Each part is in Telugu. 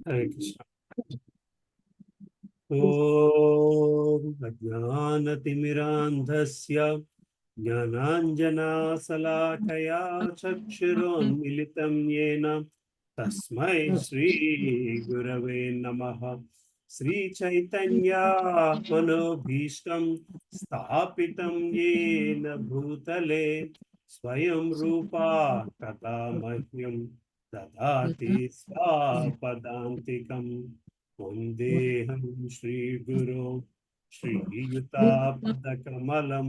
हरे कृष्ण। ॐ अज्ञानतिमिरान्धस्य ज्ञानाञ्जनाशलाकया चक्षुरोन्मिलितं येन तस्मै श्रीगुरवे नमः। श्रीचैतन्या मनोभीष्टं स्थापितं येन भूतले स्वयं रूपा कदा मह्यं ददाति स्वापदान्तिकम्। वन्देऽहं श्रीगुरो श्रीयुतापदकमलं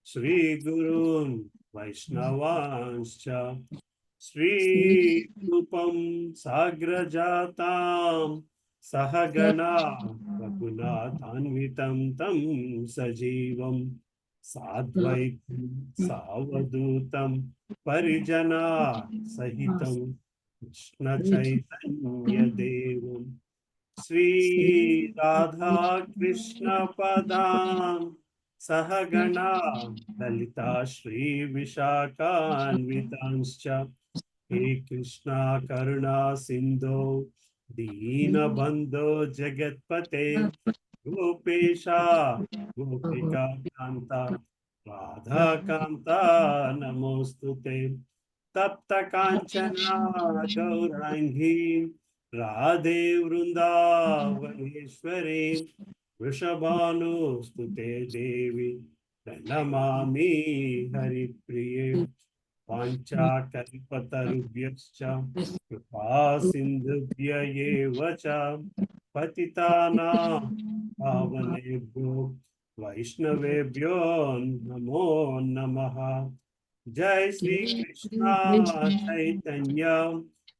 श्रीगुरून् वैष्णवांश्च श्रीरूपं साग्रजातां सहगणा रघुनाथान्वितं तं सजीवं साद्वैतं सावधूतं परिजना सहितं कृष्णचैतन्यदेवं श्री राधा कृष्ण पदां सहगणा ललिता श्री विशाखान्वितांश्च हे कृष्णा करुणा सिंधो दीनबंधो जगत्पते गोपेशा गोपिका कांता राधा कांता नमोस्तुते तप्त कांचना गौरांगी राधे वृंदावनेश्वरी वृषभानुस्तुते देवी प्रणमामि हरिप्रिये वाञ्छाकल्पतरुभ्यश्च कृपा सिन्धुभ्य एव च पतितानां पावनेभ्यो वैष्णवेभ्यो नमो नमः। जय श्री कृष्णा चैतन्य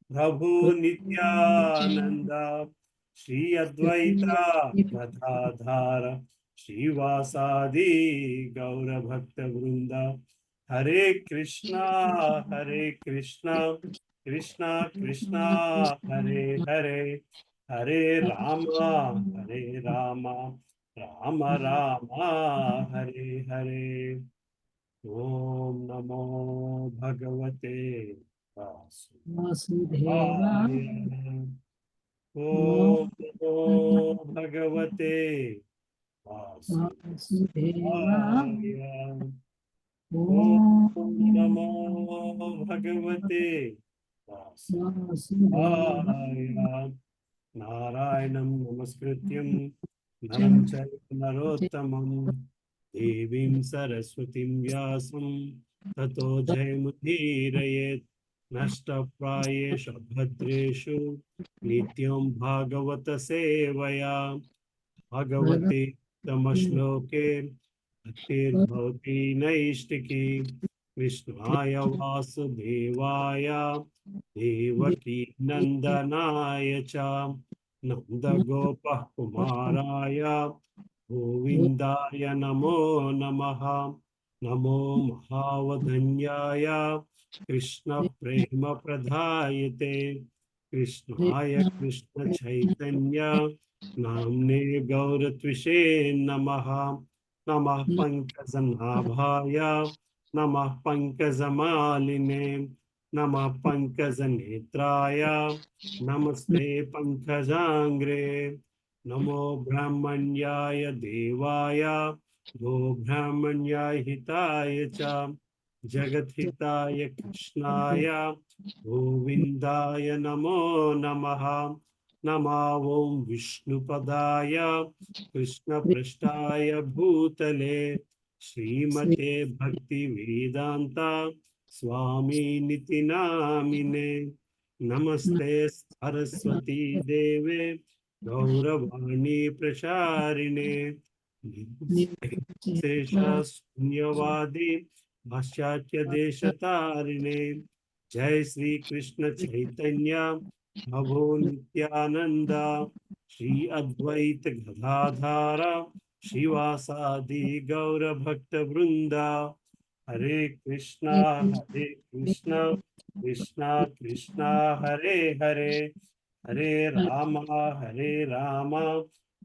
प्रभु नित्यानंद श्री अद्वैता गदाधर श्रीवासादि गौर भक्त वृंद हरे कृष्णा कृष्णा कृष्णा हरे हरे हरे राम राम राम हरे हरे। ओम नमो भगवते वासुदेवाय वासुदेवाय। ओम नमो भगवते वासुदेवाय वासुदेवाय। ओम नमो ॐ भगवते वासुदेवाय वासुदेवाय। नारायणं नमस्कृत्यं नरं चैव नरोत्तमं देवीं सरस्वतीं व्यासं ततो जयमुदीरयेत्। नष्टप्रायेषु भद्रेषु नित्यं भागवत सेवया भगवते तमश्लोके भक्तिर्भवति नैष्टिकी कृष्णाय वासुदेवाय देवकी नन्दनाय च नन्दगोपः कुमाराय गोविन्दाय नमो नमः। नमो महावधन्याय कृष्णप्रेमप्रदायते कृष्णाय कृष्णचैतन्य नाम्ने गौरत्विषे नमः। नमः पङ्कजनाभाय नमः पङ्कजमालिने नमः पङ्कजनेत्राय नमस्ते पङ्कजाङ्ग्रे। नमो ब्राह्मण्याय देवाय गो ब्राह्मण्याय हिताय च जगद्हिताय कृष्णाय गोविन्दाय नमो नमः। नमः ॐ विष्णुपदाय कृष्णपृष्ठाय भूतले श्रीमते भक्तिवेदान्ता स्वामिनिति नामिने। नमस्ते सरस्वती देवे गौरवाणी प्रचारिणे निर्विशेषशून्यवादी पाश्चात्य देशतारिणे। जय श्री कृष्ण चैतन्य प्रभु नित्यानंद श्री अद्वैत गदाधार श्रीवासादि गौर भक्त वृंदा। हरे कृष्णा कृष्णा कृष्णा हरे हरे हरे राम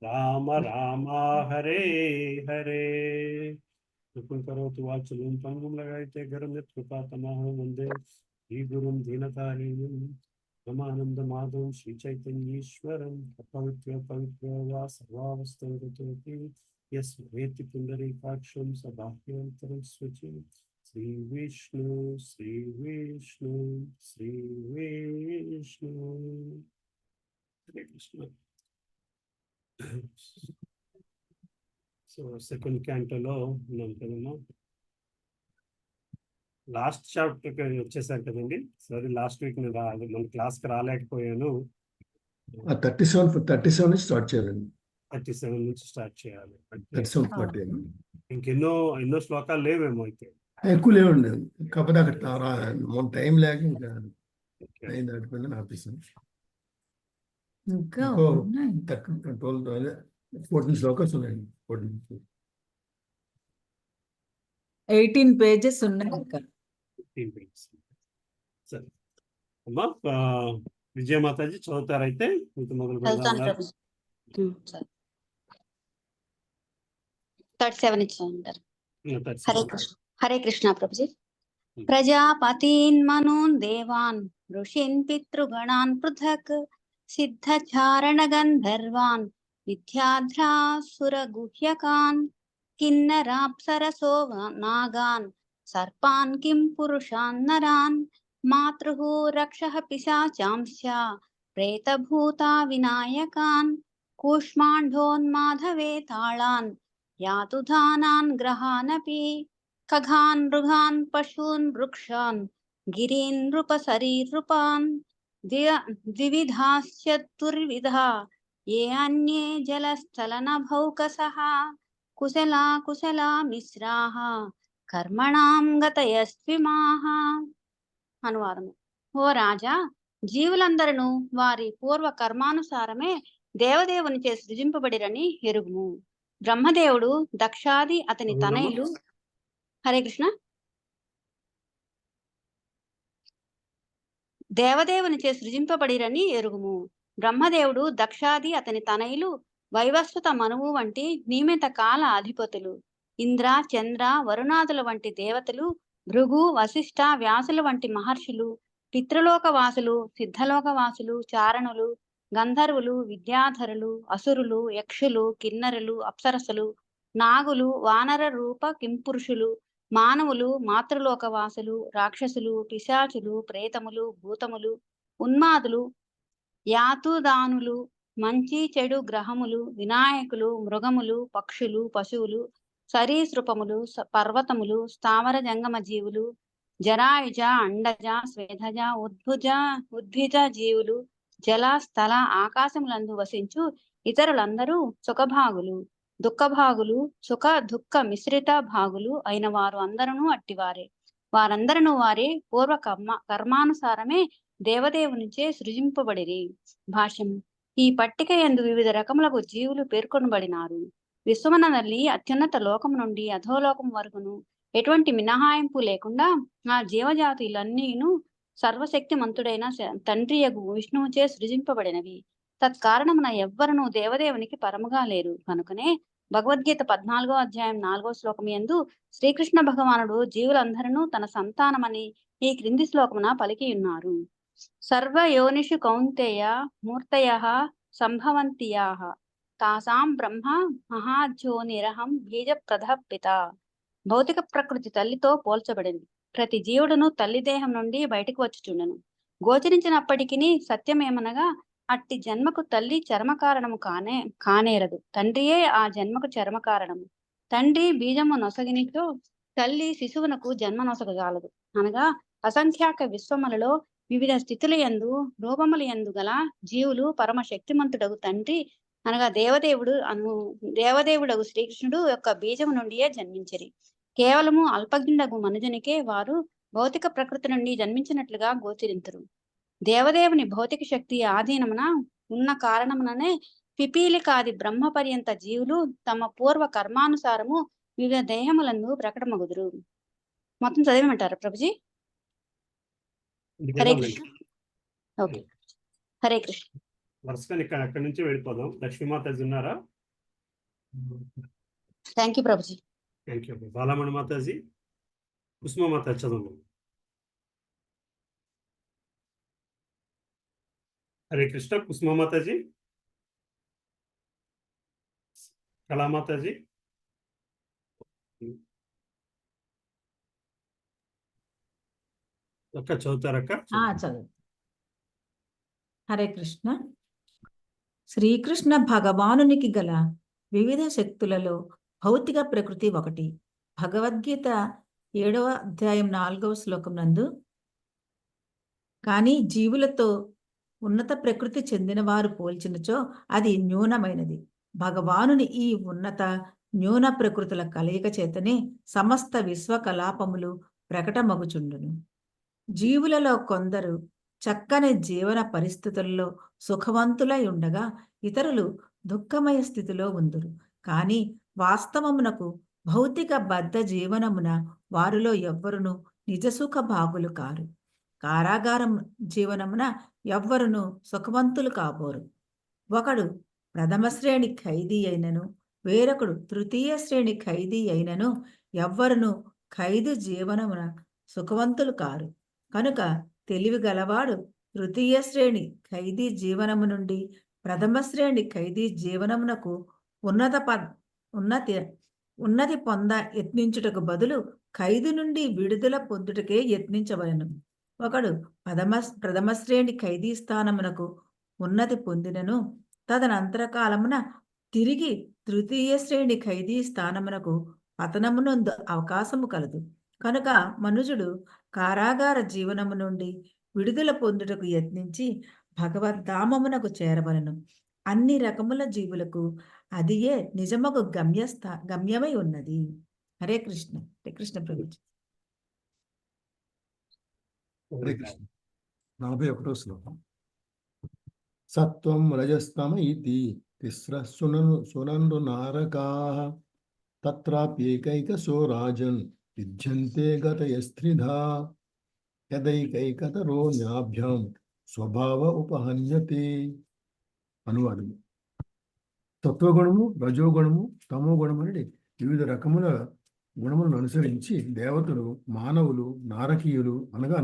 राम राम हरे हरे। कृपं करोतु वाचलं पङ्गुं लगायते गरं यत्कृपातमहं वन्दे श्रीगुरुं दीनतारिणीं। బ్రహ్మానంద మాధవం శ్రీ చైతన్యేశ్వరం పవిత్ర పవిత్ర వా సర్వావస్థోతి యస్మేతి పుండరీకాక్షం సబాహ్యంతరం స్వచి శ్రీ విష్ణు శ్రీ విష్ణు శ్రీ విష్ణు. హరే కృష్ణ. సో సెకండ్ క్యాంటోలో ఉన్నాం కదమ్మా. లాస్ట్ చాప్టర్కి వచ్చేసారు కదండి. సారీ, లాస్ట్ వీక్ నేను మన క్లాస్కి రాలేకపోయాను. 37 నుంచి స్టార్ట్ చేయాలండి. 37 నుంచి స్టార్ట్ చేయాలి. 37, 40 ఎన్నో శ్లోకాలు లేవేమో అయితే. ఎక్కువ లేవండి. కాకపోతే అక్కడ మన టైం లేక ఇంకా టైం దాటిపోయిందని ఆపేసాను. ఇంకా ఇంకో ఉన్నాయి. 14 శ్లోకాలు ఉన్నాయండి. 18 పేజెస్ ఉన్నాయి ఇంకా. 15 pages. సరే అమ్మా, విజయమాతాజీ చదువుతారైతే మీకు మొదలు వెళ్తాను పెడదాం. ప్రభు. 37 ఇచ్చారు. హరే కృష్ణ. హరే కృష్ణ ప్రభుజీ. ప్రజాపతీన్ మనూన్ దేవాన్ ఋషీన్ పితృగణాన్ పృథక్ సిద్ధచారణ గంధర్వాన్ విద్యాధ్రాసుర గుహ్యకాన్ కిన్నరాప్సరసో నాగాన్ సర్పాన్ కిం పురుషాన్ నరాన్ మాతృః రక్షః పిశాచాంశ ప్రేతభూతా వినాయకాన్ కూష్మాండోన్మాధవే తాళాన్ యాతుధానాన్ గ్రహానపి ఖగాన్ మృగాన్ పశూన్ వృక్షాన్ గిరీన్ నృపసరీరృపాన్ ద్వివిధాశ్చతుర్విధా ఏ అన్యే జలస్థలనభౌకసః కుశలా మిశ్రాః కర్మణాం గతయస్విమాః. అనువాదము. ఓ రాజా, జీవులందరూ వారి పూర్వ కర్మానుసారమే దేవదేవునిచే సృజింపబడిరని ఎరుగుము. బ్రహ్మదేవుడు దక్షాది అతని తనయులు. హరే కృష్ణ. దేవదేవునిచే సృజింపబడిరని ఎరుగుము. బ్రహ్మదేవుడు దక్షాది అతని తనయులు వైవస్వత మనువు వంటి నియమిత కాల అధిపతులు, ఇంద్ర చంద్ర వరుణాదుల వంటి దేవతలు, భృగు వశిష్ఠ వ్యాసుల వంటి మహర్షులు, పితృలోకవాసులు, సిద్ధలోకవాసులు, చారణులు, గంధర్వులు, విద్యాధరులు, అసురులు, యక్షులు, కిన్నరులు, అప్సరసులు, నాగులు, వానర రూప కింపురుషులు, మానవులు, మాతృలోకవాసులు, రాక్షసులు, పిశాచులు, ప్రేతములు, భూతములు, ఉన్మాదులు, యాతుదానులు, మంచి చెడు గ్రహములు, వినాయకులు, మృగములు, పక్షులు, పశువులు, సరీసృపములు, పర్వతములు, స్థావర జంగమ జీవులు, జరాయుజ, అండజ, స్వేదజ, ఉద్భిజ జీవులు, జల స్థల ఆకాశములందు వసించు ఇతరులందరూ సుఖభాగులు, దుఃఖభాగులు, సుఖ దుఃఖ మిశ్రిత భాగులు అయిన వారు అందరూ అట్టివారే. వారందరూ వారి పూర్వ కర్మానుసారమే దేవదేవునిచే సృజింపబడిరి. భాష్యం. ఈ పట్టిక యందు వివిధ రకములకు జీవులు పేర్కొనబడినారు. విశ్వమనದಲ್ಲಿ అత్యున్నత లోకం నుండి అధోలోకం వరకును ఎటువంటి మినహాయింపు లేకుండా ఆ జీవజాతులన్నీను సర్వశక్తిమంతుడైన తండ్రియగు విష్ణువుచే సృజింపబడినవి. తత్కారణమున ఎవ్వరూ దేవదేవునికి పరముగా లేరు. కనుకనే భగవద్గీత 14వ అధ్యాయం 4వ శ్లోకం యందు శ్రీకృష్ణ భగవానుడు జీవులందరూ తన సంతానమని ఈ క్రింది శ్లోకమున పలికి ఉన్నారు. సర్వయోనిషు కౌంతేయ మూర్తయః సంభవంతియాః తాసాం బ్రహ్మ మహాజ్యోనిరహం బీజప్రదః పిత. భౌతిక ప్రకృతి తల్లితో పోల్చబడింది. ప్రతి జీవుడును తల్లి దేహం నుండి బయటకు వచ్చుచుండెను. గోచరించినప్పటికీ సత్యమేమనగా అట్టి జన్మకు తల్లి చర్మ కారణము కానేరదు. తండ్రియే ఆ జన్మకు చర్మ కారణము. తండ్రి బీజము నొసగినితో తల్లి శిశువునకు జన్మ నొసగజాలదు. అనగా అసంఖ్యాక విశ్వములలో వివిధ స్థితుల యందు రూపముల యందు గల జీవులు పరమ శక్తిమంతుడగు తండ్రి అనగా దేవదేవుడగు శ్రీకృష్ణుడు యొక్క బీజము నుండియే జన్మించిరి. కేవలము అల్పజ్ఞుడగు మనుజునికే వారు భౌతిక ప్రకృతి నుండి జన్మించినట్లుగా గోచరింతురు. దేవదేవుని భౌతిక శక్తి ఆధీనమున ఉన్న కారణముననే పిపీలికాది బ్రహ్మ పర్యంత జీవులు తమ పూర్వ కర్మానుసారము వివిధ దేహములందు ప్రకటమగుదురు. మొత్తం చదివమంటారా ప్రభుజీ? హరే కృష్ణ. ఓకే, హరే కృష్ణ. వరుసగా అక్కడి నుంచి వెళ్ళిపోదాం. లక్ష్మీమాతాజీ ఉన్నారా? థ్యాంక్ యూ ప్రభుజీ. Thank you. బాలమణి మాతాజీ, కుసుమ మాతాజీ చదవండి. హరే కృష్ణ. కుసుమ మాతాజీ, కళా మాతాజీ. అక్క చదువుతారక్క? చదువు. హరే కృష్ణ. శ్రీకృష్ణ భగవానునికి గల వివిధ శక్తులలో భౌతిక ప్రకృతి ఒకటి. భగవద్గీత 7వ అధ్యాయం 4వ శ్లోకం నందు, కానీ జీవులతో ఉన్నత ప్రకృతి చెందిన వారు పోల్చినచో అది న్యూనమైనది. భగవానుని ఈ ఉన్నత న్యూన ప్రకృతుల కలయిక చేతనే సమస్త విశ్వకలాపములు ప్రకటమగుచుండును. జీవులలో కొందరు చక్కని జీవన పరిస్థితుల్లో సుఖవంతులై ఉండగా ఇతరులు దుఃఖమయ స్థితిలో ఉందురు. కానీ వాస్తవమునకు భౌతిక బద్ధ జీవనమున వారిలో ఎవ్వరును నిజసుఖ భాగులు కారు. కారాగారం జీవనమున ఎవ్వరును సుఖవంతులు కాబోరు. ఒకడు ప్రథమ శ్రేణి ఖైదీ అయినను, వేరొకడు తృతీయ శ్రేణి ఖైదీ అయినను ఎవ్వరును ఖైదు జీవనమున సుఖవంతులు కారు. కనుక తెలివి గలవాడు తృతీయ శ్రేణి ఖైదీ జీవనము నుండి ప్రథమ శ్రేణి ఖైదీ జీవనమునకు ఉన్నతి పొంద యత్నించుటకు బదులు ఖైదు నుండి విడుదల పొందుటకే యత్నించవలెను. ఒకడు ప్రథమ శ్రేణి ఖైదీ స్థానమునకు ఉన్నతి పొందినను తదనంతరకాలమున తిరిగి తృతీయ శ్రేణి ఖైదీ స్థానమునకు పతనమునందు అవకాశము కలదు. కనుక మనుజుడు కారాగార జీవనము నుండి విడుదల పొందుటకు యత్నించి భగవద్ధామమునకు చేరవలను. అన్ని రకముల జీవులకు అదియే నిజమగు గమ్యమై ఉన్నది. హరే కృష్ణ. హరే కృష్ణ ప్రభుజీ. హరే కృష్ణ. 41వ శ్లోకం. సత్వం రజస్తమ ఇతి తిస్ర సునందు నారకాః తత్రాప్యేకైకసో రాజన్ విద్యంతే గతయస్త్రిధా యదైకైకతరో న్యాభ్యాం స్వభావ ఉపహన్యతే. అనువాదము. సత్వగుణము, రజోగుణము, తమోగుణము అనేది వివిధ రకముల గుణములను అనుసరించి దేవతలు, మానవులు, నారకీయులు అనగా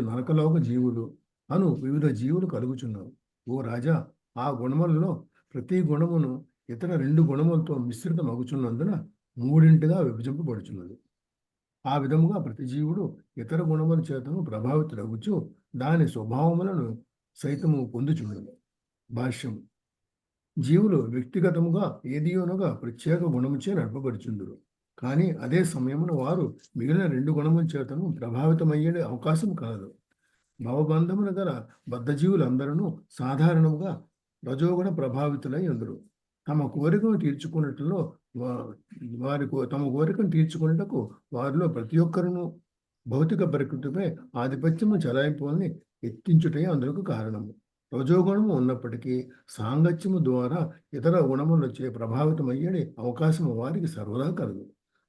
నరకలోక జీవులు అను వివిధ జీవులు కలుగుచున్నారు. ఓ రాజా, ఆ గుణములలో ప్రతి గుణమును ఇతర 2 గుణములతో మిశ్రితమగుచున్నందున 3గా విభజింపబడుచున్నది. ఆ విధముగా ప్రతి జీవుడు ఇతర గుణముల చేతను ప్రభావితులగుచు దాని స్వభావములను సైతము పొందుచున్నది. భాష్యం. జీవులు వ్యక్తిగతముగా ఏదియోనగా ప్రత్యేక గుణముచే నడపబడుచుందురు. కానీ అదే సమయమున వారు మిగిలిన 2 గుణముల చేతను ప్రభావితమయ్యే అవకాశం కలదు. భవబంధమున గల బద్ధజీవులందరూ సాధారణముగా రజోగుణ ప్రభావితులై ఉందరు. తమ కోరికను తీర్చుకున్నట్లో తమ కోరికను తీర్చుకున్నటకు వారిలో ప్రతి ఒక్కరును భౌతిక ప్రకృతిపై ఆధిపత్యము చలాయింపుని ఎత్తించుటే అందుకు కారణము. రజోగుణము ఉన్నప్పటికీ సాంగత్యము ద్వారా ఇతర గుణములచే ప్రభావితమయ్యే అవకాశము వారికి సర్వదా కలదు.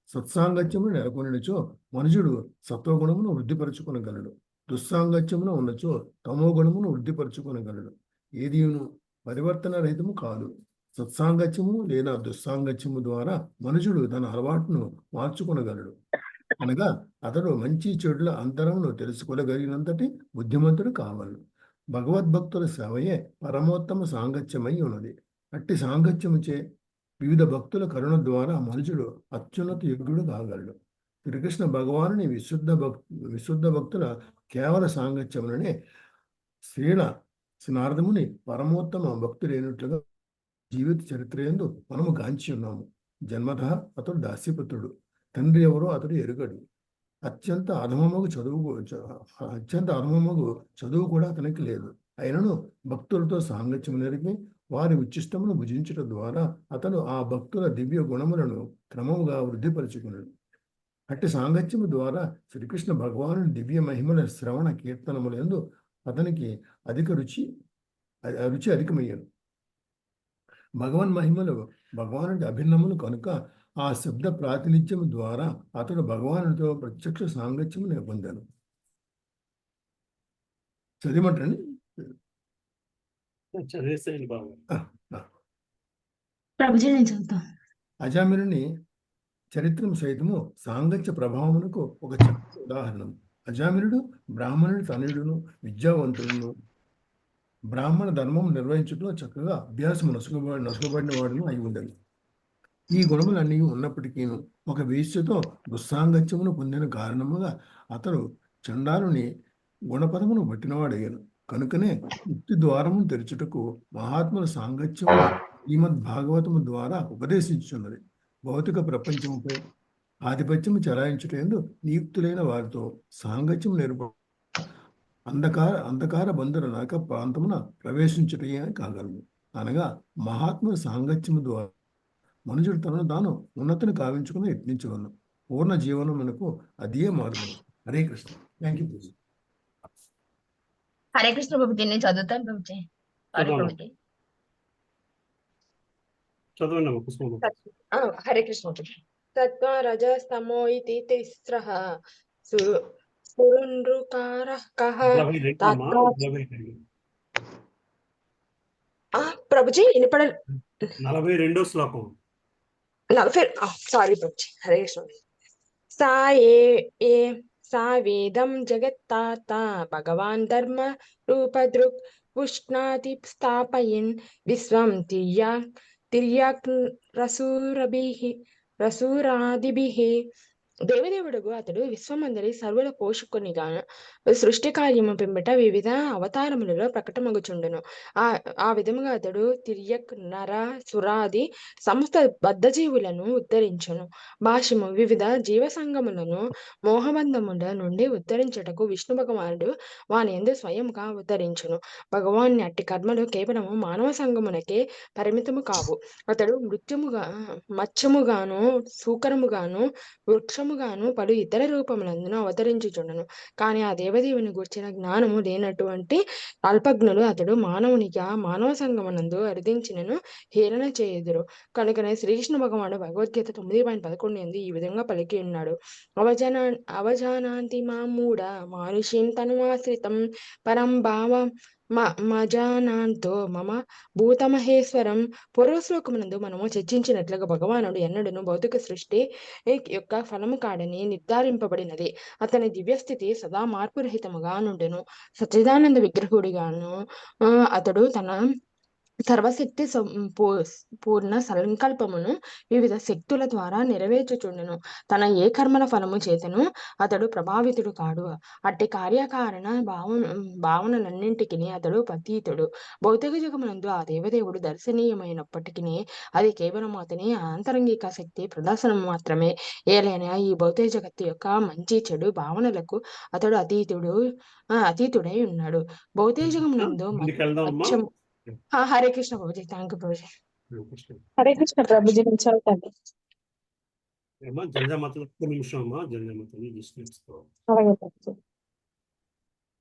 సత్సాంగత్యము నెలకొనిచో మనుషుడు సత్వగుణమును వృద్ధిపరచుకొనగలడు. దుస్సాంగత్యమున ఉన్నచో తమో గుణమును వృద్ధిపరచుకొనగలడు. ఏదియును పరివర్తన రహితము కాదు. సత్సాంగత్యము లేదా దుస్సాంగత్యము ద్వారా మనుషుడు తన అలవాటును మార్చుకొనగలడు. అనగా అతడు మంచి చెడుల అంతరమును తెలుసుకోగలిగినంతటి బుద్ధిమంతుడు కావాలి. భగవద్భక్తుల సేవయే పరమోత్తమ సాంగత్యమై ఉన్నది. అట్టి సాంగత్యముచే వివిధ భక్తుల కరుణ ద్వారా మనుషుడు అత్యున్నత యోగ్యుడు కాగలడు. శ్రీకృష్ణ భగవానుని విశుద్ధ భక్తుల కేవల సాంగత్యములనే నారదముని పరమోత్తమ భక్తుడైనట్లుగా జీవిత చరిత్రయందు మనము గాంచి ఉన్నాము. జన్మతః అతడు దాస్యపుత్రుడు. తండ్రి ఎవరో అతడు ఎరుగడు. అత్యంత అధమమగు చదువు కూడా అతనికి లేదు. అయినను భక్తులతో సాంగత్యము నెరిపి వారి ఉచ్చిష్టమును భుజించడం ద్వారా అతను ఆ భక్తుల దివ్య గుణములను క్రమముగా వృద్ధిపరచుకున్నాడు. అట్టి సాంగత్యము ద్వారా శ్రీకృష్ణ భగవాను దివ్య మహిమల శ్రవణ కీర్తనములందు అతనికి రుచి అధికమయ్యాను. భగవన్ మహిమలు భగవానుడి అభిన్నములు కనుక ఆ శబ్ద ప్రాతినిధ్యము ద్వారా అతడు భగవానుడితో ప్రత్యక్ష సాంగత్యము పొందాను. చదివమంటండి. చదివేసేయండి బాబు. అజామినుని చరిత్రము సైతము సాంగత్య ప్రభావమునకు ఒక చక్కటి ఉదాహరణం. అజామినుడు బ్రాహ్మణుడి తనయుడును, విద్యావంతుడును, బ్రాహ్మణ ధర్మం నిర్వహించడంలో చక్కగా అభ్యాసం నొసగబడిన వాడును అయి ఉండదు. ఈ గుణములన్నీ ఉన్నప్పటికీ ఒక వేశ్యతో దుస్సాంగత్యమును పొందిన కారణముగా అతడు చండాలుని గుణపదమును బట్టినవాడయ్యాను. కనుకనే ముక్తి ద్వారము తెరచుటకు మహాత్ముల సాంగత్యము శ్రీమద్ భాగవతము ద్వారా ఉపదేశించున్నది. భౌతిక ప్రపంచముపై ఆధిపత్యము చెలాయించుటందు నియుక్తులైన వారితో సాంగత్యం నేర్ప అంధకార బంధుల నరక ప్రాంతమున ప్రవేశించుటే కాగలదు. అనగా మహాత్ముల సాంగత్యము ద్వారా మనుషుడు తనను తాను ఉన్నతిని కావించుకుని యత్నించగలను. పూర్ణ జీవనమునకు అదే మార్గం. హరే కృష్ణ. Thank you. హరే కృష్ణ ప్రభుజీ, నేను చదువుతాను ప్రభుజీ. సారీ చదవండి. ప్రభుజీ. చదవండి అమ్మ పుష్పమ్మ. హరే కృష్ణ ప్రభుజీ. సత్వ రజస్తమో ఇతి తిస్రః సురుండ్రుకారః కః 42 అమ్మా, 42. ప్రభుజీ వినపడ 42వ శ్లోకం. 40 సారీ ప్రభుజీ. హరే కృష్ణ. సా ఏ సా వేదం జగత్తాత భగవాన్ ధర్మ రూపదృక్ పుష్ణాతి స్థాపయన్ విశ్వం తిర్యాక్ రసూరాదిభిః. దేవదేవుడుగు అతడు విశ్వమందరి సర్వుల పోషకునిగా సృష్టి కార్యము పిమ్మట వివిధ అవతారములలో ప్రకటమగుచుండును. ఆ విధముగా అతడు తిర్యక్ నర సురాది సమస్త బద్ధజీవులను ఉద్ధరించును. భాష్యము: వివిధ జీవ సంగములను మోహబంధముల నుండి ఉద్ధరించుటకు విష్ణు భగవానుడు వాని యందు స్వయముగా ఉద్ధరించును. భగవాన్ అట్టి కర్మలు కేవలము మానవ సంగమునకే పరిమితము కావు. అతడు మత్స్యముగాను సూకరముగాను వృక్షముగాను పలు ఇతర రూపములందును అవతరించుచుండను. కానీ ఆ దేవదేవుని గూర్చిన జ్ఞానము లేనటువంటి అల్పజ్ఞులు అతడు మానవునిగా మానవ సంగమనందు అర్థించినను హేళన చేయుదురు. కనుకనే శ్రీకృష్ణ భగవానుడు భగవద్గీత 9:11 యందు ఈ విధంగా పలికి ఉన్నాడు: అవజానాంతి మామూఢ మానుషీం తనుమాశ్రితం పరం భావం మజానాంతో మమ భూతమహేశ్వరం. పూర్వశ్లోకమునందు మనము చర్చించినట్లుగా భగవానుడు ఎన్నడూను భౌతిక సృష్టి యొక్క ఫలము కాడని నిర్ధారింపబడినది. అతని దివ్యస్థితి సదా మార్పురహితముగా నుండెను. సచ్చిదానంద విగ్రహుడిగాను అతడు తన సర్వశక్తి పూర్ణ సంకల్పమును వివిధ శక్తుల ద్వారా నెరవేర్చుచుండెను. తన ఏ కర్మల ఫలము చేతను అతడు ప్రభావితుడు కాడు. అట్టి కార్యకారణ భావనలన్నింటికి అతడు అతీతుడు. భౌతిక జగమునందు ఆ దేవదేవుడు దర్శనీయమైనప్పటికీ అది కేవలం అతని ఆంతరంగిక శక్తి ప్రదర్శనం మాత్రమే. ఏలైనా ఈ భౌతిక జగత్తు యొక్క మంచి చెడు భావనలకు అతడు అతీతుడై ఉన్నాడు. భౌతిక జగమునందు మత్స్యము. హరే కృష్ణ ప్రభుజీ. Thank you Prabhuji. హరే కృష్ణ ప్రభుజీ. నేను చదువుతాను. జలజామాత ఒక్క నిమిషం అమ్మా. జలజామాతని జస్ట్ నేర్చుకోవాలి. అలాగే ప్రభుజీ.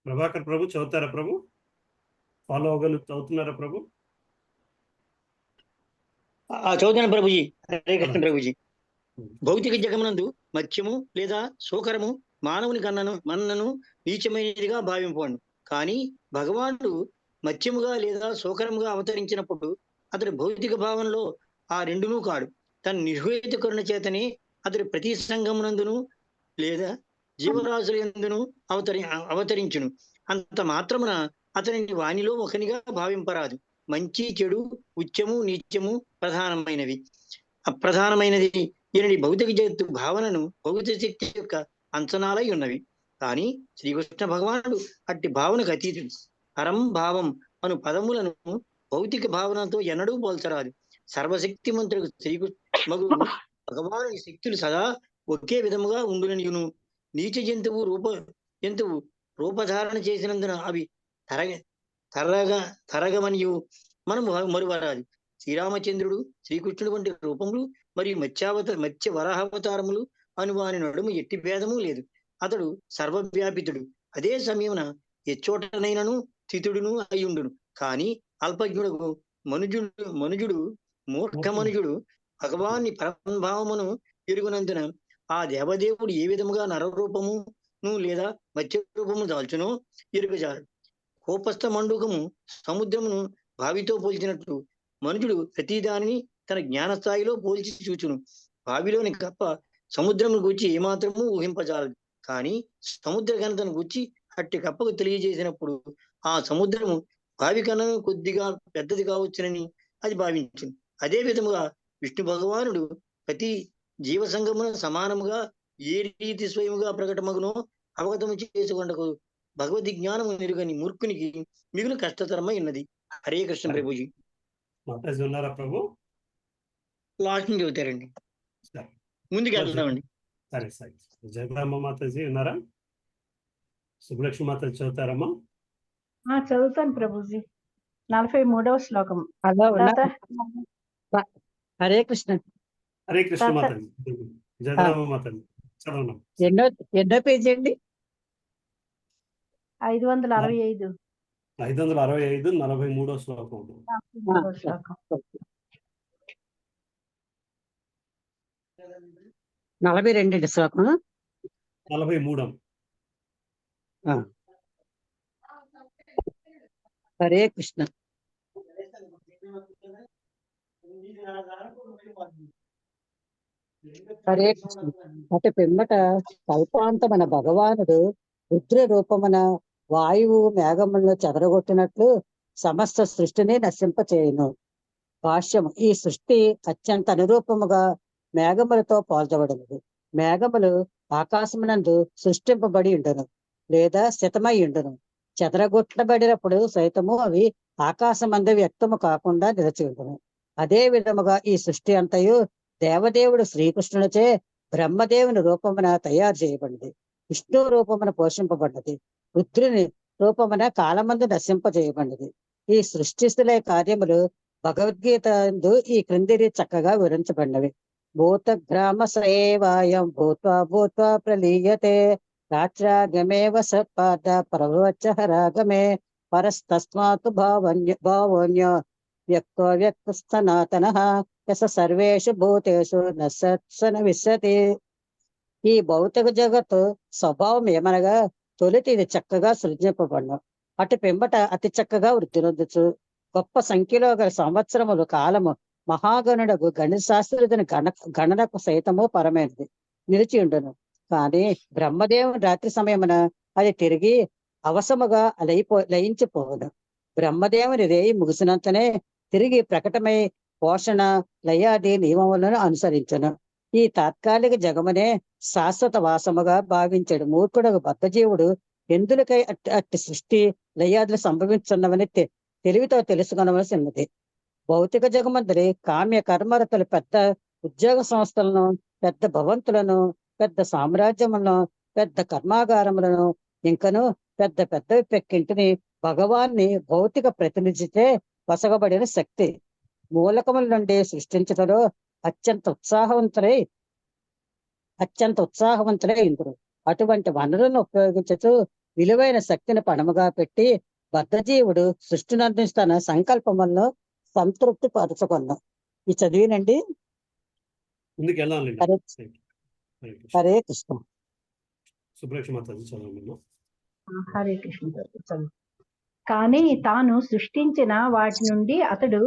ప్రభాకర్ ప్రభు చదువుతారా ప్రభు? ఫాలో అవుతున్నారా ప్రభు? చదువుతాను ప్రభుజీ. హరే కృష్ణ ప్రభుజీ. భౌతిక జగమునందు మత్స్యము లేదా శోకరము మానవుని మన్నను నీచమైనదిగా భావింపండు. కానీ భగవానుడు మత్స్యముగా లేదా శోకరముగా అవతరించినప్పుడు అతడు భౌతిక భావనలో ఆ రెండునూ కాడు. తన నిర్వేద కరుణ చేతనే అతడు ప్రతి సంఘమునందును లేదా జీవరాశుల యందును అవతరించును. అంత మాత్రమున అతనిని వానిలో ఒకనిగా భావింపరాదు. మంచి చెడు ఉచ్యము నీత్యము అప్రధానమైనది ఈయనడి భౌతిక జగత్తు భావనను భౌతిక శక్తి యొక్క అంచనాలై ఉన్నవి. కానీ శ్రీకృష్ణ భగవానుడు అట్టి భావనకు అతీతుడు. పరం భావం అను పదములను భౌతిక భావనతో ఎన్నడూ పోల్చరాదు. సర్వశక్తిమంతుడు శ్రీకృష్ణ భగవానుని శక్తులు సదా ఒకే విధముగా ఉండుననియును. నీచ జంతువు రూపధారణ చేసినందున అవి తరగమనియు మనము మరువరాదు. శ్రీరామచంద్రుడు శ్రీకృష్ణుడు వంటి రూపములు మరియు మత్స్య వరాహావతారములు అను వాని నడుము ఎట్టి భేదము లేదు. అతడు సర్వవ్యాపితుడు. అదే సమయమున ఎచ్చోటనైనను స్థితుడును అయ్యుండును. కానీ అల్పజ్ఞుడు మనుజుడు మూర్ఖ మనుజుడు భగవాన్ని పరభావమును ఎరుగునందున ఆ దేవదేవుడు ఏ విధముగా నరరూపమును లేదా మత్స్య రూపము దాల్చునో ఎరుగజాడు. కోపస్థ మండుకము సముద్రమును బావితో పోల్చినట్లు మనుజుడు ప్రతిదానిని తన జ్ఞానస్థాయిలో పోల్చి చూచును. బావిలోని కప్ప సముద్రమును గూర్చి ఏమాత్రము ఊహింపజాలదు. కానీ సముద్ర ఘనతను గూర్చి అట్టి కప్పకు తెలియజేసినప్పుడు ఆ సముద్రము భావి కన్నను కొద్దిగా పెద్దది కావచ్చునని అది భావించింది. అదే విధముగా విష్ణు భగవానుడు ప్రతి జీవ సంగమున సమానముగా ఏ రీతి స్వయముగా ప్రకటమగునో అవగతము చేసుకొండకు భగవద్ జ్ఞానము నిరుగని మూర్ఖునికి మిగులు కష్టతరమై ఉన్నది. హరే కృష్ణ ప్రభుజీ. మాతాజీ ఉన్నారా ప్రభు? లాస్ట్ నుంచి చెబుతారండి, సరే ముందుకు వెళ్తామండి. సరే సరే. జగదాంబ మాతాజీ ఉన్నారా? సుబ్బలక్ష్మి మాతాజీ చదువుతారమ్మా? చదువుతాను ప్రభుజీ. 43వ శ్లోకం. హలో తాత హరే కృష్ణ. హరే కృష్ణ తాత మాతాజీ. జగదాంబ మాతాజీ చదవను. ఎన్నో పేజీ అండి? 565 565 43వ శ్లోకం. 43వ శ్లోకం. 42 శ్లోకం. 43. హరే కృష్ణ. హరే కృష్ణ. అటు పిమ్మట కల్పాంతమన భగవానుడు రుద్ర రూపమున వాయువు మేఘములను చెదరగొట్టినట్లు సమస్త సృష్టిని నశింపచేయును. భాష్యము. ఈ సృష్టి అత్యంత అనురూపముగా మేఘములతో పోల్చబడినది. మేఘములు ఆకాశమునందు సృష్టింపబడి ఉండును లేదా స్థితమై ఉండును. చెదరగొట్టబడినప్పుడు సైతము అవి ఆకాశమందు వ్యక్తము కాకుండా నిలిచి ఉండును. అదే విధముగా ఈ సృష్టి అంతయు దేవదేవుడు శ్రీకృష్ణునిచే బ్రహ్మదేవుని రూపమున తయారు చేయబడింది. విష్ణు రూపమున పోషింపబడినది. రుద్రుని రూపమున కాలమందు నశింపజేయబడినది. ఈ సృష్టిస్తులే కార్యములు భగవద్గీత ఈ క్రింది చక్కగా వివరించబడినవి. భూత గ్రామ సేవాయం భూత్వా భూత్వా ప్రలీయతే రాత్రాగమేవ సపాద ప్రవచహరాగమే పరస్తస్మాత్ భావోన్య వ్యక్తో వ్యక్త సనాతనః యస సర్వేషు భూతేషు నసత్సన విశతి. ఈ భౌతిక జగత్తు స్వభావం ఏమనగా తొలిటి ఇది చక్కగా సృజింపబడిన అటు పిమ్మట అతి చక్కగా వృద్ధి నొందుచు గొప్ప సంఖ్యలో గల సంవత్సరములు కాలము మహాగణుడకు గణిత శాస్త్రుడిని గణనకు సైతము పరమైనది నిలిచి ఉండును. కానీ బ్రహ్మదేవుని రాత్రి సమయమున అది తిరిగి అవసముగా లయించిపోవును. బ్రహ్మదేవుని రేయి ముగిసినంతనే తిరిగి ప్రకటమై పోషణ లయాది నియమములను అనుసరించును. ఈ తాత్కాలిక జగమునే శాశ్వత వాసముగా భావించాడు మూర్ఖుడు బద్ధజీవుడు. ఎందులకై అట్టి సృష్టి లయాదులు సంభవించున్నవని తెలివితో తెలుసుకొనవలసి ఉన్నది. భౌతిక జగమందరి కామ్య కర్మరతులు పెద్ద ఉద్యోగ సంస్థలను, పెద్ద భవంతులను, పెద్ద సామ్రాజ్యములను, పెద్ద కర్మాగారములను, ఇంకను పెద్ద పెద్దవి పెక్కింటిని భగవాన్ని భౌతిక ప్రతినిధితే వసగబడిన శక్తి మూలకముల నుండి సృష్టించటలో అత్యంత ఉత్సాహవంతులై ఇంద్రుడు. అటువంటి వనరులను ఉపయోగించుతూ విలువైన శక్తిని పణముగా పెట్టి బద్ధజీవుడు సృష్టిని తన సంకల్పములను సంతృప్తి పరచుకున్నాం. ఈ చదివినండి. ముందుకు వెళ్ళాలి. హరే కృష్ణ. సుబ్బలక్ష్మి మాతాజీ చదవమన్నా. హరే కృష్ణ. కానీ తాను సృష్టించిన వాటి నుండి అతడు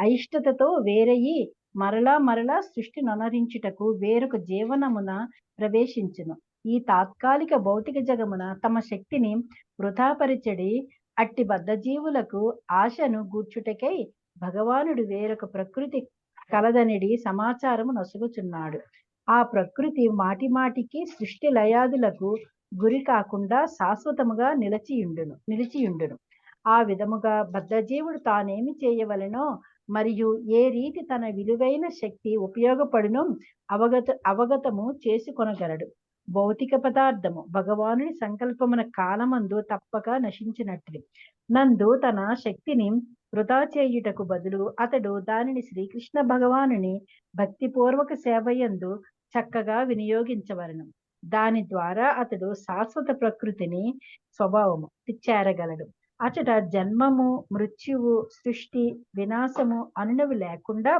అయిష్టతతో వేరయి మరలా సృష్టి నొనరించుటకు వేరొక జీవనమున ప్రవేశించును. ఈ తాత్కాలిక భౌతిక జగమున తమ శక్తిని వృధాపరిచడి అట్టి బద్ధజీవులకు ఆశను గూర్చుటకై భగవానుడు వేరొక ప్రకృతి కలదనిడి సమాచారము నొసగుచున్నాడు. ఆ ప్రకృతి మాటిమాటికి సృష్టి లయాదులకు గురి కాకుండా శాశ్వతముగా నిలిచియుండును. ఆ విధముగా బద్ధజీవుడు తానేమి చేయవలెనో మరియు ఏ రీతి తన విలువైన శక్తి ఉపయోగపడునో అవగతము చేసుకొనగలడు. భౌతిక పదార్థము భగవానుని సంకల్పమున కాలమందు తప్పక నశించినట్లు నందు తన శక్తిని వృధా చేయుటకు బదులు అతడు దానిని శ్రీకృష్ణ భగవానుని భక్తిపూర్వక సేవయందు చక్కగా వినియోగించవలను. దాని ద్వారా అతడు శాశ్వత ప్రకృతిని స్వభావము చేరగలడు. అచట జన్మము, మృత్యువు, సృష్టి, వినాశము అనునవి లేకుండా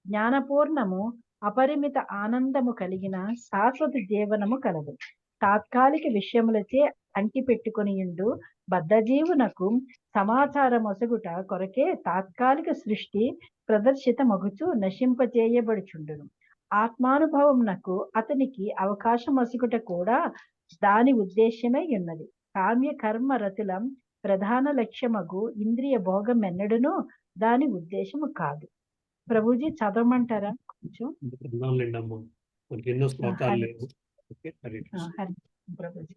జ్ఞానపూర్ణము, అపరిమిత ఆనందము కలిగిన శాశ్వత జీవనము కలదు. తాత్కాలిక విషయములచే అంటిపెట్టుకొనియుండు బద్ధజీవునకు సమాచారమొసగుట కొరకే తాత్కాలిక సృష్టి ప్రదర్శితమగుచు నశింపజేయబడుచుండును. ఆత్మానుభవమునకు అతనికి అవకాశమొసగుట కూడా దాని ఉద్దేశ్యమై ఉన్నది. కామ్య కర్మ రతుల ప్రధాన లక్ష్యమగు ఇంద్రియ భోగం ఎన్నడూను దాని ఉద్దేశము కాదు. ప్రభుజీ చదవమంటారా కొంచెం? చదవాలండి అమ్మ, మనకి ఎన్నో శ్లోకాలు హరి లేవు. ఓకే, హరే కృష్ణ. హరి ప్రభుజీ.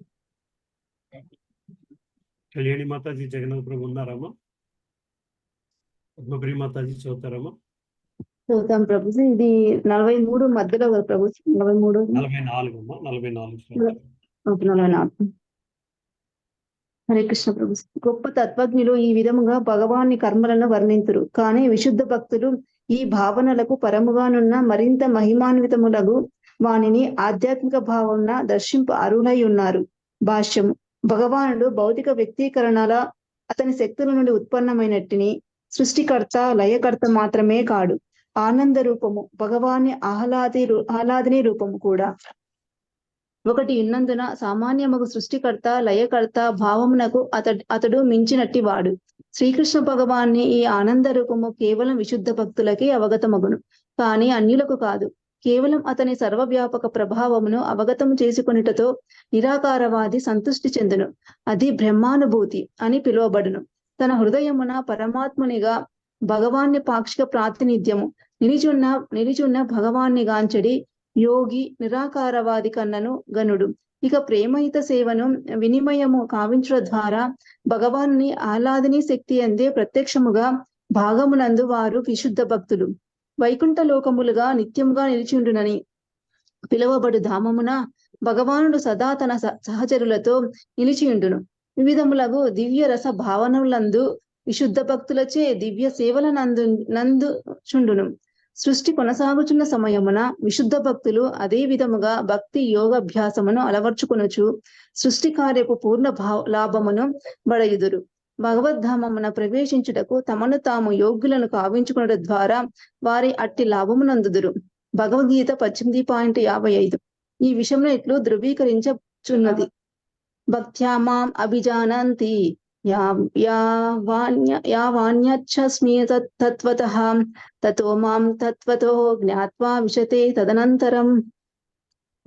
కళ్యాణి మాతాజీ, జగన్నాథ్ ప్రభు ఉన్నారమ్మా? పద్మప్రియ మాతాజీ చదువుతారమ్మా? చదువుతాం ప్రభుజీ. ఇది 43 మధ్యలో కదా ప్రభుజీ? 43 44 అమ్మా, 44 శ్లోకాలు. 44. హరే కృష్ణ ప్రభుజీ. గొప్ప తత్వజ్ఞులు ఈ విధముగా భగవాన్ని కర్మలను వర్ణింతురు, కానీ విశుద్ధ భక్తులు ఈ భావనలకు పరముగానున్న మరింత మహిమాన్వితములగు వానిని ఆధ్యాత్మిక భావన దర్శింప అర్హులై ఉన్నారు. భాష్యము. భగవానుడు భౌతిక వ్యక్తీకరణల అతని శక్తుల నుండి ఉత్పన్నమైనట్టిని సృష్టికర్త లయకర్త మాత్రమే కాడు. ఆనంద రూపము, భగవాన్ని ఆహ్లాదిని రూపము కూడా ఒకటి ఉన్నందున సామాన్యమగు సృష్టికర్త లయకర్త భావమునకు అతడు మించినట్టి వాడు. శ్రీకృష్ణ భగవాన్ని ఈ ఆనంద రూపము కేవలం విశుద్ధ భక్తులకే అవగతమగును, కానీ అన్యులకు కాదు. కేవలం అతని సర్వవ్యాపక ప్రభావమును అవగతము చేసుకొనుటతో నిరాకారవాది సంతుష్టి చెందును. అది బ్రహ్మానుభూతి అని పిలువబడును. తన హృదయమున పరమాత్మునిగా భగవాన్ని పాక్షిక ప్రాతినిధ్యము నిలిచున్న భగవాన్ని గాంచడి యోగి నిరాకారవాది కన్నను గనుడు. ఇక ప్రేమయుత సేవను వినిమయము కావించుట ద్వారా భగవాన్ని ఆహ్లాదిని శక్తి అందే ప్రత్యక్షముగా భాగమునందు వారు విశుద్ధ భక్తులు. వైకుంఠ లోకములుగా నిత్యముగా నిలిచిండునని పిలువబడు ధామమున భగవానుడు సదా తన సహచరులతో నిలిచియుండును. వివిధములగు దివ్య రస భావనలందు విశుద్ధ భక్తులచే దివ్య సేవల నందు చుండును. సృష్టి కొనసాగుచున్న సమయమున విశుద్ధ భక్తులు అదే విధముగా భక్తి యోగాభ్యాసమును అలవర్చుకొనుచు సృష్టి కార్యపు పూర్ణ లాభమును బడయుదురు. భగవద్ధామమున ప్రవేశించుటకు తమను తాము యోగ్యులను కావించుకునడం ద్వారా వారి అట్టి లాభమునందుదురు. భగవద్గీత 18.55. ఈ విషయంలో ఇట్లు ధృవీకరించుచున్నది. భక్త్యామాం అభిజానంతి యావాన్యచ్చస్మి తత్వతః తతో మాం తత్వతో జ్ఞాత్వా విశతే తదనంతరం.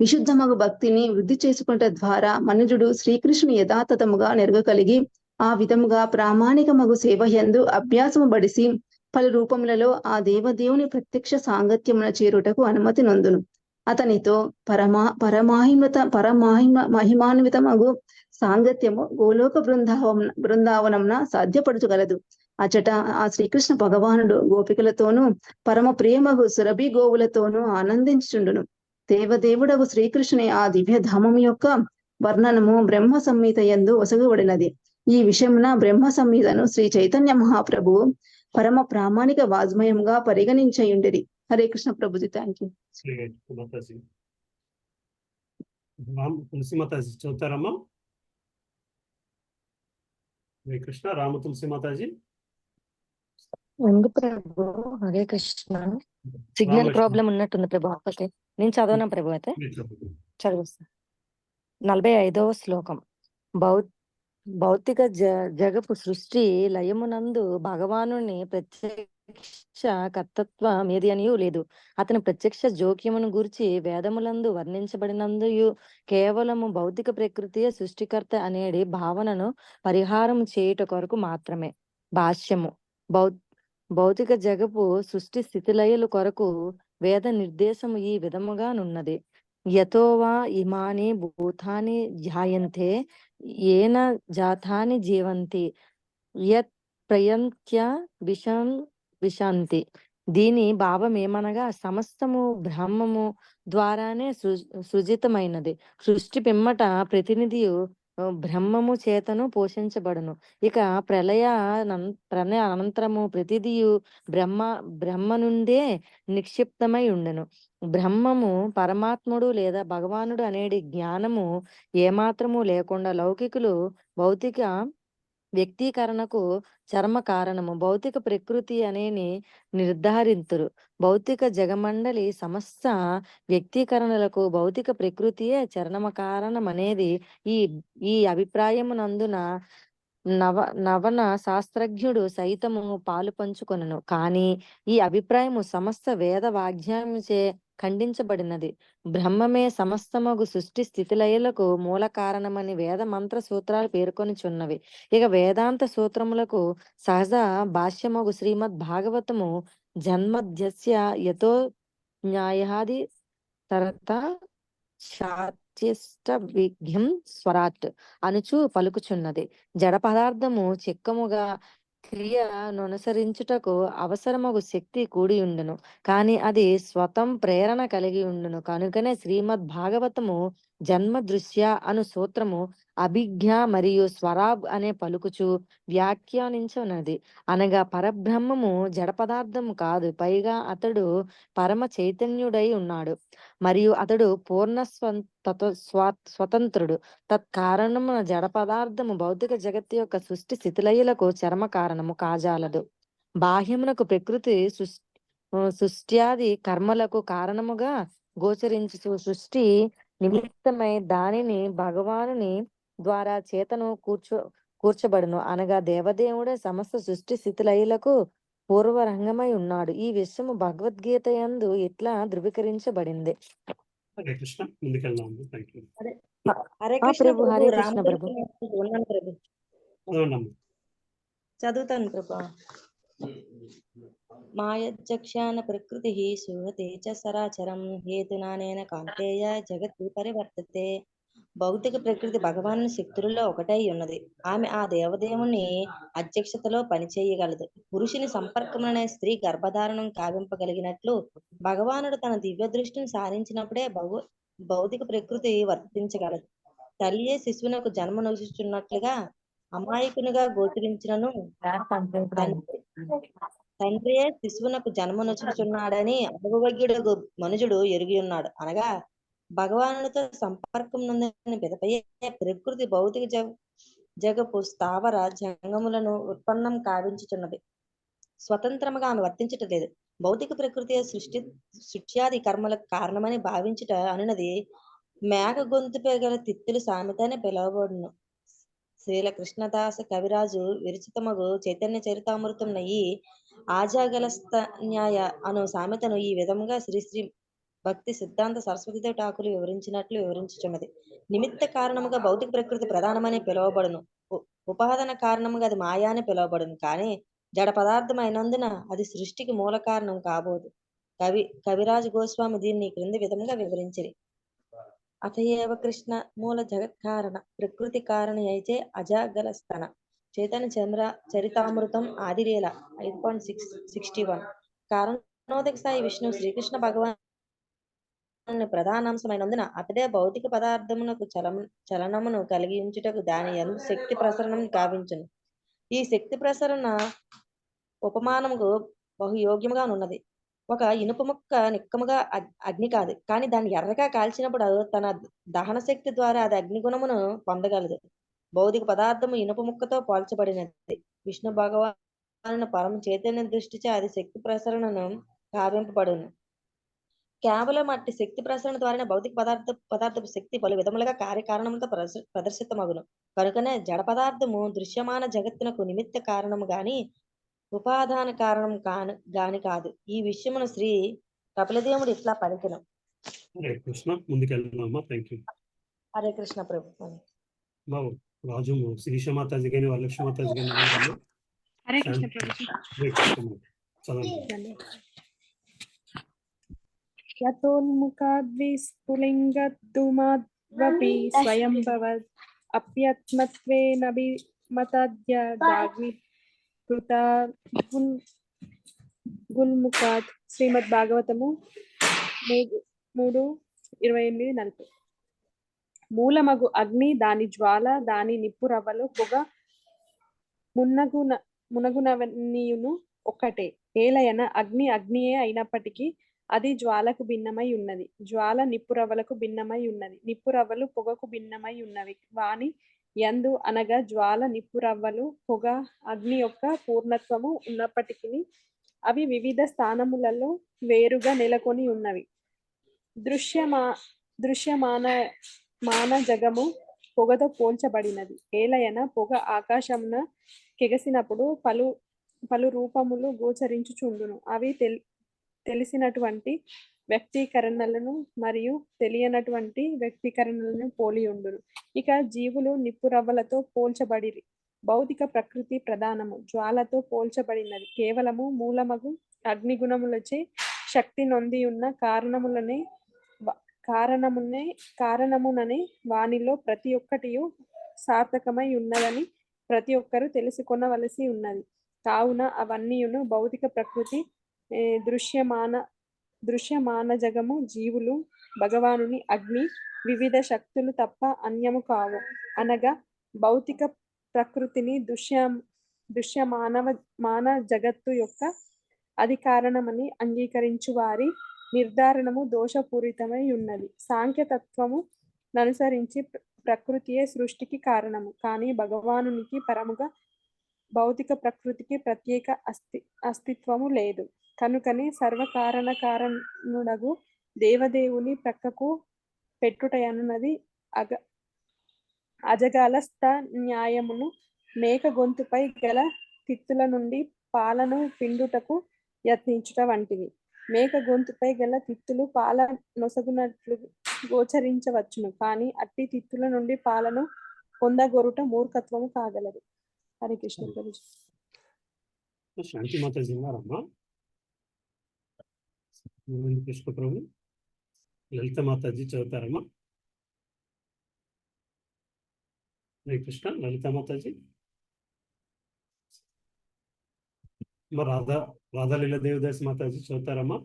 విశుద్ధమగు భక్తిని వృద్ధి చేసుకుట ద్వారా మనుజుడు శ్రీకృష్ణుని యథాతథముగా నెరగగలిగి ఆ విధముగా ప్రామాణికమగు సేవయందు అభ్యాసము బడిసి పలు రూపములలో ఆ దేవదేవుని ప్రత్యక్ష సాంగత్యమున చేరుటకు అనుమతి నొందును. అతనితో మహిమాన్వితమగు సాంగత్యము గోలోక బృందావనమున సాధ్యపడుచగలదు. అచట ఆ శ్రీకృష్ణ భగవానుడు గోపికలతోనూ పరమ ప్రియమగు సురభి గోవులతోనూ ఆనందించుచుండును. దేవదేవుడగు శ్రీకృష్ణుని ఆ దివ్య ధామము యొక్క వర్ణనము బ్రహ్మ సంహిత యందు ఒసగబడినది. ఈ విషయమున బ్రహ్మ సంహితను శ్రీ చైతన్య మహాప్రభువు పరమ ప్రామాణిక వాజ్మయంగా పరిగణించయుండిరి. హరే కృష్ణ ప్రభుజీ. Thank you. తులసి మాతాజీ చదువుతారమ్మా? హరే కృష్ణ. రామ తులసి మాతాజీ. ప్రభు హరే కృష్ణ. సిగ్నల్ ప్రాబ్లం ఉన్నట్టుంది ప్రభు. ఓకే, నేను చదవనా ప్రభు? అయితే చదివిస్తా. 45వ శ్లోకం. భౌతిక జగపు సృష్టి లయమునందు భగవానుని ప్రత్యక్ష కర్తత్వం ఏది అనియూ లేదు. అతని ప్రత్యక్ష జోక్యమును గూర్చి వేదములందు వర్ణించబడినందుయు కేవలము భౌతిక ప్రకృతియే సృష్టికర్త అనేది భావనను పరిహారం చేయుట కొరకు మాత్రమే. భాష్యము. భౌతిక జగపు సృష్టి స్థితిలయలు కొరకు వేద నిర్దేశము ఈ విధముగానున్నది. యతోవా ఇమాని భూతాని ధ్యాయంతే ఏన జాతాని జీవంతి యత్ ప్రయంత్య విశాంతి. దీని భావం ఏమనగా సమస్తము బ్రహ్మము ద్వారానే సృజితమైనది. సృష్టి పిమ్మట ప్రతినిధియు బ్రహ్మము చేతను పోషించబడును. ఇక ప్రళయ అనంతరము ప్రతిదియు బ్రహ్మ నుండే నిక్షిప్తమై ఉండెను. బ్రహ్మము పరమాత్ముడు లేదా భగవానుడు అనేది జ్ఞానము ఏమాత్రము లేకుండా లౌకికులు భౌతిక వ్యక్తీకరణకు చర్మ కారణము భౌతిక ప్రకృతి అనేని నిర్ధారింతురు. భౌతిక జగమండలి సమస్త వ్యక్తీకరణలకు భౌతిక ప్రకృతియే చరణమ కారణం అనేది ఈ అభిప్రాయమునందున నవన శాస్త్రజ్ఞుడు సైతము పాలు పంచుకొనను. కానీ ఈ అభిప్రాయము సమస్త వేద వాగ్యాముచే ఖండించబడినది. బ్రహ్మమే సమస్తమగు సృష్టి స్థితిలయలకు మూల కారణమని వేద మంత్ర సూత్రాలు పేర్కొనిచున్నవి. ఇక వేదాంత సూత్రములకు సహజ భాష్యమగు శ్రీమద్ భాగవతము జన్మధ్యస్య యతో న్యాయాది తరత శాత్యష్ట విఘ్నం స్వరాట్ అనుచు పలుకుచున్నది. జడ పదార్థము చిక్కముగా క్రియననుసరించుటకు అవసరమగు శక్తి కూడి ఉండును, కానీ అది స్వతం ప్రేరణ కలిగి ఉండును. కనుకనే శ్రీమద్ భాగవతము జన్మ దృశ్య అను సూత్రము అభిజ్ఞ మరియు స్వరాబ్ అనే పలుకుచు వ్యాఖ్యానించున్నది. అనగా పరబ్రహ్మము జడ పదార్థము కాదు, పైగా అతడు పరమ చైతన్యుడై ఉన్నాడు మరియు అతడు పూర్ణ స్వతంత్రుడు. తత్కారణమున జడ పదార్థము భౌతిక జగత్తు యొక్క సృష్టి స్థితిలయలకు చర్మ కారణము కాజాలదు. బాహ్యమునకు ప్రకృతి సృష్ట్యాది కర్మలకు కారణముగా గోచరించు సృష్టి నిమిత్తమై దానిని భగవానుని ద్వారా చేతను కూర్చబడును. అనగా దేవదేవుడే సమస్త సృష్టి స్థితిలయలకు పూర్వరంగమై ఉన్నాడు. ఈ విషయము భగవద్గీత యందు ఇట్లా ధృవీకరించబడింది. హరే కృష్ణ, ముందుకెళ్దాం. Thank you. హరే కృష్ణ ప్రభు, హరే ప్రభు. కృష్ణ ప్రభు. ఉన్నాను ప్రభు, చదవండి. చదువుతాను ప్రభు. మాయజ్జక్షాన ప్రకృతి సుహతే చ సరాచరం హేతునానేన కాంతేయ జగత్తు పరివర్తతే. భౌతిక ప్రకృతి భగవాను శక్తులలో ఒకటై ఉన్నది. ఆమె ఆ దేవదేవుని అధ్యక్షతలో పనిచేయగలదు. పురుషుని సంపర్కముననే స్త్రీ గర్భధారణం కావింపగలిగినట్లు భగవానుడు తన దివ్య దృష్టిని సారించినప్పుడే భౌతిక ప్రకృతి వర్తించగలదు. తల్లియే శిశువునకు జన్మనొసుచున్నట్లుగా అమాయకునిగా గోచరించినను తండ్రియే శిశువునకు జన్మనొసుచున్నాడని అనుభవజ్ఞుడు మనుజుడు ఎరిగి ఉన్నాడు. అనగా భగవానుడితో సంపర్కం నుందని పిదపయ్యే ప్రకృతి భౌతిక జగపు స్థావర జంగములను ఉత్పన్నం కావించుచున్నది. స్వతంత్రముగా ఆమె వర్తించటలేదు. భౌతిక ప్రకృతి సృష్ట్యాది కర్మలకు కారణమని భావించుట అనున్నది మేఘ గొంతు పెగల తిత్తులు సామెత అని పిలువబడును. శ్రీల కృష్ణదాస కవిరాజు విరచితమగు చైతన్య చరితామృతం ఈ ఆజాగలస్త న్యాయ అను సామెతను ఈ విధముగా శ్రీ భక్తి సిద్ధాంత సరస్వతి ఠాకూర్ వివరించినట్లు వివరించుచున్నది. నిమిత్త కారణముగా భౌతిక ప్రకృతి ప్రధానమని పిలువబడును. ఉపాదాన కారణముగా అది మాయా అని పిలువబడును. కానీ జడ పదార్థం అయినందున అది సృష్టికి మూల కారణం కాబోదు. కవిరాజు గోస్వామి దీన్ని క్రింది విధముగా వివరించిరి. అతయేవ కృష్ణ మూల జగత్ కారణ ప్రకృతి కారణ అయితే అజాగలస్తన. చైతన్య చరితామృతం ఆదిలీల 5.61. కారణోదక స్థాయి విష్ణు శ్రీకృష్ణ భగవాన్ ప్రధానాంశమైనందున అతడే భౌతిక పదార్థమునకు చలనమును కలిగి ఉంచుటకు దాని యందు శక్తి ప్రసరణం గావించును. ఈ శక్తి ప్రసరణ ఉపమానముకు బహుయోగ్యముగా ఉన్నది. ఒక ఇనుప ముక్క నిక్కముగా అగ్ని కాదు, కానీ దాన్ని ఎర్రగా కాల్చినప్పుడు తన దహన శక్తి ద్వారా అది అగ్నిగుణమును పొందగలదు. భౌతిక పదార్థము ఇనుప ముక్కతో పోల్చబడినది. విష్ణు భగవాను పరమ చైతన్య దృష్టిచే అది శక్తి ప్రసరణను కావింపబడును. కేవలం అట్టి శక్తి ప్రసరణ ద్వారా భౌతిక పదార్థపు శక్తి పలు విధములుగా కార్యకారణములతో ప్రదర్శితమగును. కనుకనే జడ పదార్థము దృశ్యమాన జగత్తునకు నిమిత్త కారణము గాని ఉపాదాన కారణం గాని కాదు. ఈ విషయమును శ్రీ కపిలదేవుడు ఇట్లా పలికెను. హరే కృష్ణ, ముందుకెళ్దామా. Thank you. హరే కృష్ణ ప్రభు. బాబు రాజు శ్రీష మాతాజీ గాని వరలక్ష్మి మాతాజీ గాని హరే కృష్ణ ప్రభు. చదవండి. యతోన్ముఖాద్విస్ఫులింగద్దుమాద్వపి స్వయంభవద్ అప్యత్మత్వేనభిమతద్యదాగ్ని కృతా గుల్ముఖాత్. శ్రీమద్ భాగవతము 3:28-40. మూలమగు అగ్ని, దాని జ్వాల, దాని నిప్పు రవ్వలు, పొగ మునగునవన్నీయును ఒక్కటే. ఏలయన అగ్ని అగ్నియే అయినప్పటికీ అది జ్వాలకు భిన్నమై ఉన్నది. జ్వాల నిప్పు రవ్వలకు భిన్నమై ఉన్నది. నిప్పు రవ్వలు పొగకు భిన్నమై ఉన్నవి. వాని యందు అనగా జ్వాల, నిప్పు రవ్వలు, పొగ, అగ్ని యొక్క పూర్ణత్వము ఉన్నప్పటికీ అవి వివిధ స్థానములలో వేరుగా నెలకొని ఉన్నవి. దృశ్యమాన జగము పొగతో పోల్చబడినది. ఏలయన పొగ ఆకాశమున కెగసినప్పుడు పలు రూపములు గోచరించుచుండును. అవి తెలిసినటువంటి వ్యక్తీకరణలను మరియు తెలియనటువంటి వ్యక్తీకరణలను పోలి ఉండును. ఇక జీవులు నిప్పురవ్వలతో పోల్చబడిరి. భౌతిక ప్రకృతి ప్రధానము జ్వాలతో పోల్చబడినది. కేవలము మూలమగు అగ్నిగుణములచే శక్తి నొంది ఉన్న కారణముననే వానిలో ప్రతి ఒక్కటియు సార్థకమై ఉన్నదని ప్రతి ఒక్కరూ తెలుసుకొనవలసి ఉన్నది. కావున అవన్నీయును భౌతిక ప్రకృతి, దృశ్యమాన జగము, జీవులు, భగవానుని అగ్ని, వివిధ శక్తులు తప్ప అన్యము కావు. అనగా భౌతిక ప్రకృతిని మాన జగత్తు యొక్క అధికారణమని అంగీకరించు వారి నిర్ధారణము దోషపూరితమై ఉన్నది. సాంఖ్యతత్వము అనుసరించి ప్రకృతియే సృష్టికి కారణము. కానీ భగవానునికి పరముగా భౌతిక ప్రకృతికి ప్రత్యేక అస్తిత్వము లేదు. కనుకనే సర్వకారణకారణుడగు దేవదేవుని ప్రక్కకు పెట్టుటయనున్నది అజగాలస్థ న్యాయమును. మేక గొంతుపై గల తిత్తుల నుండి పాలను పిండుటకు యత్నించుట వంటివి. మేక గొంతుపై గల తిత్తులు పాల నొసగునట్లు గోచరించవచ్చును, కానీ అట్టి తిత్తుల నుండి పాలను పొందగొరుట మూర్ఖత్వము కాగలదు. హరే కృష్ణ ప్రభుజీ. శాంతి మాతాజీ ఉన్నారమ్మా? కృష్ణ ప్రభు. లలిత మాతాజీ చదువుతారమ్మా? హరే కృష్ణ. లలిత మాతాజీ. రాధా లీల దేవదాస్ మాతాజీ చదువుతారమ్మా?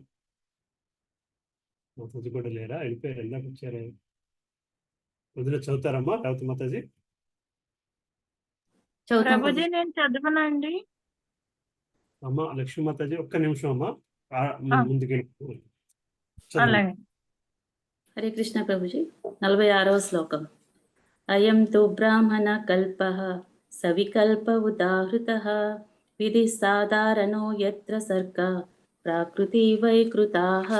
మాతాజీ కూడా లేరా? వెళ్ళిపోయారు. ఎందాక వచ్చారు. వదిలే చదువుతారమ్మా రేవతి మాతాజీ? ప్రభుజీ నేను చదవనండి. అమ్మా లక్ష్మీ మాతాజీ ఒక్క నిమిషం అమ్మా, ముందుకెళ్ళి. అలాగే. హరే కృష్ణ ప్రభుజీ. 46వ శ్లోకం. అయం తు బ్రాహ్మణ కల్పః సవికల్ప ఉదాహృతః విధి సాధారణో యత్ర సర్గ ప్రాకృతి వైకృతాః.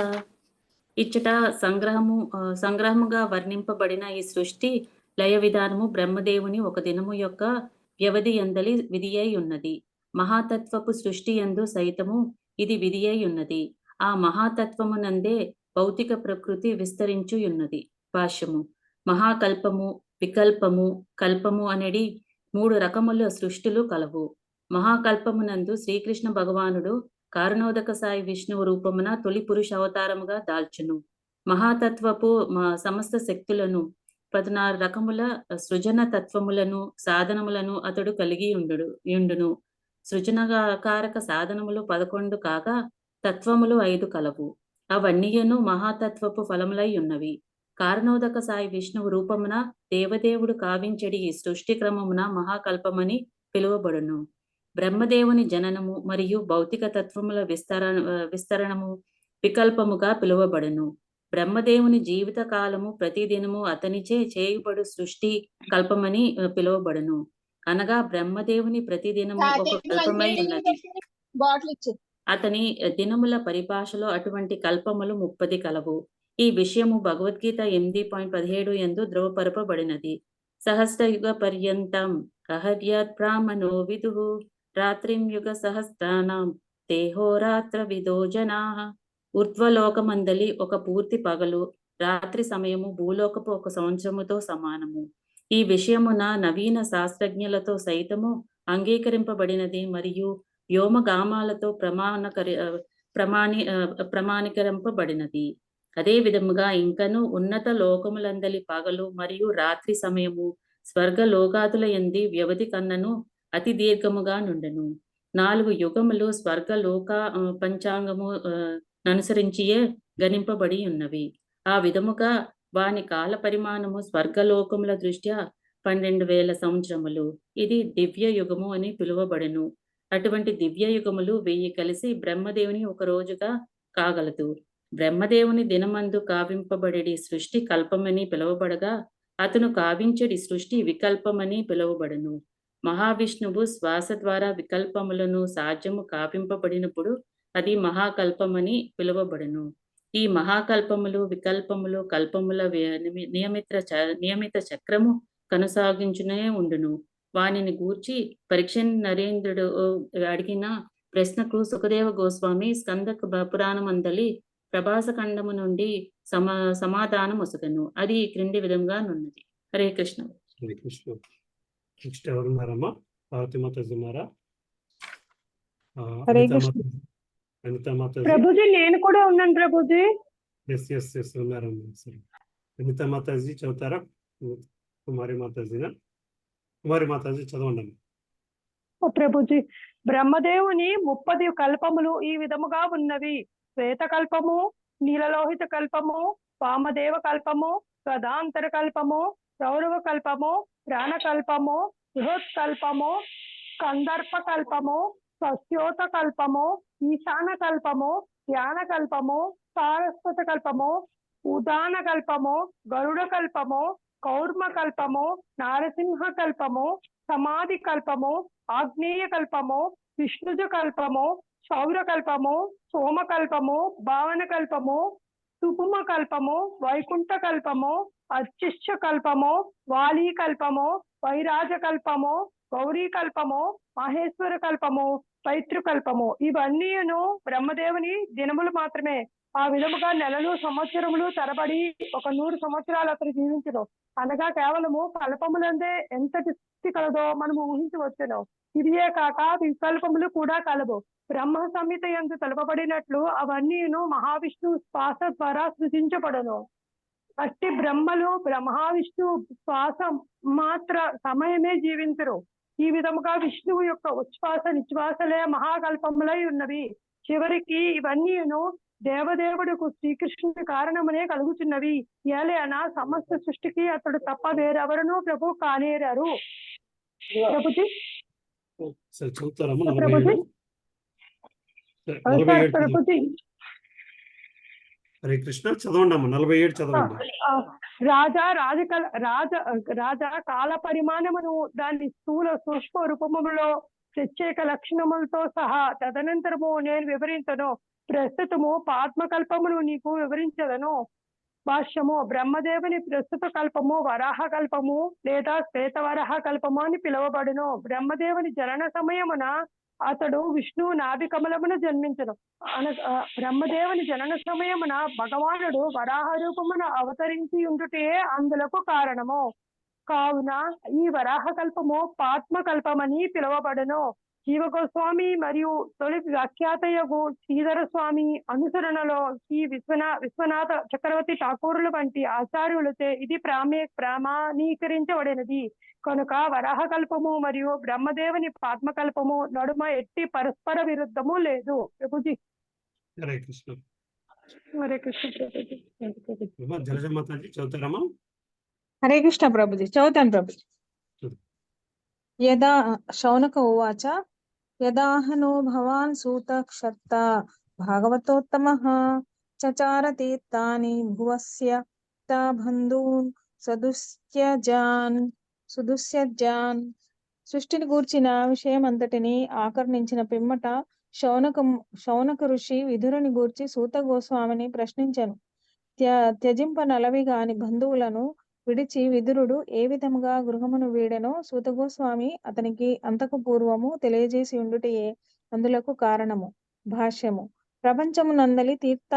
ఇచ్చట సంగ్రహముగా వర్ణింపబడిన ఈ సృష్టి లయ విధానము బ్రహ్మదేవుని ఒక దినము యొక్క వ్యవధి యందలి విధి అయి ఉన్నది. మహాతత్వపు సృష్టి యందు సైతము ఇది విధి అయి ఉన్నది. ఆ మహాతత్వమునందే భౌతిక ప్రకృతి విస్తరించు ఉన్నది. భాష్యము. మహాకల్పము, వికల్పము, కల్పము అనేది 3 రకముల సృష్టిలు కలవు. మహాకల్పమునందు శ్రీకృష్ణ భగవానుడు కారణోదక సాయి విష్ణువు రూపమున తొలి పురుష అవతారముగా దాల్చును. మహాతత్వపు సమస్త శక్తులను 16 రకముల సృజన తత్వములను సాధనములను అతడు కలిగి ఉండును. సృజనకారక సాధనములు 11 కాగా తత్వములు 5 కలవు. అవన్నీయును మహాతత్వపు ఫలములై ఉన్నవి. కారణోదక సాయి విష్ణువు రూపమున దేవదేవుడు కావించడి ఈ సృష్టి క్రమమున మహాకల్పమని పిలువబడును. బ్రహ్మదేవుని జననము మరియు భౌతిక తత్వముల విస్తరణము వికల్పముగా పిలువబడును. బ్రహ్మదేవుని జీవిత కాలము ప్రతిదినము అతనిచే చేయుబడు సృష్టి కల్పమని పిలువబడును. అనగా బ్రహ్మదేవుని ప్రతిదినము ఒక కల్పమై ఉన్నది. అతని దినముల పరిభాషలో అటువంటి కల్పములు 30 కలవు. ఈ విషయము భగవద్గీత 8.17 యందు ధ్రువపరపబడినది. సహస్రయుగ పర్యంతం అహర్యత్ బ్రాహ్మణో విదుః రాత్రిం యుగ సహస్రానాం తేహోరాత్ర విదో జనాః. ఊర్ధ్వలోకమందలి ఒక పూర్తి పగలు, రాత్రి సమయము భూలోకపు 1 సంవత్సరముతో సమానము. ఈ విషయమున నవీన శాస్త్రజ్ఞులతో సైతము అంగీకరింపబడినది మరియు వ్యోమగామాలతో ప్రమాణీకరింపబడినది. అదే విధముగా ఇంకను ఉన్నత లోకములందలి పగలు మరియు రాత్రి సమయము స్వర్గ లోకాదుల యంది వ్యవధి కన్నను అతి దీర్ఘముగా నుండెను. 4 యుగములు స్వర్గ లోక పంచాంగము అనుసరించియే గణింపబడి ఉన్నవి. ఆ విధముగా వాని కాల పరిమాణము స్వర్గలోకముల దృష్ట్యా 12,000 సంవత్సరములు. ఇది దివ్య యుగము అని పిలువబడెను. అటువంటి దివ్య యుగములు 1000 కలిసి బ్రహ్మదేవుని ఒక రోజుగా కాగలదు. బ్రహ్మదేవుని దినమందు కావింపబడి సృష్టి కల్పమని పిలువబడగా అతను కావించడి సృష్టి వికల్పమని పిలువబడును. మహావిష్ణువు శ్వాస ద్వారా వికల్పములను సాధ్యము కావింపబడినప్పుడు అది మహాకల్పమని పిలువబడును. ఈ మహాకల్పములు, వికల్పములు, కల్పముల నియమిత చక్రము కొనసాగించునే ఉండును. వానిని గూర్చి పరీక్ష నరేంద్రుడు అడిగిన ప్రశ్నకు సుఖదేవ గోస్వామి స్కంద పురాణమందలి ప్రభాస ఖండము నుండి సమాధానం వసగను. అది క్రింది విధంగా నున్నది. హరే కృష్ణ. హరే కృష్ణ. నెక్స్ట్ ఎవరున్నారమ్మా? పార్వతి మాతాజీ ఉన్నారా? హరే కృష్ణ. అనితా మాతాజీ. ప్రభుజీ నేను కూడా ఉన్నాను ప్రభుజీ. ఎస్ ఉన్నారమ్మా. సరే, అనితా మాతాజీ చదువుతారా? కుమారి మాతాజీనా? కుమారి మాతాజీ చదవండి. ప్రభుజీ, బ్రహ్మదేవుని 30 కల్పములు ఈ విధముగా ఉన్నవి: శ్వేత కల్పము, నీలలోహిత కల్పము, వామదేవ కల్పము, గదాంతర కల్పము, రౌరవ కల్పము, ప్రాణకల్పము, బృహత్కల్పము, కందర్ప కల్పము, సస్యోత కల్పము, ఈశాన కల్పము, ధ్యాన కల్పము, సారస్వత కల్పము, ఉదాన కల్పము, గరుడ కల్పము, కౌర్మ కల్పము, నారసింహ కల్పము, సమాధి కల్పము, ఆగ్నేయ కల్పము, విష్ణుజ కల్పము, సౌర కల్పము, సోమ కల్పము, భావన కల్పము, సుపుమ కల్పము, వైకుంఠ కల్పము, అర్చిష్య కల్పము, వాలి కల్పము, వైరాజ కల్పము, గౌరీ కల్పము, మహేశ్వర కల్పము, పైతృకల్పము. ఇవన్నీను బ్రహ్మదేవుని దినములు మాత్రమే. ఆ విధముగా నెలలు సంవత్సరములు తరబడి 100 సంవత్సరాలు అతను జీవించను. అనగా కేవలము కల్పములందే ఎంతటి శక్తి కలదో మనము ఊహించవచ్చును. ఇదియే కాక వికల్పములు కూడా కలవు. బ్రహ్మ సంహిత యందు తెలుపబడినట్లు అవన్నీను మహావిష్ణు శ్వాస ద్వారా సృజించబడును. అట్టి బ్రహ్మలు మహావిష్ణు శ్వాస మాత్ర సమయమే జీవించరు. ఈ విధముగా విష్ణువు యొక్క ఉచ్ఛ్వాస నిశ్వాసలే మహాకల్పములై ఉన్నవి. చివరికి ఇవన్నీను దేవదేవుడుకు శ్రీకృష్ణుడి కారణమనే కలుగుతున్నవి. ఏలైనా సమస్త సృష్టికి అతడు తప్ప వేరెవరనూ ప్రభు కానేరారు. ప్రభుజీ ప్రభుజీ హరే కృష్ణ. చదవండి అమ్మ. 47 చదవండి. రాజా కాల పరిమాణమును దాని స్థూల సూక్ష్మ రూపములో ప్రత్యేక లక్షణములతో సహా తదనంతరము నేను వివరించను. ప్రస్తుతము పాత్మకల్పమును నీకు వివరించదను. భాష్యము: బ్రహ్మదేవుని ప్రస్తుత కల్పము వరాహ కల్పము లేదా శ్వేతవరాహ కల్పము అని పిలువబడును. బ్రహ్మదేవుని జనన సమయమున అతడు విష్ణువు నాభి కమలమున జన్మించను. బ్రహ్మదేవుని జనన సమయమున భగవానుడు వరాహ రూపమున అవతరించి ఉండుటే అందులకు కారణము. కావున ఈ వరాహ కల్పము పాత్మకల్పమని పిలువబడును. జీవగోస్వామి మరియు తొలి వ్యాఖ్యాతయగు శ్రీధర స్వామి అనుసరణలో శ్రీ విశ్వనాథ చక్రవర్తి ఠాకూరుల వంటి ఆచార్యులచే ఇది ప్రామాణీకరించబడినది. కనుక వరాహ కల్పము మరియు బ్రహ్మదేవుని పాత్మకల్పము నడుమ ఎట్టి పరస్పర విరుద్ధము లేదు. ప్రభుజీ హరే కృష్ణ. హరే కృష్ణ. ప్రభుజీ జలజమాతాజీ చదువుతారమ్మా? హరే కృష్ణ ప్రభుజీ. చదువుతాను ప్రభుజీ. యదా శౌనక ఉవాచ యదాహనో భవాన్ సూత క్షత్త భాగవతోత్తమః చచార తీర్థాని భువస్య తా బంధూన్ సుదుస్యజాన్. సృష్టిని గూర్చిన విషయం అంతటిని ఆకర్ణించిన పిమ్మట శౌనక ఋషి విదురుని గూర్చి సూత గోస్వామిని ప్రశ్నించెను. త్యజింప నలవిగాని బంధువులను విడిచి విదురుడు ఏ విధముగా గృహమును వీడెనో సూత గోస్వామి అతనికి అంతకు పూర్వము తెలియజేసి ఉండుటయే అందులకు కారణము. భాష్యము: ప్రపంచమునందలి తీర్థ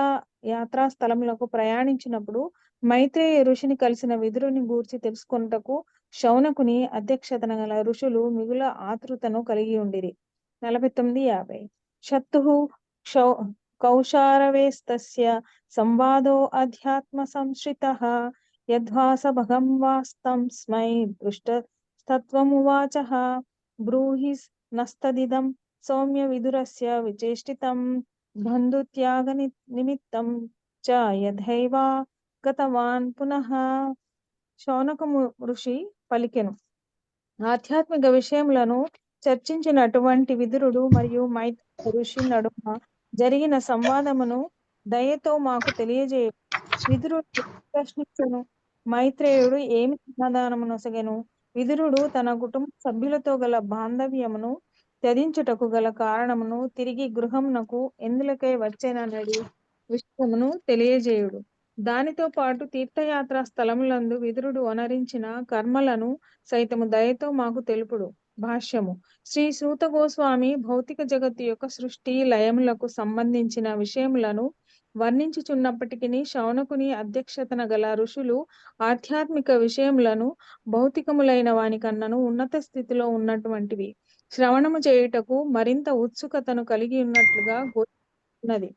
యాత్రా స్థలములకు ప్రయాణించినప్పుడు మైత్రేయ ఋషిని కలిసిన విదురుని గూర్చి తెలుసుకొనుటకు శౌనకుని అధ్యక్షతన గల ఋషులు మిగుల ఆతృతను కలిగి ఉండిరి. 49:50 శత్తుః కౌశారవేస్తస్య సంవాదో అధ్యాత్మ సంశ్రితః యద్వాస భగం వాస్తం స్మై దృష్టస్తత్వమువాచః బ్రూహి నస్తదిదం సౌమ్య విదురస్య విచేష్టితం బంధుత్యాగ నిమిత్తం చ యథైవా గతవాన్ పునః. శౌనకము ఋషి పలికెను: ఆధ్యాత్మిక విషయములను చర్చించినటువంటి విదురుడు మరియు మైత్రేయ ఋషి నడుమ జరిగిన సంవాదమును దయతో మాకు తెలియజేయ. విదురుడు ప్రశ్నించెను. మైత్రేయుడు ఏమి సమాధానము నొసగెను? విదురుడు తన కుటుంబ సభ్యులతో గల బాంధవ్యమును త్యజించుటకు గల కారణమును తిరిగి గృహమునకు ఎందులకై వచ్చెననడి విషయమును తెలియజేయుడు. దానితో పాటు తీర్థయాత్ర స్థలములందు విదురుడు వనరించిన కర్మలను సైతము దయతో మాకు తెలుపుడు. భాష్యము. శ్రీ సూత గోస్వామి భౌతిక జగత్తు యొక్క సృష్టి లయములకు సంబంధించిన విషయములను వర్ణించుచున్నప్పటికీ శౌనకుని అధ్యక్షతన గల ఋషులు ఆధ్యాత్మిక విషయములను భౌతికములైన వాని కన్నను ఉన్నత స్థితిలో ఉన్నటువంటివి శ్రవణము చేయుటకు మరింత ఉత్సుకతను కలిగి ఉన్నట్లుగా గోచరిస్తున్నది.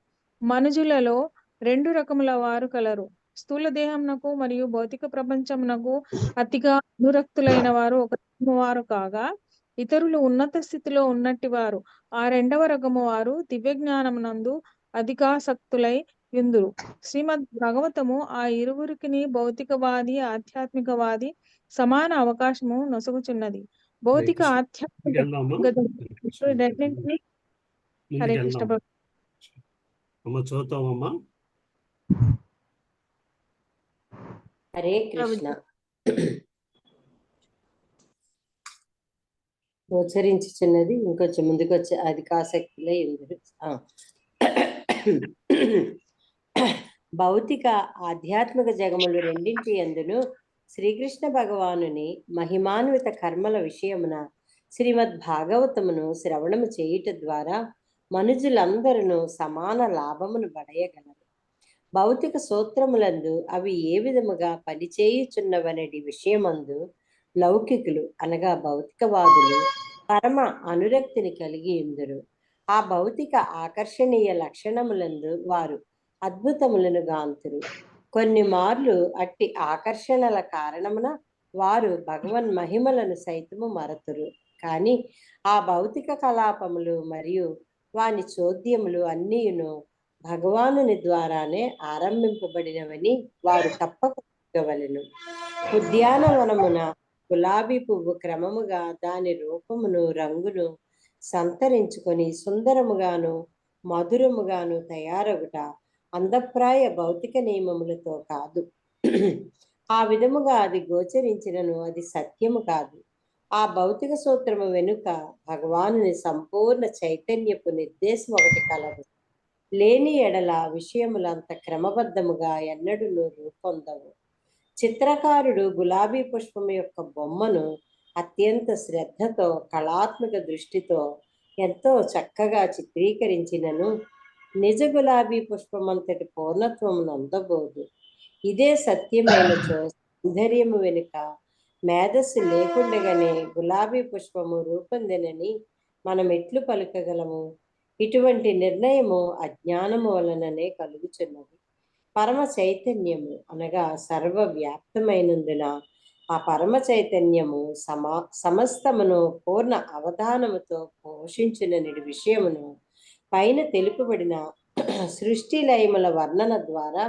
మనుజులలో 2 రకముల వారు కలరు. స్థూల దేహమునకు మరియు భౌతిక ప్రపంచమునకు అతిగా అనురక్తులైన వారు ఒక రకము వారు కాగా, ఇతరులు ఉన్నత స్థితిలో ఉన్నట్టి వారు ఆ 2వ రకము వారు దివ్య జ్ఞానమునందు అధికాసక్తులై యుందురు. శ్రీమద్ భాగవతము ఆ ఇరువురికి భౌతికవాది ఆధ్యాత్మికవాది సమాన అవకాశము నొసగుచున్నది. భౌతిక ఆధ్యాత్మిక రెండింటినీ హరే కృష్ణ ప్రభు. అమ్మ చదువుతావమ్మా. హరే కృష్ణ. ఉచ్చరించుచున్నది ఇంకొంచెం ముందుకు వచ్చే అధికాసక్తులై ఉంది. భౌతిక ఆధ్యాత్మిక జగములు రెండింటి యందును శ్రీకృష్ణ భగవానుని మహిమాన్విత కర్మల విషయమున శ్రీమద్ భాగవతమును శ్రవణము చేయుట ద్వారా మనుజులందరూ సమాన లాభమును బడయగలరు. భౌతిక సూత్రములందు అవి ఏ విధముగా పనిచేయుచున్నవనడి విషయమందు లౌకికులు అనగా భౌతికవాదులు పరమ అనురక్తిని కలిగి ఉందరు. ఆ భౌతిక ఆకర్షణీయ లక్షణములందు వారు అద్భుతములను గాంతురు. కొన్ని మార్లు అట్టి ఆకర్షణల కారణమున వారు భగవన్ మహిమలను సైతము మరతురు. కానీ ఆ భౌతిక కలాపములు మరియు వాని చోద్యములు అన్నీయును భగవానుని ద్వారానే ఆరంభింపబడినవని వారు తప్పకవలెను. ఉద్యానవనమున గులాబీ పువ్వు క్రమముగా దాని రూపమును రంగును సంతరించుకొని సుందరముగాను మధురముగాను తయారగుట అందప్రాయ భౌతిక నియమములతో కాదు. ఆ విధముగా అది గోచరించినను అది సత్యము కాదు. ఆ భౌతిక సూత్రము వెనుక భగవానుని సంపూర్ణ చైతన్యపు నిర్దేశం ఒకటి కలదు. లేని ఎడల విషయములంత క్రమబద్ధముగా ఎన్నడూ రూపొందవు. చిత్రకారుడు గులాబీ పుష్పం యొక్క బొమ్మను అత్యంత శ్రద్ధతో కళాత్మక దృష్టితో ఎంతో చక్కగా చిత్రీకరించినను నిజ గులాబీ పుష్పమంతటి పూర్ణత్వమును అందబోదు. ఇదే సత్యమైన సౌందర్యము వెనుక మేధస్సు లేకుండగానే గులాబీ పుష్పము రూపొందినని మనం ఎట్లు పలుకగలము? ఇటువంటి నిర్ణయము అజ్ఞానము వలననే కలుగుచున్నది. పరమ చైతన్యము అనగా సర్వవ్యాప్తమైనందున ఆ పరమ చైతన్యము సమస్తమును పూర్ణ అవధానముతో పోషించునని విషయమును పైన తెలుపబడిన సృష్టి లయముల వర్ణన ద్వారా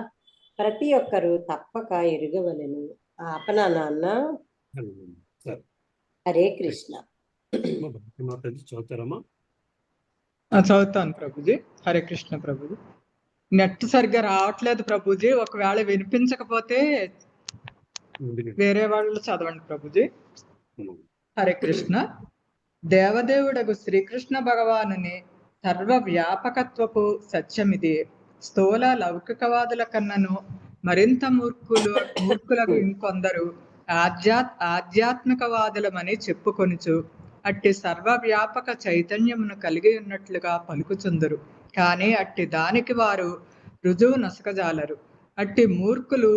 ప్రతి ఒక్కరూ తప్పక ఎరుగవలెను. ఆపనా నాన్న? హరే కృష్ణ. చదువుతారమ్మా. చదువుతాను ప్రభుజీ. హరే కృష్ణ ప్రభుజీ. నెట్ సరిగ్గా రావట్లేదు ప్రభుజీ. ఒకవేళ వినిపించకపోతే వేరే వాళ్ళు చదవండి ప్రభుజీ. హరే కృష్ణ. దేవదేవుడగు శ్రీకృష్ణ భగవానుని సర్వ వ్యాపకత్వపు సత్యమిది. స్థూల లౌకికవాదుల కన్నను మరింత మూర్ఖులకు ఇంకొందరు ఆధ్యాత్మికవాదులమని చెప్పుకొనుచు అట్టి సర్వవ్యాపక చైతన్యమును కలిగి ఉన్నట్లుగా పలుకుచుందరు. కానీ అట్టి దానికి వారు రుజువు నొసగజాలరు. అట్టి మూర్ఖులు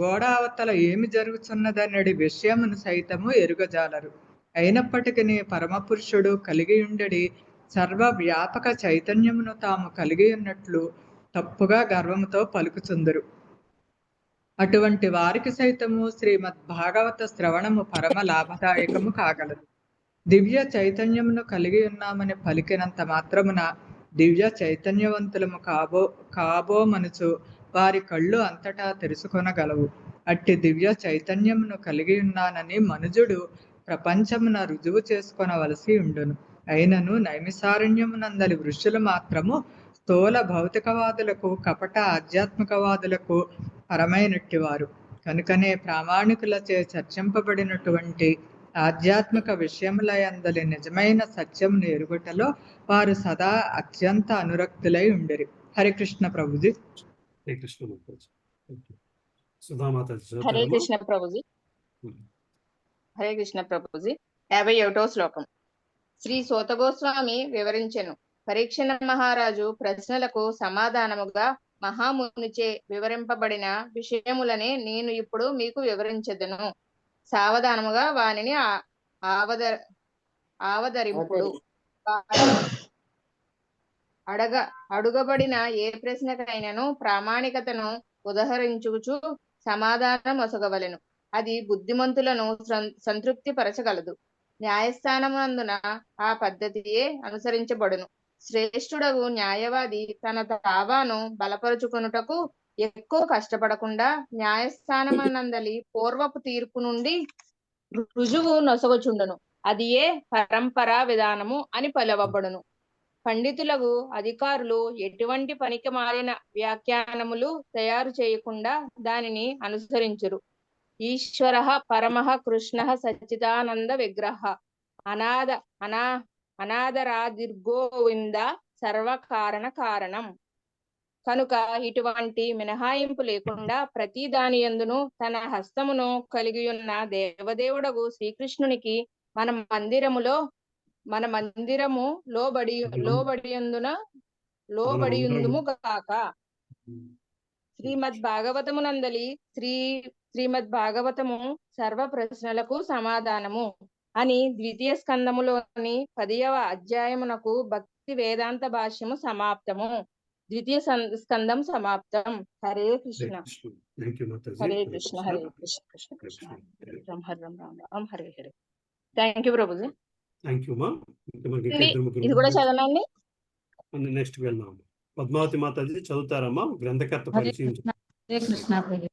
గోడావతల ఏమి జరుగుతున్నదన్నది విషయమును సైతము ఎరుగజాలరు. అయినప్పటికీ పరమపురుషుడు కలిగి ఉండడి సర్వవ్యాపక చైతన్యమును తాము కలిగి ఉన్నట్లు తప్పుగా గర్వముతో పలుకుచుందరు. అటువంటి వారికి సైతము శ్రీమద్ భాగవత శ్రవణము పరమ లాభదాయకము కాగలదు. దివ్య చైతన్యమును కలిగి ఉన్నామని పలికినంత మాత్రమున దివ్య చైతన్యవంతులము కాబోమనుచు వారి కళ్ళు అంతటా తెరుచుకొనగలవు. అట్టి దివ్య చైతన్యమును కలిగి ఉన్నానని మనుజుడు ప్రపంచమున రుజువు చేసుకొనవలసి ఉండును. అయినను నైమిసారణ్యమునందలి ఋషులు మాత్రము స్థూల భౌతికవాదులకు కపట ఆధ్యాత్మికవాదులకు పరమైనట్టివారు. కనుకనే ప్రామాణికులచే చర్చింపబడినటువంటి ఆధ్యాత్మిక విషయములయందలి నిజమైన సత్యమును ఎరుగుటలో వారు సదా అత్యంత అనురక్తులై ఉండిరి. హరికృష్ణ ప్రభుజీ. సుధామాతాజీ హరే చదువుతారమ్మా. కృష్ణ ప్రభుజీ. హరే కృష్ణ ప్రభుజీ. 51వ శ్లోకం. శ్రీ సూత గోస్వామి వివరించెను. పరీక్షణ మహారాజు ప్రశ్నలకు సమాధానముగా మహామునిచే వివరింపబడిన విషయములనే నేను ఇప్పుడు మీకు వివరించెదను. సావధానముగా వానిని ఆవదరింపుడు. అడుగబడిన ఏ ప్రశ్నకైనను ప్రామాణికతను ఉదహరించుచు సమాధానం ఒసగవలెను. అది బుద్ధిమంతులను సంతృప్తి పరచగలదు. న్యాయస్థానమునందున ఆ పద్ధతియే అనుసరించబడును. శ్రేష్ఠుడగు న్యాయవాది తన దావాను బలపరుచుకొనుటకు ఎక్కువ కష్టపడకుండా న్యాయస్థానమునందలి పూర్వపు తీర్పు నుండి రుజువు నొసగచుండును. అది ఏ పరంపరా విధానము అని పిలువబడును. పండితులకు అధికారులు ఎటువంటి పనికి మారిన వ్యాఖ్యానములు తయారు చేయకుండా దానిని అనుసరించురు. ఈశ్వర పరమః కృష్ణ సచ్చిదానంద విగ్రహ అనాదరాదిర్గోవింద సర్వకారణ కారణం. కనుక ఇటువంటి మినహాయింపు లేకుండా ప్రతి దాని యందును తన హస్తమును కలిగి ఉన్న దేవదేవుడగు శ్రీకృష్ణునికి మన మందిరము లోబడియుందుము గాక. శ్రీమద్ భాగవతము సర్వ ప్రశ్నలకు సమాధానము అని ద్వితీయ స్కందములోని 10వ అధ్యాయమునకు భక్తి వేదాంత భాష్యము సమాప్తము. ద్వితీయ స్కందం సమాప్తం. హరే కృష్ణ. హరే కృష్ణ. హరే కృష్ణ. కృష్ణ కృష్ణ రామ హరే రామ రామ రామ హరే హరే. థ్యాంక్ యూ ప్రభుజీ. థ్యాంక్ యూ మా. ఇది కూడా చదవండి. నెక్స్ట్ వెళ్దాం. పద్మావతి మాతాజీ చదువుతారమ్మా. గ్రంథకర్త పరిచయం. హరే కృష్ణ ప్రభు.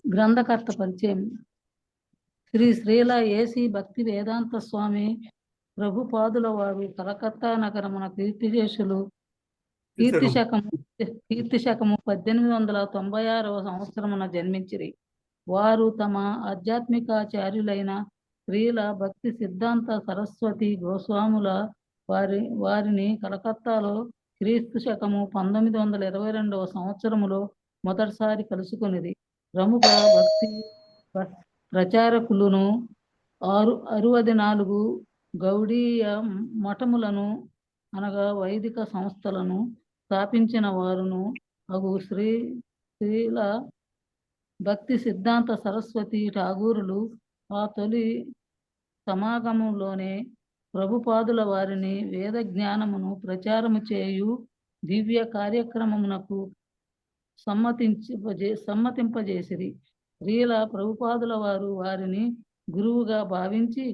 గ్రంథకర్త పరిచయం. శ్రీ శ్రీల ఏసి భక్తి వేదాంత స్వామి ప్రభుపాదుల వారు కలకత్తా నగరమున కీర్తి శకము 1896వ సంవత్సరమున జన్మించిరి. వారు తమ ఆధ్యాత్మికాచార్యులైన శ్రీల భక్తి సిద్ధాంత సరస్వతి గోస్వాముల వారిని కలకత్తాలో క్రీస్తు శకము 1922వ సంవత్సరములో మొదటిసారి కలుసుకొనిది. ప్రముఖ భక్తి ప్రచారకులను 64 గౌడీయ మఠములను అనగా వైదిక సంస్థలను స్థాపించిన వారును అగు శ్రీల భక్తి సిద్ధాంత సరస్వతి ఠాగూరులు ఆ తొలి సమాగమంలోనే ప్రభుపాదుల వారిని వేద జ్ఞానమును ప్రచారము చేయు దివ్య కార్యక్రమమునకు సమ్మతింపజేసిరి. శ్రీల ప్రభుపాదుల వారు వారిని గురువుగా భావించి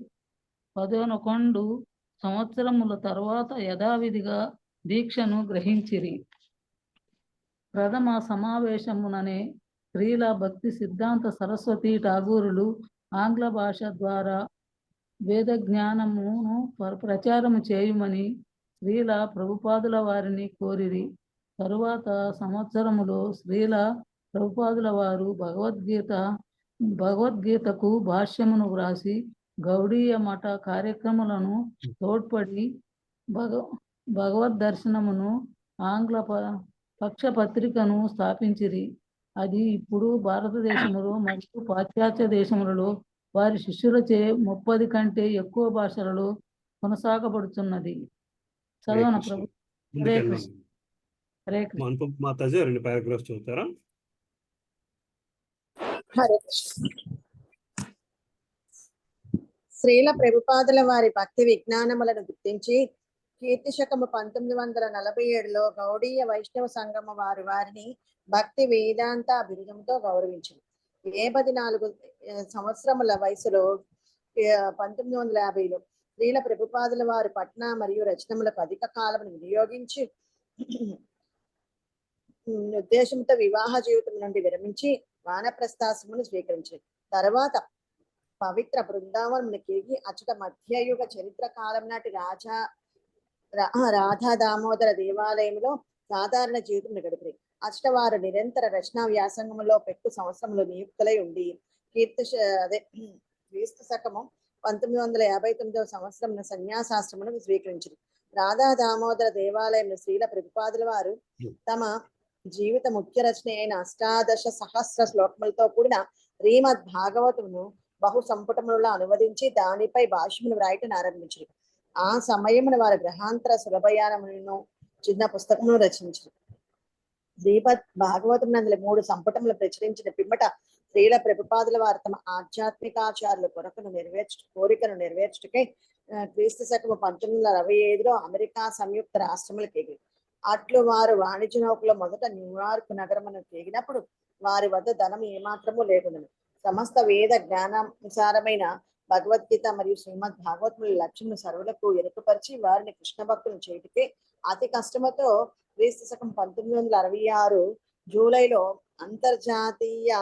11 సంవత్సరముల తర్వాత యథావిధిగా దీక్షను గ్రహించిరి. ప్రథమ సమావేశముననే శ్రీల భక్తి సిద్ధాంత సరస్వతి ఠాగూరులు ఆంగ్ల భాష ద్వారా వేద జ్ఞానమును ప్రచారము చేయుమని శ్రీల ప్రభుపాదుల వారిని కోరిరి. తరువాత సంవత్సరములో శ్రీల ప్రభుపాదుల వారు భగవద్గీతకు భాష్యమును వ్రాసి గౌడీయ మఠ కార్యక్రమాలను తోడ్పడి భగవద్ దర్శనమును ఆంగ్ల పక్షపత్రికను స్థాపించిరి. అది ఇప్పుడు భారతదేశంలో మరియు పాశ్చాత్య దేశములలో వారి శిష్యులచే 30 కంటే ఎక్కువ భాషలలో కొనసాగబడుతున్నది. చదవన ప్రభు. హరే కృష్ణ. హరే కృష్ణ. మాతాజీ 2 పారాగ్రాఫ్స్ చదువుతారా? హరే కృష్ణ. శ్రీల ప్రభుపాదుల వారి భక్తి విజ్ఞానములను గుర్తించి కీర్తి శకము 1947లో గౌడీయ వైష్ణవ సంగమ వారిని భక్తి వేదాంత బిరుదంతో గౌరవించారు. 14 సంవత్సరముల వయసులో 1950లో శ్రీల ప్రభుపాదుల వారి పట్న మరియు రచనములకు అధిక కాలమును వినియోగించి ఉద్దేశంతో వివాహ జీవితం నుండి విరమించి వానప్రస్థాశ్రమును స్వీకరించారు. తర్వాత పవిత్ర బృందావనమును తిరిగి అచ్చట మధ్యయుగ చరిత్ర కాలం నాటి రాధా దామోదర దేవాలయంలో సాధారణ జీవితం గడిపారు. అచ్చట వారు నిరంతర రచనా వ్యాసంగంలో పెట్టు సంవత్సరంలో నియుక్తులై ఉండి క్రీస్తు శకము 1959వ సంవత్సరం సన్యాసాశ్రమును స్వీకరించారు. రాధా దామోదర దేవాలయంలో శ్రీల ప్రభుపాదుల వారు తమ జీవిత ముఖ్య రచన అయిన 18 సహస్ర శ్లోకములతో కూడిన శ్రీమద్ భాగవతమును బహు సంపుటములలో అనువదించి దానిపై భాష్యమును వ్రాయటం ఆరంభించారు. ఆ సమయమున వారి గ్రహాంతర సులభయానములను చిన్న పుస్తకమును రచించారు. శ్రీమద్ భాగవతం నందుల 3 సంపుటములు ప్రచురించిన పిమ్మట శ్రీల ప్రభుపాదుల వారు తమ ఆధ్యాత్మికాచార్యుల కోరికను నెరవేర్చుటకై క్రీస్తు శకము 1965లో అమెరికా సంయుక్త రాష్ట్రములకు ఎగిరి అట్లు వారు వాణిజ్య నౌకలో మొదట న్యూయార్క్ నగరమునకు ఎగినప్పుడు వారి వద్ద ధనం ఏమాత్రము లేకుండాను. సమస్త వేద జ్ఞానానుసారమైన భగవద్గీత మరియు శ్రీమద్ భాగవతముల లక్ష్యము సర్వులకు ఎరుకపరిచి వారిని కృష్ణ భక్తులను చేయుటకే అతి కష్టముతో క్రీస్తు శకం 1966 జూలైలో అంతర్జాతీయ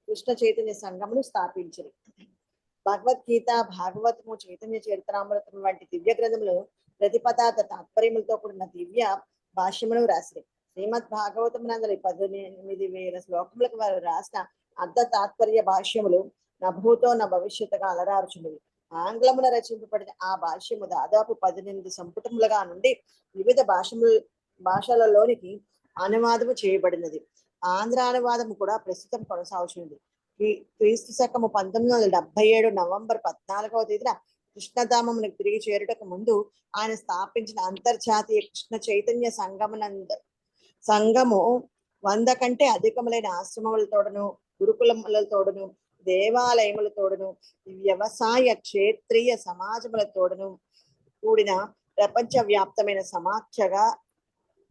కృష్ణ చైతన్య సంఘమును స్థాపించారు. భగవద్గీత, భాగవతము, చైతన్య చరిత్రామృతం వంటి దివ్య గ్రంథములు ప్రతిపదార్థ తాత్పర్యములతో కూడిన దివ్య భాష్యమును రాసిరి. శ్రీమద్ భాగవతం నందలి 18,000 శ్లోకములకు వారు రాసిన అర్ధ తాత్పర్య భాష్యములు నభూతో నా భవిష్యత్తుగా అలరారుచున్నవి. ఆంగ్లమున రచింపబడిన ఆ భాష్యము దాదాపు 18 సంపుటములుగా నుండి వివిధ భాషలలోనికి అనువాదము చేయబడినది. ఆంధ్ర అనువాదము కూడా ప్రస్తుతం కొనసాగుతున్నది. క్రీస్తు శకము 1977 నవంబర్ 14వ తేదీన కృష్ణధామమునకు తిరిగి చేరుటకు ముందు ఆయన స్థాపించిన అంతర్జాతీయ కృష్ణ చైతన్య సంఘము 100 కంటే అధికములైన ఆశ్రమములతోడను, గురుకులములతోడను, దేవాలయములతోడను, వ్యవసాయ క్షేత్రీయ సమాజములతోడను కూడిన ప్రపంచ వ్యాప్తమైన సమాఖ్యగా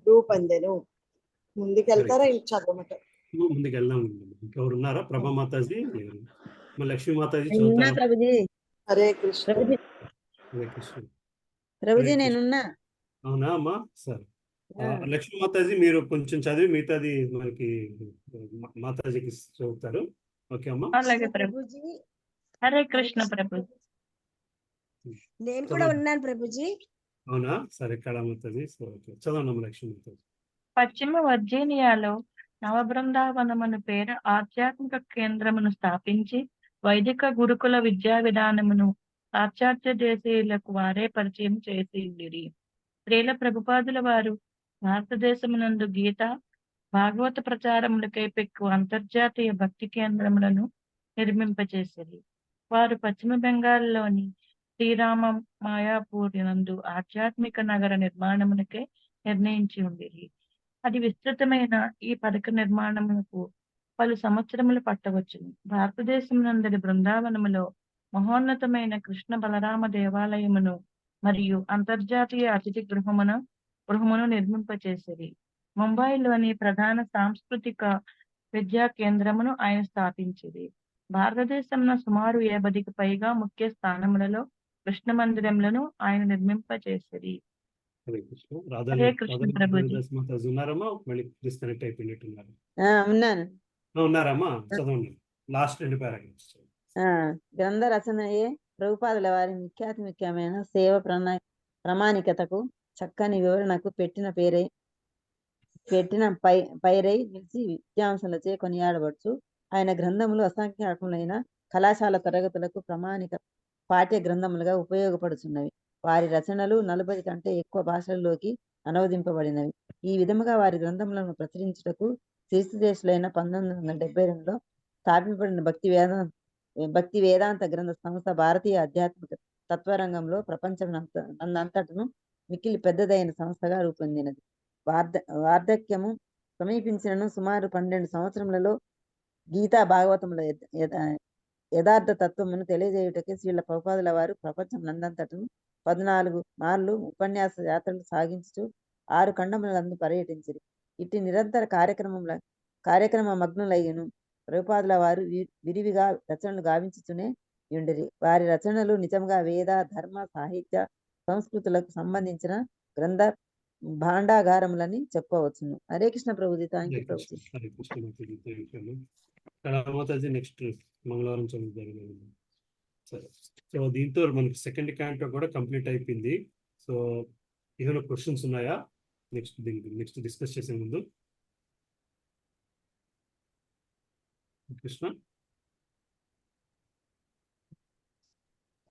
రూపొందెను. ముందుకెళ్తారా చదవమంట? ముందుకు వెళ్దాం. ఇంకెవరు ఉన్నారా? ప్రభా మాతాజీ, లక్ష్మీ మాతాజీ నేనున్నా చదువుతారా? ప్రభుజీ. హరే కృష్ణ. ప్రభుజీ హరే కృష్ణ. ప్రభుజీ హరే కృష్ణ. నేనున్నా. అవునా అమ్మా? సరే. లక్ష్మీ మాతాజీ మీరు కొంచెం చదివి మిగతాది మనకి మాతాజీకి చదువుతారు. ఓకే అమ్మా? అలాగే ప్రభుజీ. హరే కృష్ణ ప్రభు. నేను కూడా ఉన్నాను ప్రభుజీ. అవునా? సరే. కళ మాతాజీ చదవండి అమ్మ లక్ష్మీ మాతాజీ. పశ్చిమ వర్జీనియాలో నవబృందావనమును పేరు ఆధ్యాత్మిక కేంద్రమును స్థాపించి వైదిక గురుకుల విద్యా విధానమును పాశ్చాత్య దేశీయులకు వారే పరిచయం చేసి ఉండిరి. శ్రీల ప్రభుపాదుల వారు భారతదేశమునందు గీత, భాగవత ప్రచారములకై పెక్కు అంతర్జాతీయ భక్తి కేంద్రములను నిర్మింపచేసిరి. వారు పశ్చిమ బెంగాల్లోని శ్రీరామ మాయాపూర్ నందు ఆధ్యాత్మిక నగర నిర్మాణమునకే నిర్ణయించి ఉండిరి. అది విస్తృతమైన ఈ పథక నిర్మాణములకు పలు సంవత్సరములు పట్టవచ్చును. భారతదేశం నందరి బృందావనములో మహోన్నతమైన కృష్ణ బలరామ దేవాలయమును మరియు అంతర్జాతీయ అతిథి గృహమును నిర్మింపచేసిరి. ముంబైలోని ప్రధాన సాంస్కృతిక విద్యా కేంద్రమును ఆయన స్థాపించిరి. భారతదేశంలో సుమారు 50కి పైగా ముఖ్య స్థానములలో కృష్ణ మందిరములను ఆయన నిర్మింపచేసిరి. హరే కృష్ణ. హరే కృష్ణ ప్రభుజీ. మాతాజీ ఉన్నారమ్మా? మళ్ళీ డిస్కనెక్ట్ అయిపోయినట్టున్నారు. ఉన్నాను. ఉన్నారమ్మా? చదవండి లాస్ట్ 2 పారాగ్రాఫ్స్. గ్రంథ రచనయే ప్రభుపాదుల వారి ముఖ్యమైన సేవ ప్రామాణికతకు చక్కని వివరణకు పెట్టిన పైరై నిలిచి విద్యాంశలచే కొనియాడవచ్చు. ఆయన గ్రంథములు అసంఖ్యాకములైన కళాశాల తరగతులకు ప్రామాణిక పాఠ్య గ్రంథములుగా ఉపయోగపడుతున్నవి. వారి రచనలు 40 కంటే ఎక్కువ భాషల్లోకి అనువదింపబడినవి. ఈ విధముగా వారి గ్రంథములను ప్రచురించుటకు క్రీస్తుదేశులైన 1972లో స్థాపింపబడిన భక్తి వేదాంత గ్రంథ సంస్థ భారతీయ ఆధ్యాత్మిక తత్వరంగంలో ప్రపంచమంతటను మిక్కిలి పెద్దదైన సంస్థగా రూపొందినది. వార్ధక్యము సమీపించినను సుమారు 12 సంవత్సరములలో గీతా భాగవతముల యథార్థ తత్వమును తెలియజేయుటకే శ్రీల ప్రభుపాదుల వారు ప్రపంచం నందంతటను 14 మార్లు ఉపన్యాస యాత్రలు సాగించుచు 6 ఖండములందు పర్యటించిరి. ఇట్టి నిరంతర కార్యక్రమ మగ్నులయ్యను ప్రభుపాదుల వారు విరివిగా రచనలు గావించుతూనే ఉండిరి. వారి రచనలు నిజంగా వేద, ధర్మ, సాహిత్య, సంస్కృతులకు సంబంధించిన గ్రంథ భాండాగారములని చెప్పవచ్చును. హరే కృష్ణ ప్రభుజీ. Thank you Prabhuji. Hare Krishna Mataji. Next మంగళవారం చదువుతారు. సరే. సో దీంతో మనకి సెకండ్ క్యాంటో కూడా కంప్లీట్ అయిపోయింది. సో ఏమైనా క్వశ్చన్స్ ఉన్నాయా నెక్స్ట్ డిస్కస్ చేసే ముందు? కృష్ణ,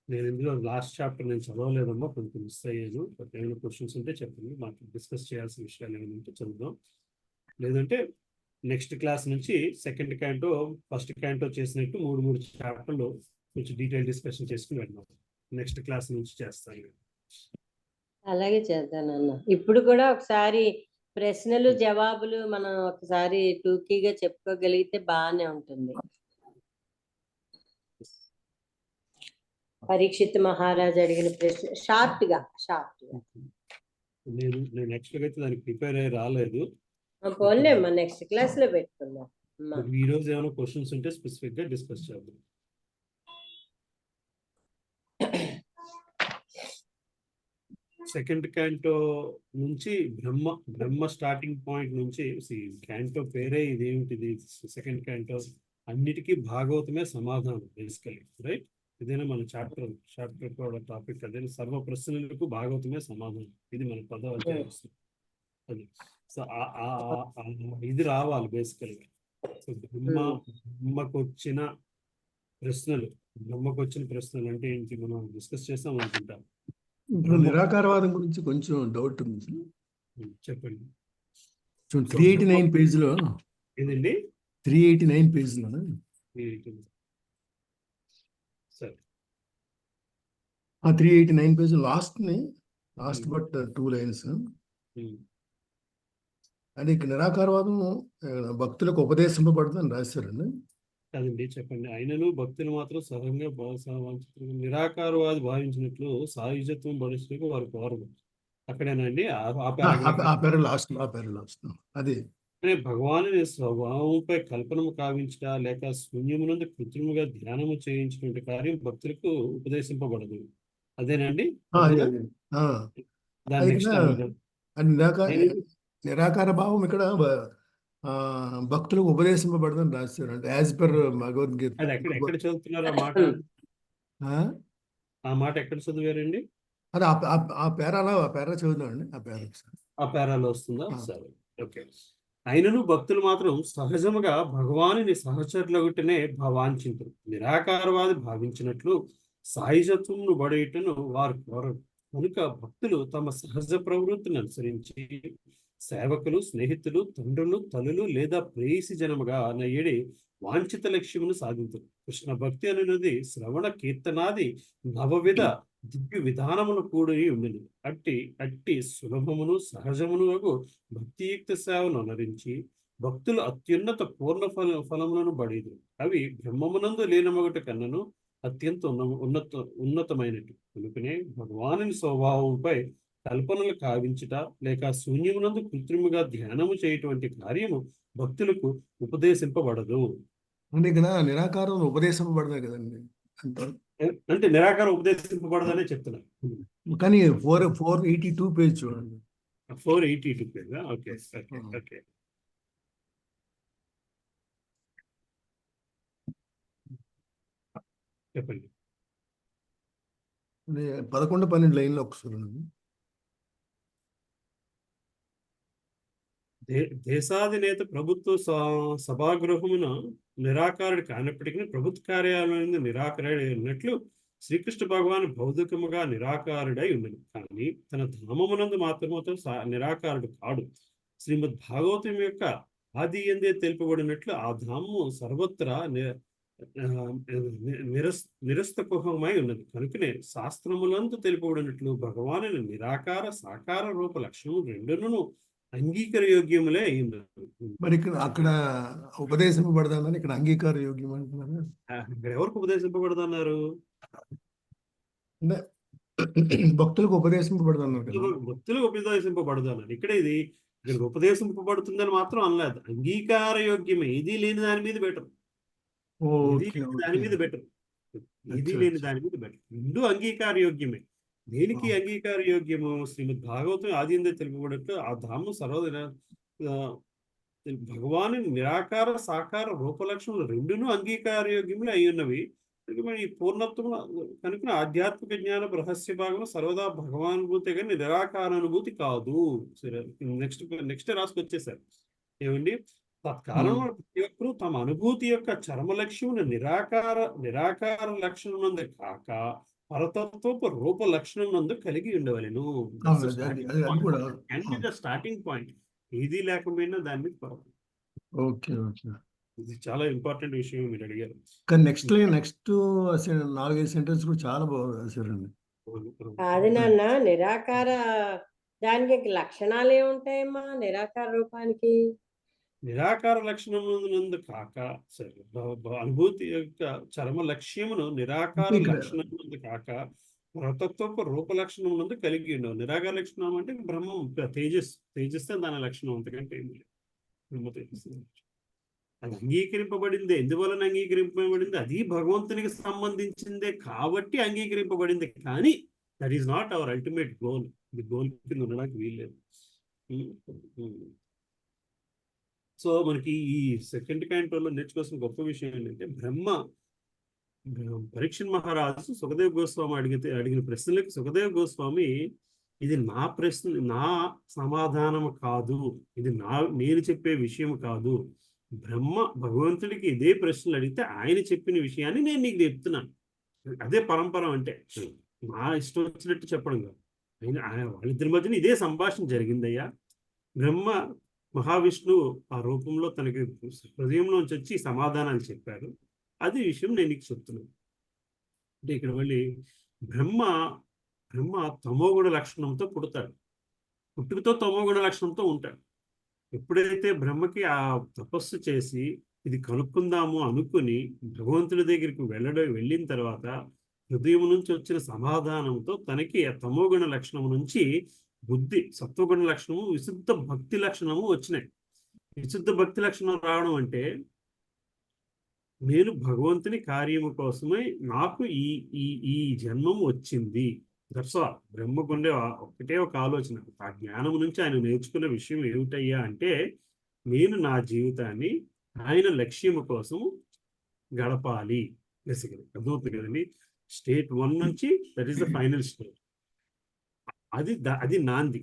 నేను ఇందులో లాస్ట్ చాప్టర్ నేను చదవలేదమ్మా, కొంచెం మిస్ అయ్యాను. బట్ ఏమైనా క్వశ్చన్స్ ఉంటే చెప్పండి. మాకు డిస్కస్ చేయాల్సిన విషయాలు ఏమైనా ఉంటే చదువుదాం. లేదంటే నెక్స్ట్ క్లాస్ నుంచి సెకండ్ క్యాంటో ఫస్ట్ క్యాంటో చేసినట్టు 3 చాప్టర్లు కొంచెం డీటెయిల్ డిస్కషన్ చేసుకుని వెళ్దాం. నెక్స్ట్ క్లాస్ నుంచి చేస్తాను. అలాగే చేద్దానన్న. ఇప్పుడు కూడా ఒకసారి ప్రశ్నలు జవాబులు మనం ఒకసారి టూకీగా చెప్పుకోగలిగితే బాగానే ఉంటుంది. పరీక్షిత్ మహారాజ్ అడిగిన ప్రశ్న షార్ట్ గా నేను యాక్చువల్గా అయితే దానికి ప్రిపేర్ అయ్యి రాలేదు. పోన్లేమ్మా, నెక్స్ట్ క్లాస్ లో పెట్టుకుందాం. ఈ రోజు ఏమైనా క్వశ్చన్స్ ఉంటే స్పెసిఫిక్ గా డిస్కస్ చేద్దాం. సెకండ్ క్యాంటో నుంచి బ్రహ్మ స్టార్టింగ్ పాయింట్ నుంచి క్యాంటో పేరే ఇదేమిటిది సెకండ్ క్యాంటో అన్నిటికీ భాగవతమే సమాధానం బేసికలీ, రైట్? ఇదేనా మన చాప్టర్ కూడా టాపిక్. అదే సర్వ ప్రశ్నలకు భాగవతమే సమాధానం. ఇది మన 10వ అధ్యాయం వస్తుంది. అది సో ఇది రావాలి బేసికల్గా. సో బ్రహ్మకు వచ్చిన ప్రశ్నలు అంటే ఏంటి మనం డిస్కస్ చేస్తాం అనుకుంటాం. ఇప్పుడు నిరాకారవాదం గురించి కొంచెం డౌట్ ఉంది. చెప్పండి. 389 పేజీలో ఏదండి? 389 పేజీలో సరే 389 పేజీ లాస్ట్ బట్ 2 లైన్స్. అది నిరాకారవాదం భక్తులకు ఉపదేశింపబడుతుందని రాశారండి. కాదండి, చెప్పండి. ఆయనను భక్తులు మాత్రం సహజంగా నిరాకారవాది భావించినట్లు సాయుజత్వం భవిష్యత్తు వారు కోరదు. అక్కడేనండి అదే భగవాను స్వభావంపై కల్పనము కావించట లేక శూన్యమునందు కృత్రిముగా ధ్యానము చేయించినటువంటి కార్యం భక్తులకు ఉపదేశింపబడదు. అదేనండి. నిరాకార భావం ఇక్కడ భక్తులకు ఉపదేశింపబడదని రాశారు. అంటే యాజ్ పర్ భగవద్గీత. ఎక్కడ చదువుతున్నారు ఆ మాట? ఆ మాట ఎక్కడ చదివారండి? అది ఆ పేరా చదువుతామండి. ఆ పేరాలో వస్తుందా? సరే, ఓకే. అయినను భక్తులు మాత్రం సహజముగా భగవానుని సహచరులగుటనే భావాంచింతురు. నిరాకారవాది భావించినట్లు సాయుజత్వమును బడేటను వారు కోరరు. కనుక భక్తులు తమ సహజ ప్రవృత్తిని అనుసరించి సేవకులు, స్నేహితులు, తండ్రులు, తల్లులు లేదా ప్రేయసి జనముగా నయ్యడి వాంఛిత లక్ష్యమును సాధించరు. కృష్ణ భక్తి అనున్నది శ్రవణ కీర్తనాది నవవిధ దివ్య విధానమును కూడి ఉండేది. అట్టి సులభమును సహజమును భక్తియుక్త సేవను అనరించి భక్తులు అత్యున్నత పూర్ణ ఫలములను బడేది. అవి బ్రహ్మమునందు లీనమొగట కన్నను అత్యంత ఉన్నతమైనట్టు. కనుకనే భగవానుని స్వభావంపై కల్పనలు కావించుట లేక శూన్యమునందు కృత్రిముగా ధ్యానము చేయటువంటి కార్యము భక్తులకు ఉపదేశింపబడదు. అంటే ఇక్కడ నిరాకారం ఉపదేశింపబడదు కదండి. అంటే నిరాకారం ఉపదేశింపబడదనే చెప్తున్నారు. కానీ 482 పేజ్ చూడండి. 482 పేజ్. Okay okay. చెప్పండి. 11-12 లైన్లో ఒకసారి. దేశాధినేత ప్రభుత్వ సభాగృహమున నిరాకారుడు కానప్పటికీ ప్రభుత్వ కార్యాలయంలో నిరాకారుడై ఉన్నట్లు శ్రీకృష్ణ భగవాన్ భౌతికముగా నిరాకారుడై ఉన్నది. కానీ తన ధామమునందు మాత్రమే నిరాకారుడు కాడు. శ్రీమద్ భాగవతం యొక్క ఆది ఎందే తెలుపబడినట్లు ఆ ధామము సర్వత్రా నిరస్తకుహమై ఉన్నది. కనుకనే శాస్త్రములందు తెలుపబడినట్లు భగవాను నిరాకార సాకార రూప లక్షణము రెండును అంగీకార యోగ్యములే అయింది. మరి అక్కడ ఉపదేశింపబడదామని ఇక్కడ అంగీకార యోగ్యం అంటున్నారు. ఇక్కడ ఎవరికి ఉపదేశింపబడదన్నారు? భక్తులకు ఉపదేశింపబడదన్నారు. భక్తులకు ఉపదేశింపబడదన్నారు. ఇక్కడ ఉపదేశింపబడుతుందని మాత్రం అనలేదు. అంగీకార యోగ్యమే. ఇది లేని దాని మీద బెటర్. దాని మీద బెటర్. ఇది లేని దాని మీద బెటర్. రెండు అంగీకార యోగ్యమే. దేనికి అంగీకార యోగ్యము? శ్రీమద్ భాగవతం ఆది ఎందే తెలుపబడట్టు ఆ ధామం భగవాను నిరాకార సాకార రూపలక్షణములు రెండును అంగీకార యోగ్యములు అయి ఉన్నవి. ఈ పూర్ణత్వం కనుక ఆధ్యాత్మిక జ్ఞాన రహస్య భాగం సర్వదా భగవానుభూతి కానీ నిరాకారానుభూతి కాదు. నెక్స్ట్ రాసుకొచ్చేసారు. ఏమండి? తత్కాలంలో ప్రతి ఒక్కరూ తమ అనుభూతి యొక్క చరమ లక్ష్యమును నిరాకార లక్షణం కాక పరతత్వపు రూప లక్షణం నందు కలిగి ఉండవలెను. Starting point. ఏది లేకపోయినా దాని మీద పవర్. Okay okay. ఇది చాలా ఇంపార్టెంట్ విషయం మీరు అడిగారు. కానీ నెక్స్ట్ 4-5 సెంటెన్స్ కూడా చాలా బాగా రాశారండి. అది నాన్న నిరాకార దానికి లక్షణాలు ఏముంటాయమ్మా నిరాకార రూపానికి? నిరాకార లక్షణమునందు కాక అనుభూతి యొక్క చరమ లక్ష్యమును నిరాకార ఇక్కడ లక్షణమునందు కాక పరతత్వపు రూప లక్షణమునందు కలిగి ఉండవు. నిరాకార లక్షణం అంటే బ్రహ్మం, తేజస్సే దాని లక్షణం, అంతకంటే ఏమి లేదు. బ్రహ్మ తేజస్సు అది అంగీకరింపబడిందే. ఎందువలన అంగీకరింపబడింది? అది భగవంతునికి సంబంధించిందే కాబట్టి అంగీకరింపబడింది. కానీ that is not our ultimate goal. ఇది గోల్ కింద ఉండడానికి వీల్లేదు. సో మనకి ఈ సెకండ్ క్యాంటోలో నేర్చుకోవాల్సిన గొప్ప విషయం ఏంటంటే పరీక్షణ్ మహారాజు సుఖదేవ్ గోస్వామి అడిగిన ప్రశ్నలకు సుఖదేవ్ గోస్వామి ఇది నా ప్రశ్న, నా సమాధానం కాదు, ఇది నేను చెప్పే విషయం కాదు, భగవంతుడికి ఇదే ప్రశ్నలు అడిగితే ఆయన చెప్పిన విషయాన్ని నేను నీకు చెప్తున్నాను. అదే పరంపర అంటే నా ఇష్టం వచ్చినట్టు చెప్పడం కాదు. వాళ్ళిద్దరి మధ్యన ఇదే సంభాషణ జరిగిందయ్యా. బ్రహ్మ మహావిష్ణువు ఆ రూపంలో తనకి హృదయంలోంచి వచ్చి సమాధానాలు చెప్పారు. అది విషయం నేను నీకు చెప్తున్నాను. అంటే ఇక్కడ మళ్ళీ బ్రహ్మ తమోగుణ లక్షణంతో పుడతాడు, పుట్టుకతో తమోగుణ లక్షణంతో ఉంటాడు. ఎప్పుడైతే బ్రహ్మకి ఆ తపస్సు చేసి ఇది కనుక్కుందాము అనుకుని భగవంతుడి దగ్గరికి వెళ్ళిన తర్వాత హృదయం నుంచి వచ్చిన సమాధానంతో తనకి ఆ తమోగుణ లక్షణం నుంచి బుద్ధి, సత్వగుణ లక్షణము, విశుద్ధ భక్తి లక్షణము వచ్చినాయి. విశుద్ధ భక్తి లక్షణం రావడం అంటే నేను భగవంతుని కార్యము కోసమే నాకు ఈ జన్మం వచ్చింది. దర్శా బ్రహ్మకుండే ఒకటే ఒక ఆలోచన. ఆ జ్ఞానం నుంచి ఆయన నేర్చుకున్న విషయం ఏమిటయ్యా అంటే నేను నా జీవితాన్ని ఆయన లక్ష్యము కోసం గడపాలి. బేసికలీ అర్థమవుతుంది కదండి. స్టేట్ 1 నుంచి that is the final state. అది నాంది.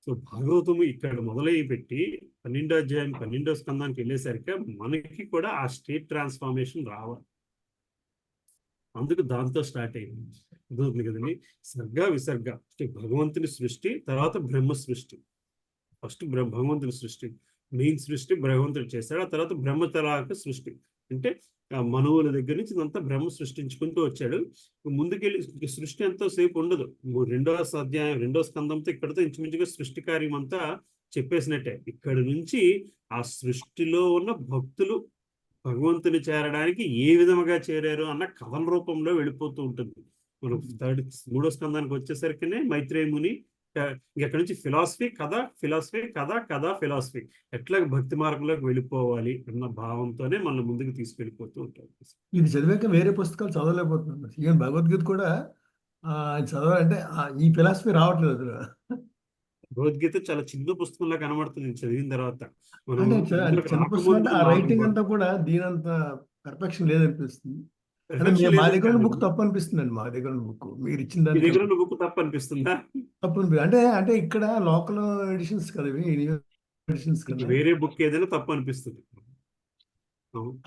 సో భాగవతము ఇక్కడ మొదలై పెట్టి 12వ అధ్యాయం 12వ స్కందానికి వెళ్ళేసరికి మనకి కూడా ఆ స్టేట్ ట్రాన్స్ఫార్మేషన్ రావాలి. అందుకు దాంతో స్టార్ట్ అయింది. అర్థమవుతుంది కదండి. సర్గ విసర్గ అంటే భగవంతుని సృష్టి, తర్వాత బ్రహ్మ సృష్టి. ఫస్ట్ భగవంతుని సృష్టి, మెయిన్ సృష్టి భగవంతుడు చేశాడు. ఆ తర్వాత బ్రహ్మ తరాక సృష్టి అంటే మనువుల దగ్గర నుంచి ఇదంతా బ్రహ్మ సృష్టించుకుంటూ వచ్చాడు. ముందుకెళ్ళి సృష్టి ఎంతోసేపు ఉండదు. 2వ అధ్యాయం 2వ స్కందంతో ఇక్కడతో ఇంచుమించుగా సృష్టి కార్యం అంతా చెప్పేసినట్టే. ఇక్కడ నుంచి ఆ సృష్టిలో ఉన్న భక్తులు భగవంతుని చేరడానికి ఏ విధముగా చేరారు అన్న కథల రూపంలో వెళ్ళిపోతూ ఉంటుంది. మనం 3వ స్కందానికి వచ్చేసరికినే మైత్రేయ ముని ఎక్కడి నుంచి ఫిలాసఫీ కథ ఫిలాసఫీ ఎట్లా భక్తి మార్గంలోకి వెళ్ళిపోవాలి అన్న భావంతోనే మన ముందుకు తీసుకెళ్ళిపోతూ ఉంటారు. ఇది చదివాక వేరే పుస్తకాలు చదవలేకపోతున్నాను. ఈవెన్ భగవద్గీత కూడా చదవాలంటే ఈ ఫిలాసఫీ రావట్లేదు అందులో. భగవద్గీత చాలా చిన్న పుస్తకంలా కనబడుతుంది చదివిన తర్వాత. అంటే చిన్న పుస్తకం అంటే ఆ రైటింగ్ అంతా కూడా దీనంత పర్ఫెక్షన్ లేదనిపిస్తుంది. మా దగ్గర ఉన్న బుక్ తప్పు అనిపిస్తుంది అండి. మా దగ్గర ఉన్న బుక్ మీరు ఇచ్చిన దాని బుక్ తప్పు అనిపిస్తుందా? తప్పు అంటే ఇక్కడ లోకల్ ఎడిషన్స్ కదా, ఎడిషన్స్ కదా. వేరే బుక్ ఏదైనా తప్పు అనిపిస్తుంది.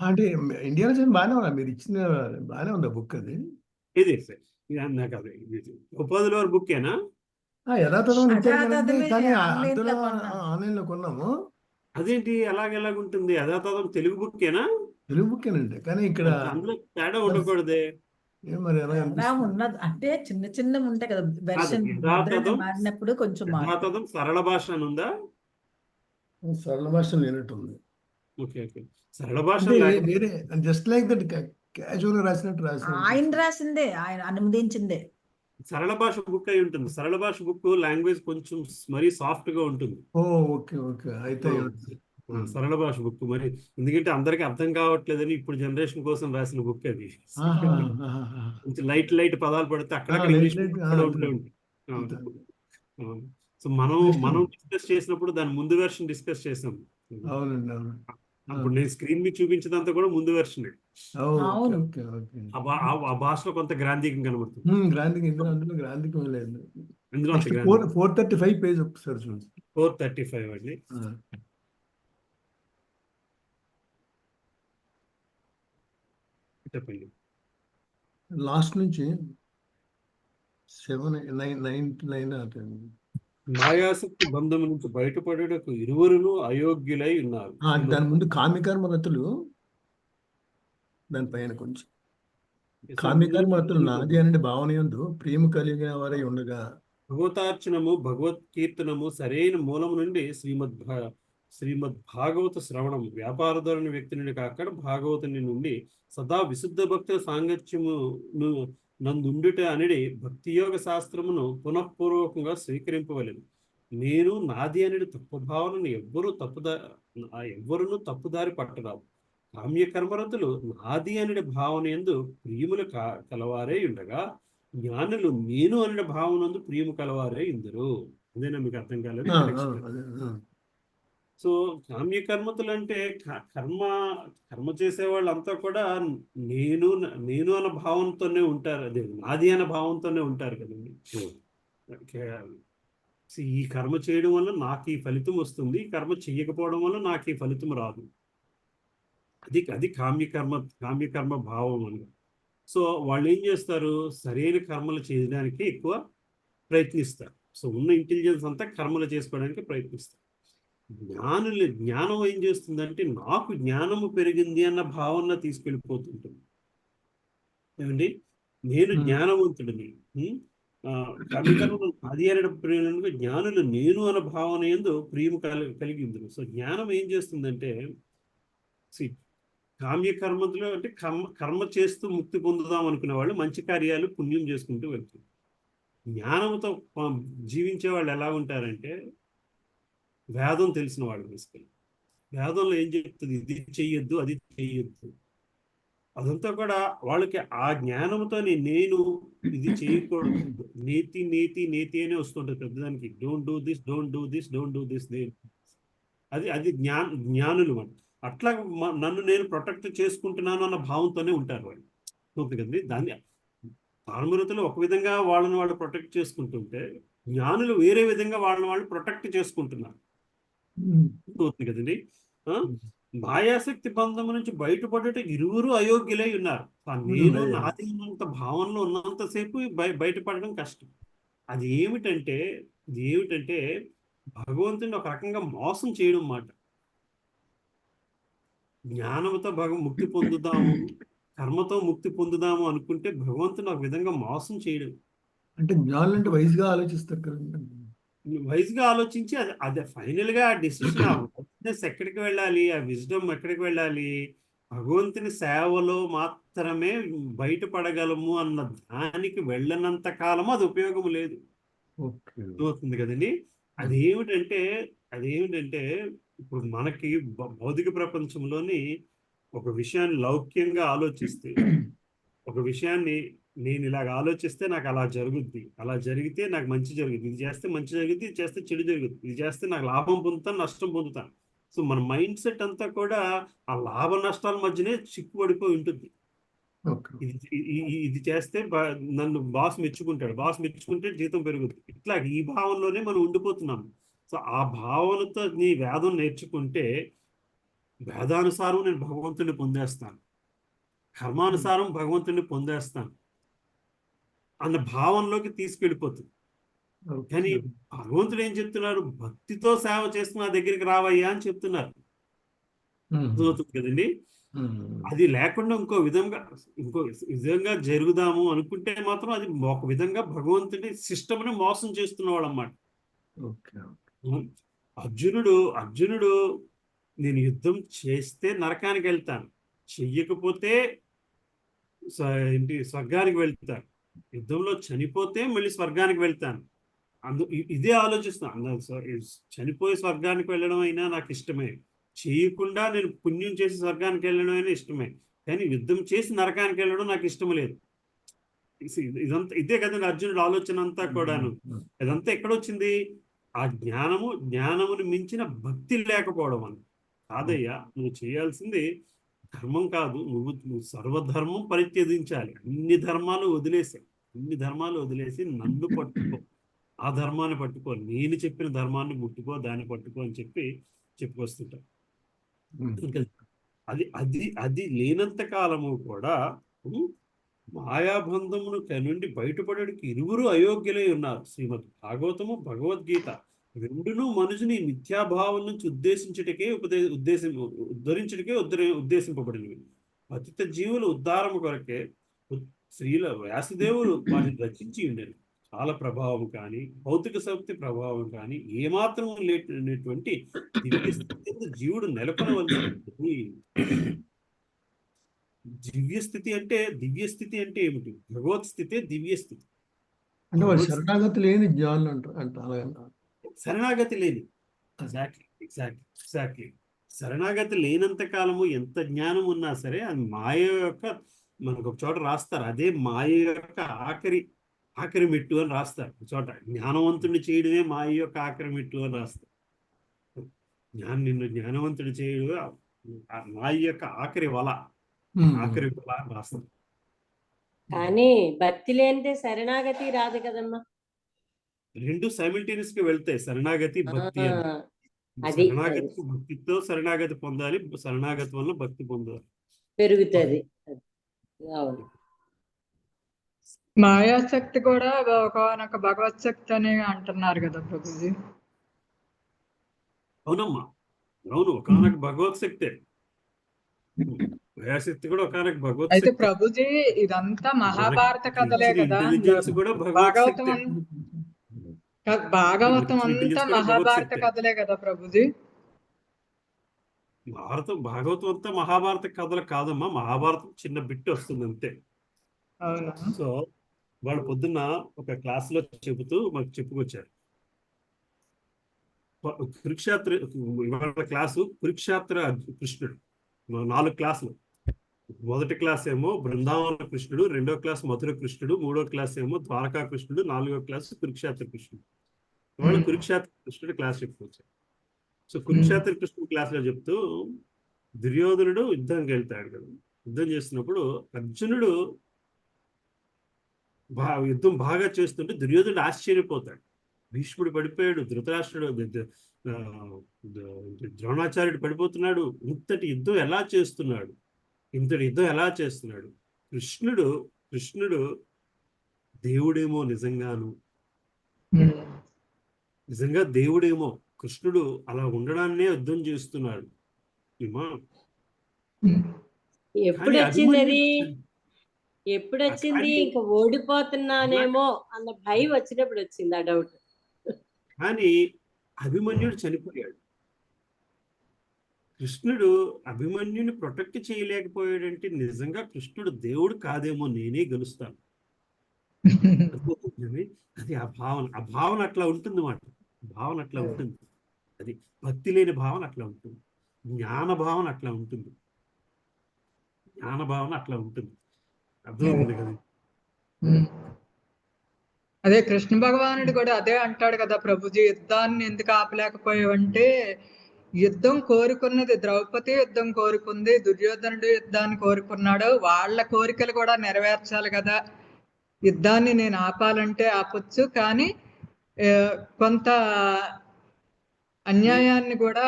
అంటే ఇండియాలో చదివి బాగానే ఉన్నా, మీరు ఇచ్చిన బాగానే ఉందా బుక్? అది ఇది ఉపాధుల వారి బుక్కేనా? యథాతథం ఇచ్చారు కానీ అందులో ఆన్లైన్ లో కొన్నాము. అదేంటి ఎలాగుంటుంది? యథాతథం తెలుగు బుక్కేనా? తెలుగు బుక్కేనండి, కానీ ఇక్కడ అందులో తేడా ఉండకూడదే మరి ఎలా ఉన్నది అంటే చిన్న ఉంటాయి కదా వెర్షన్ మారినప్పుడు కొంచెం యథాతథం సరళ భాష అని ఉందా? సరళ భాష లేనట్టుంది. ఓకే సరళ భాష వేరే జస్ట్ లైక్ దట్ క్యాజువల్ రాసినట్టు ఆయన రాసిందే, ఆయన అనుమతించిందే సరళ భాష బుక్ అయి ఉంటుంది. సరళ భాష బుక్ లాంగ్వేజ్ కొంచెం మరీ సాఫ్ట్ గా ఉంటుంది. ఓకే అయితే సరళ భాష బుక్ మరి ఎందుకంటే అందరికి అర్థం కావట్లేదని ఇప్పుడు జనరేషన్ కోసం రాసిన బుక్ అది. కొంచెం లైట్ పదాలు పడితే అక్కడ ఇంగ్లీష్ ఉంటుంది. సో మనం డిస్కస్ చేసినప్పుడు దాని ముందు వెర్షన్ డిస్కస్ చేసాం. అవునండి. అప్పుడు నేను స్క్రీన్ మీద చూపించదంతా కూడా ముందు వెర్షన్. ఆ భాషలో కొంత గ్రాంధికం కనబడుతుంది. అందులో గ్రాంధికం లేదు. ఇందులో 435 పేజ్ ఒకసారి చూడండి. 435 అండి. చెప్పండి. లాస్ట్ నుంచి 7, 9, 9 అవుతుంది. మాయాశక్తి బంధం నుంచి బయటపడేటకు ఇరువురును అయోగ్యులై ఉన్నారు. దాని ముందు కామికర్మరతులు, దానిపైన కొంచెం కామికర్మరతులు నాది అనే భావన యందు ప్రియము కలిగిన వారై ఉండగా భగవతార్చనము భగవత్ కీర్తనము సరైన మూలము నుండి శ్రీమద్ భాగవత శ్రవణం వ్యాపార ధోరణి వ్యక్తి నుండి కాక భాగవతుని నుండి సదా విశుద్ధ భక్తుల సాంగత్యము నందుండుట అనేది భక్తియోగ శాస్త్రమును పునఃపూర్వకంగా స్వీకరింపవలెను. నేను నాది అనేది తప్పు భావనను ఎవ్వరును తప్పుదారి పట్టరాదు. కామ్యకర్మరతులు నాది అనే భావన యందు ప్రియములు కలవారే ఉండగా జ్ఞానులు నేను అనే భావనందు ప్రియము కలవారే ఇందరు. అదేనా మీకు అర్థం కాలేదు? సో కామ్యకర్మతులు అంటే కర్మ చేసే వాళ్ళంతా కూడా నేను అన్న భావంతోనే ఉంటారు, అదే నాది అన్న భావంతోనే ఉంటారు కదండి. ఈ కర్మ చేయడం వల్ల నాకు ఈ ఫలితం వస్తుంది, కర్మ చెయ్యకపోవడం వల్ల నాకు ఈ ఫలితం రాదు. అది కామ్యకర్మ భావం అని. సో వాళ్ళు ఏం చేస్తారు, సరైన కర్మలు చేయడానికి ఎక్కువ ప్రయత్నిస్తారు. సో ఉన్న ఇంటెలిజెన్స్ అంతా కర్మలు చేసుకోవడానికి ప్రయత్నిస్తారు. జ్ఞానం ఏం చేస్తుందంటే నాకు జ్ఞానము పెరిగింది అన్న భావన తీసుకెళ్ళిపోతుంటుంది. ఏమండి, నేను జ్ఞానవంతుడిని, అది అనే ప్రియులకు జ్ఞానులు నేను అన్న భావన యందు ప్రియము కలిగి ఉంది. సో జ్ఞానం ఏం చేస్తుందంటే కామ్యకర్మలో అంటే కర్మ చేస్తూ ముక్తి పొందుదాం అనుకునే వాళ్ళు మంచి కార్యాలు పుణ్యం చేసుకుంటూ వెళ్తారు. జ్ఞానంతో జీవించే వాళ్ళు ఎలా ఉంటారంటే వేదం తెలిసిన వాళ్ళు తీసుకెళ్ళి వేదంలో ఏం చెప్తుంది, ఇది చెయ్యొద్దు అది చెయ్యొద్దు, అదంతా కూడా వాళ్ళకి ఆ జ్ఞానంతో నేను ఇది చేయకూడదు, నీతి అనే వస్తుంటుంది పెద్దదానికి. Don't do this, don't do this, don't do this. అది జ్ఞానులు అని. అట్లా నన్ను నేను ప్రొటెక్ట్ చేసుకుంటున్నాను అన్న భావంతోనే ఉంటారు వాళ్ళు. చూస్తుంది కదండి. దాన్ని పారమృతులు ఒక విధంగా వాళ్ళని వాళ్ళు ప్రొటెక్ట్ చేసుకుంటుంటే జ్ఞానులు వేరే విధంగా వాళ్ళని వాళ్ళు ప్రొటెక్ట్ చేసుకుంటున్నారు. చూస్తుంది కదండి. మాయాశక్తి బంధం నుంచి బయటపడేట ఇరువురు అయోగ్యులై ఉన్నారు. నేను నాది ఉన్నంత భావనలో ఉన్నంతసేపు బయటపడడం కష్టం. అది ఏమిటంటే భగవంతుని ఒక రకంగా మోసం చేయడం మాట. జ్ఞానంతో ముక్తి పొందుదాము, కర్మతో ముక్తి పొందుదాము అనుకుంటే భగవంతుని ఒక విధంగా మోసం చేయడం. అంటే జ్ఞానులు అంటే వయసుగా ఆలోచిస్తారు కదండి. వయసుగా ఆలోచించి అది ఫైనల్ గా ఆ డిసిషన్, ఆ వైస్నెస్ ఎక్కడికి వెళ్ళాలి, ఆ విజ్డమ్ ఎక్కడికి వెళ్ళాలి, భగవంతుని సేవలో మాత్రమే బయటపడగలము అన్న దానికి వెళ్ళనంత కాలము అది ఉపయోగం లేదు. అవుతుంది కదండి. అదేమిటంటే ఇప్పుడు మనకి భౌతిక ప్రపంచంలోని ఒక విషయాన్ని లౌక్యంగా ఆలోచిస్తే, ఒక విషయాన్ని నేను ఇలాగ ఆలోచిస్తే నాకు అలా జరుగుద్ది, అలా జరిగితే నాకు మంచి జరుగుద్ది, ఇది చేస్తే మంచి జరుగుద్ది, ఇది చేస్తే చెడు జరుగుద్ది, ఇది చేస్తే నాకు లాభం పొందుతాను, నష్టం పొందుతాను. సో మన మైండ్ సెట్ అంతా కూడా ఆ లాభ నష్టాల మధ్యనే చిక్కుపడిపోయి ఉంటుంది. ఇది చేస్తే నన్ను బాస్ మెచ్చుకుంటే జీతం పెరుగుద్ది. ఇట్లా ఈ భావనలోనే మనం ఉండిపోతున్నాము. సో ఆ భావనతో నీ వేదం నేర్చుకుంటే వేదానుసారం నేను భగవంతుని పొందేస్తాను, కర్మానుసారం భగవంతుని పొందేస్తాను అన్న భావనలోకి తీసుకెళ్ళిపోతుంది. కానీ భగవంతుడు ఏం చెప్తున్నారు, భక్తితో సేవ చేస్తూ నా దగ్గరికి రావయ్యా అని చెప్తున్నారు. కదండి. అది లేకుండా ఇంకో విధంగా జరుగుదాము అనుకుంటే మాత్రం అది ఒక విధంగా భగవంతుడి సిస్టమ్ని మోసం చేస్తున్నవాడు అన్నమాట. అర్జునుడు నేను యుద్ధం చేస్తే నరకానికి వెళ్తాను, చెయ్యకపోతే స్వర్గానికి వెళ్తాను, యుద్ధంలో చనిపోతే మళ్ళీ స్వర్గానికి వెళ్తాను, ఇదే ఆలోచిస్తాను. చనిపోయి స్వర్గానికి వెళ్ళడం అయినా నాకు ఇష్టమే, చేయకుండా నేను పుణ్యం చేసి స్వర్గానికి వెళ్ళడం అయినా ఇష్టమే, కానీ యుద్ధం చేసి నరకానికి వెళ్ళడం నాకు ఇష్టం లేదు. ఇదే కదండి అర్జునుడు ఆలోచన అంతా కూడాను. అదంతా ఎక్కడొచ్చింది, ఆ జ్ఞానమును మించిన భక్తి లేకపోవడం అని. కాదయ్యా, నువ్వు చేయాల్సింది ధర్మం కాదు, నువ్వు సర్వధర్మం పరిత్యజించాలి, అన్ని ధర్మాలు వదిలేసి నన్ను పట్టుకో, ఆ ధర్మాన్ని పట్టుకో, నేను చెప్పిన ధర్మాన్ని ముట్టుకో, దాన్ని పట్టుకో అని చెప్పుకొస్తుంటా. అది లేనంత కాలము కూడా మాయాబంధమును నుండి బయటపడడానికి ఇరువురు అయోగ్యులై ఉన్నారు. శ్రీమద్ భాగవతము భగవద్గీత రెండును మనుషుని మిథ్యాభావం నుంచి ఉద్దేశింపబడినవి. పతిత జీవుల ఉద్ధారము కొరకే శ్రీల వ్యాసదేవుడు వాటిని రచించి ఉండేది. కాల ప్రభావం కానీ భౌతిక శక్తి ప్రభావం కానీ ఏమాత్రం లేనటువంటి దివ్య స్థితి జీవుడు నెలకొనవలసింది. దివ్య స్థితి అంటే ఏమిటి? భగవత్ స్థితే దివ్య స్థితి. అంటే వాళ్ళు శరణాగతి లేని జ్ఞానులు అంటారు. శరణాగతి లేని ఎగ్జాక్ట్లీ శరణాగతి లేనంత కాలము ఎంత జ్ఞానం ఉన్నా సరే అది మాయ యొక్క, మనకు ఒక చోట రాస్తారు, అదే మాయ యొక్క ఆఖరి మెట్టు అని రాస్తారు. ఒక చోట జ్ఞానవంతుడిని చేయడమే మాయ యొక్క ఆఖరి మెట్టు అని రాస్తారు. నిన్ను జ్ఞానవంతుడు చేయడం మాయ యొక్క ఆఖరి వల అని రాస్తారు. కానీ భక్తి లేనిదే శరణాగతి రాదు కదమ్మా. రెండు సైమిల్టేనియస్ గా వెళ్తాయి, శరణాగతి భక్తి. అది శరణాగతి భక్తితో శరణాగతి పొందాలి, శరణాగతి వల్ల భక్తి పొందాలి, పెరుగుతుంది. మాయాశక్తి కూడా ఒకనొక భగవత్ శక్తి అని అంటున్నారు కదా ప్రభుజీ. అవునమ్మా, అవును, ఒకనొక భగవత్ శక్తే. మాయాశక్తి కూడా ఒకనొక భగవత్ అయితే శక్తి. ప్రభుజీ ఇదంతా మహాభారత కథలే కదా. ఇంటెలిజెన్స్ కూడా భగవత్ శక్తే. భాగవతం అంతా మహాభారత కథలే కదా ప్రభుజీ. భాగవతం అంతా మహాభారత కథలు కాదమ్మా, మహాభారతం చిన్న బిట్ వస్తుంది అంతే. అవునా? సో వాళ్ళు పొద్దున్న ఒక క్లాస్ లో చెబుతూ మాకు చెప్పుకొచ్చారు, కురుక్షేత్ర ఇవాళ క్లాసు కురుక్షేత్ర కృష్ణుడు. 4 క్లాసులు. మొదటి క్లాస్ ఏమో బృందావన కృష్ణుడు, రెండో క్లాస్ మధుర కృష్ణుడు, మూడో క్లాస్ ఏమో ద్వారకా కృష్ణుడు, 4వ క్లాస్ కురుక్షేత్ర కృష్ణుడు. ఇవాళ కురుక్షేత్ర కృష్ణుడు క్లాస్ చెప్పుకొచ్చారు. సో కురుక్షేత్ర కృష్ణుడు క్లాస్ లో చెప్తూ దుర్యోధనుడు యుద్ధానికి వెళ్తాడు కదా, యుద్ధం చేస్తున్నప్పుడు అర్జునుడు యుద్ధం బాగా చేస్తుంటే దుర్యోధనుడు ఆశ్చర్యపోతాడు. భీష్ముడు పడిపోయాడు, ధృతరాష్ట్రుడు ద్రోణాచార్యుడు పడిపోతున్నాడు, ఇంతటి యుద్ధం ఎలా చేస్తున్నాడు, కృష్ణుడు దేవుడేమో, నిజంగా దేవుడేమో, కృష్ణుడు అలా ఉండడాన్నే యుద్ధం చేస్తున్నాడు. ఎప్పుడు వచ్చింది ఇంకా ఓడిపోతున్నానేమో అన్న భయం వచ్చినప్పుడు వచ్చింది ఆ డౌట్. కానీ అభిమన్యుడు చనిపోయాడు. కృష్ణుడు అభిమన్యుని ప్రొటెక్ట్ చేయలేకపోయాడంటే నిజంగా కృష్ణుడు దేవుడు కాదేమో, నేనే గెలుస్తాను. అది ఆ భావన అట్లా ఉంటుంది మాట. భావన అట్లా ఉంటుంది. అది భక్తి లేని భావన అట్లా ఉంటుంది, జ్ఞాన భావన అట్లా ఉంటుంది, అర్థమవుతుంది కదా. అదే కృష్ణ భగవానుడు కూడా అదే అంటాడు కదా ప్రభుజీ, యుద్ధాన్ని ఎందుకు ఆపలేకపోయావంటే యుద్ధం కోరుకున్నది ద్రౌపది, యుద్ధం కోరుకుంది, దుర్యోధనుడు యుద్ధాన్ని కోరుకున్నాడు, వాళ్ళ కోరికలు కూడా నెరవేర్చాలి కదా. యుద్ధాన్ని నేను ఆపాలంటే ఆపొచ్చు, కానీ కొంత అన్యాయాన్ని కూడా